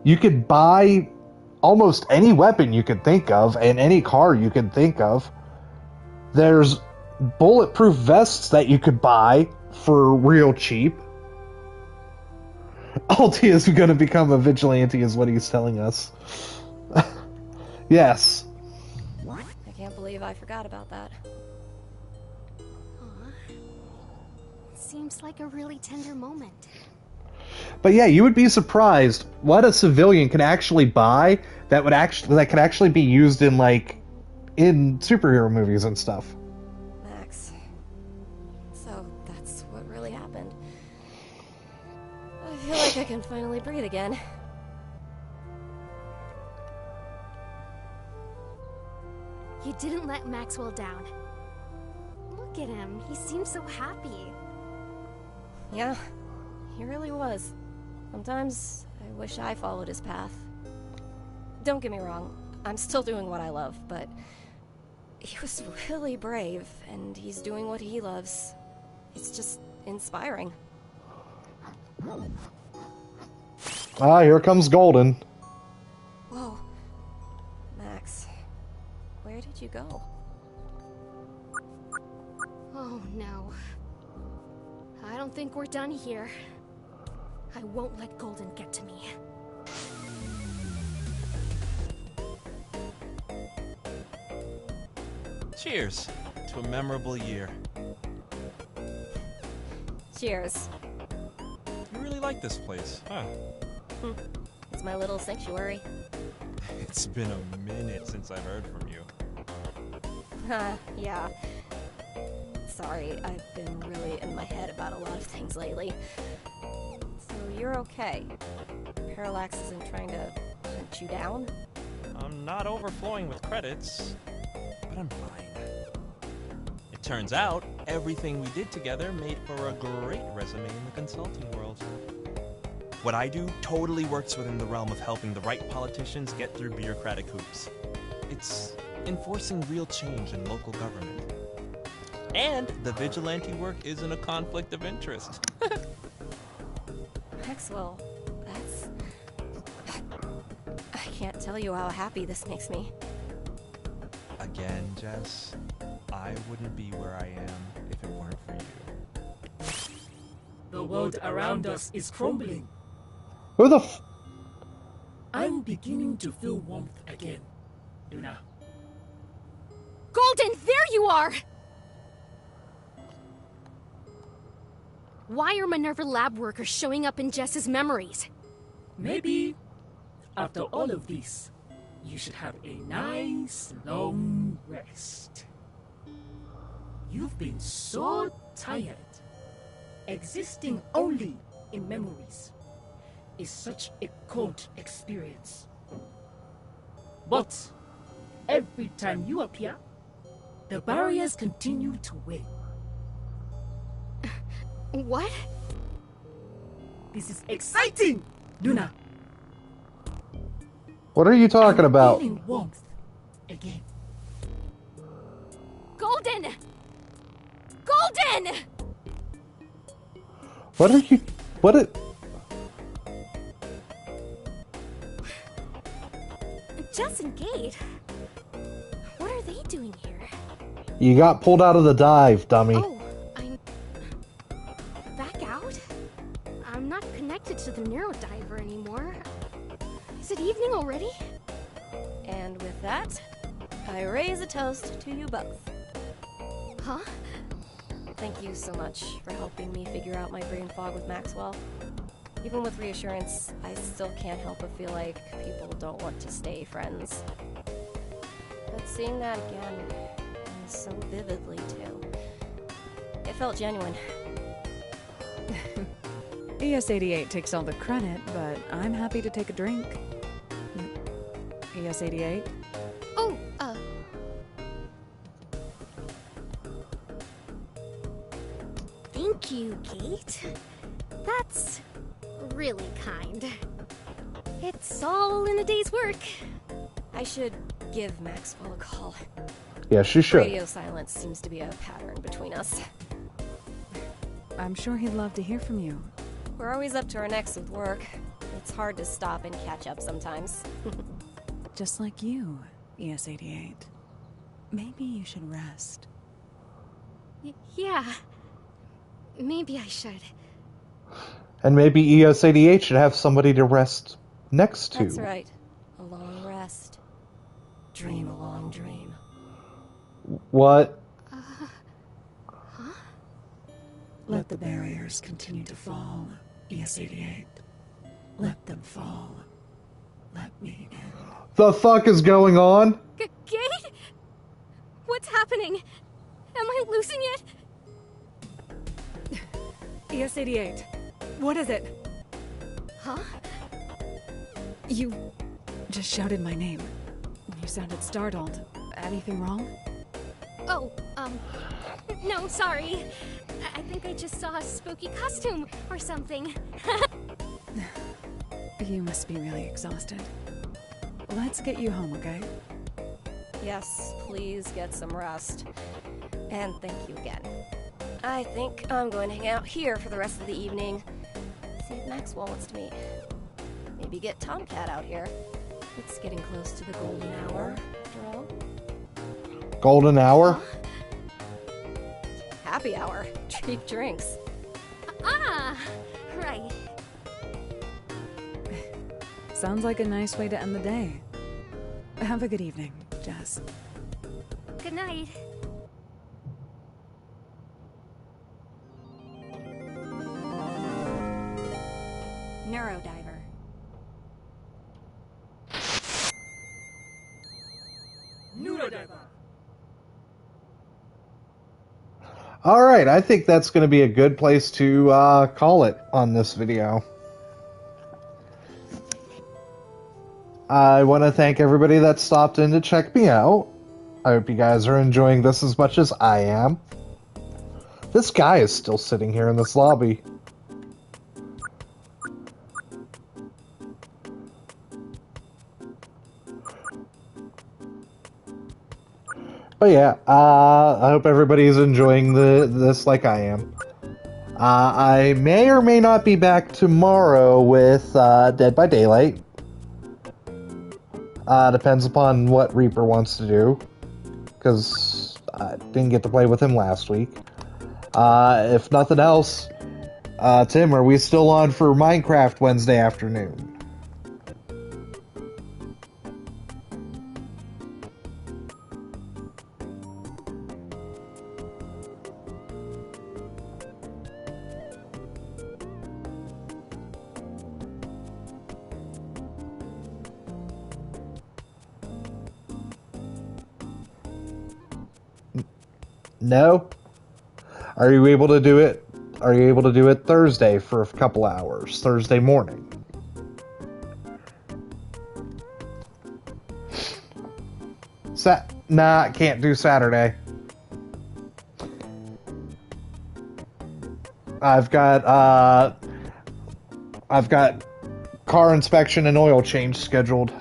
You could buy almost any weapon you could think of and any car you could think of. There's bulletproof vests that you could buy for real cheap. Alti is going to become a vigilante is what he's telling us. Yes. I can't believe I forgot about that. Aw. Seems like a really tender moment. But yeah, you would be surprised what a civilian can actually buy that could actually be used in in superhero movies and stuff. Max. So that's what really happened. I feel like I can finally breathe again. You didn't let Maxwell down. Look at him. He seems so happy. Yeah, he really was. Sometimes I wish I followed his path. Don't get me wrong, I'm still doing what I love, but he was really brave, and he's doing what he loves. It's just inspiring. Ah, here comes Golden. Whoa. Max, where did you go? Oh no. I don't think we're done here. I won't let Golden get to me. Cheers to a memorable year. Cheers. You really like this place, huh? It's my little sanctuary. It's been a minute since I've heard from you. Yeah. Sorry, I've been really in my head about a lot of things lately. So you're okay. Parallax isn't trying to hunt you down? I'm not overflowing with credits, but I'm fine. It turns out, everything we did together made for a great resume in the consulting world. What I do totally works within the realm of helping the right politicians get through bureaucratic hoops. It's enforcing real change in local government. And the vigilante work isn't a conflict of interest. Maxwell, that's... I can't tell you how happy this makes me. Again, Jess, I wouldn't be where I am if it weren't for you. The world around us is crumbling. Who the f- I'm beginning to feel warmth again, Luna. Golden, there you are! Why are Minerva lab workers showing up in Jess's memories? Maybe, after all of this, you should have a nice, long rest. You've been so tired. Existing only in memories is such a cold experience. But every time you appear, the barriers continue to win. What? This is exciting, Luna. What are you talking about? Feeling warmth again. Golden! Golden! What are you... What it... Jess and Gate? What are they doing here? You got pulled out of the dive, dummy. Oh, I'm... back out? I'm not connected to the Neurodiver anymore. Is it evening already? And with that, I raise a toast to you both. Huh? Thank you so much for helping me figure out my brain fog with Maxwell. Even with reassurance, I still can't help but feel like people don't want to stay friends. But seeing that again, and so vividly too, it felt genuine. ES88 takes all the credit, but I'm happy to take a drink. ES88? Oh, Thank you, Kate. That's really kind. It's all in a day's work. I should give Maxwell a call. Yeah, she should. Radio silence seems to be a pattern between us. I'm sure he'd love to hear from you. We're always up to our necks with work. It's hard to stop and catch up sometimes. Just like you, ES88. Maybe you should rest. Yeah. Maybe I should. And maybe ES88 should have somebody to rest next to. That's right. A long rest. Dream a long dream. What? Let the barriers continue to fall, ES88. Let them fall. Let me in. The fuck is going on? Gate? What's happening? Am I losing it? ES88. What is it? Huh? You just shouted my name. You sounded startled. Anything wrong? Oh, no, sorry. I think I just saw a spooky costume or something. You must be really exhausted. Let's get you home, okay? Yes, please get some rest. And thank you again. I think I'm going to hang out here for the rest of the evening. See if Maxwell wants to meet. Maybe get Tomcat out here. It's getting close to the golden hour, after all. Golden hour? Happy hour. Cheap drinks. Ah, right. Sounds like a nice way to end the day. Have a good evening, Jess. Good night. Neurodiver. Neurodiver. Alright, I think that's going to be a good place to call it on this video. I want to thank everybody that stopped in to check me out. I hope you guys are enjoying this as much as I am. This guy is still sitting here in this lobby. But yeah, I hope everybody's enjoying this like I am. I may or may not be back tomorrow with Dead by Daylight. Depends upon what Reaper wants to do, because I didn't get to play with him last week. If nothing else, Tim, are we still on for Minecraft Wednesday afternoon? No? Are you able to do it? Are you able to do it Thursday for a couple hours? Thursday morning? Nah, can't do Saturday. I've got car inspection and oil change scheduled.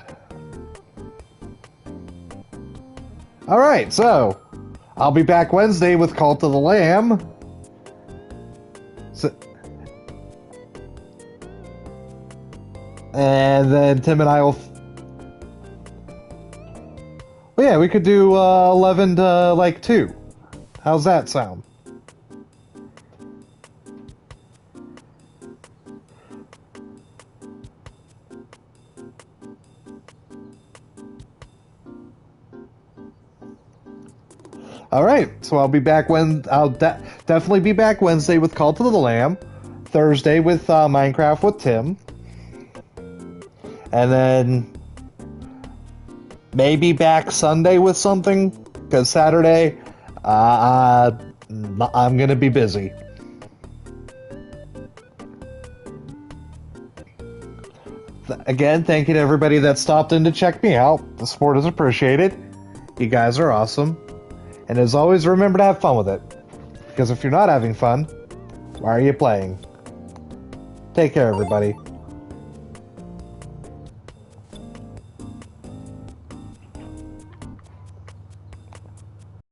Alright, so I'll be back Wednesday with Cult of the Lamb. And then Tim and I will... Well, yeah, we could do 11 to, like, 2. How's that sound? All right, so I'll be back when I'll definitely be back Wednesday with Call to the Lamb, Thursday with Minecraft with Tim, and then maybe back Sunday with something, because Saturday I'm gonna be busy. Again, thank you to everybody that stopped in to check me out. The support is appreciated. You guys are awesome. And as always, remember to have fun with it. Because if you're not having fun, why are you playing? Take care, everybody.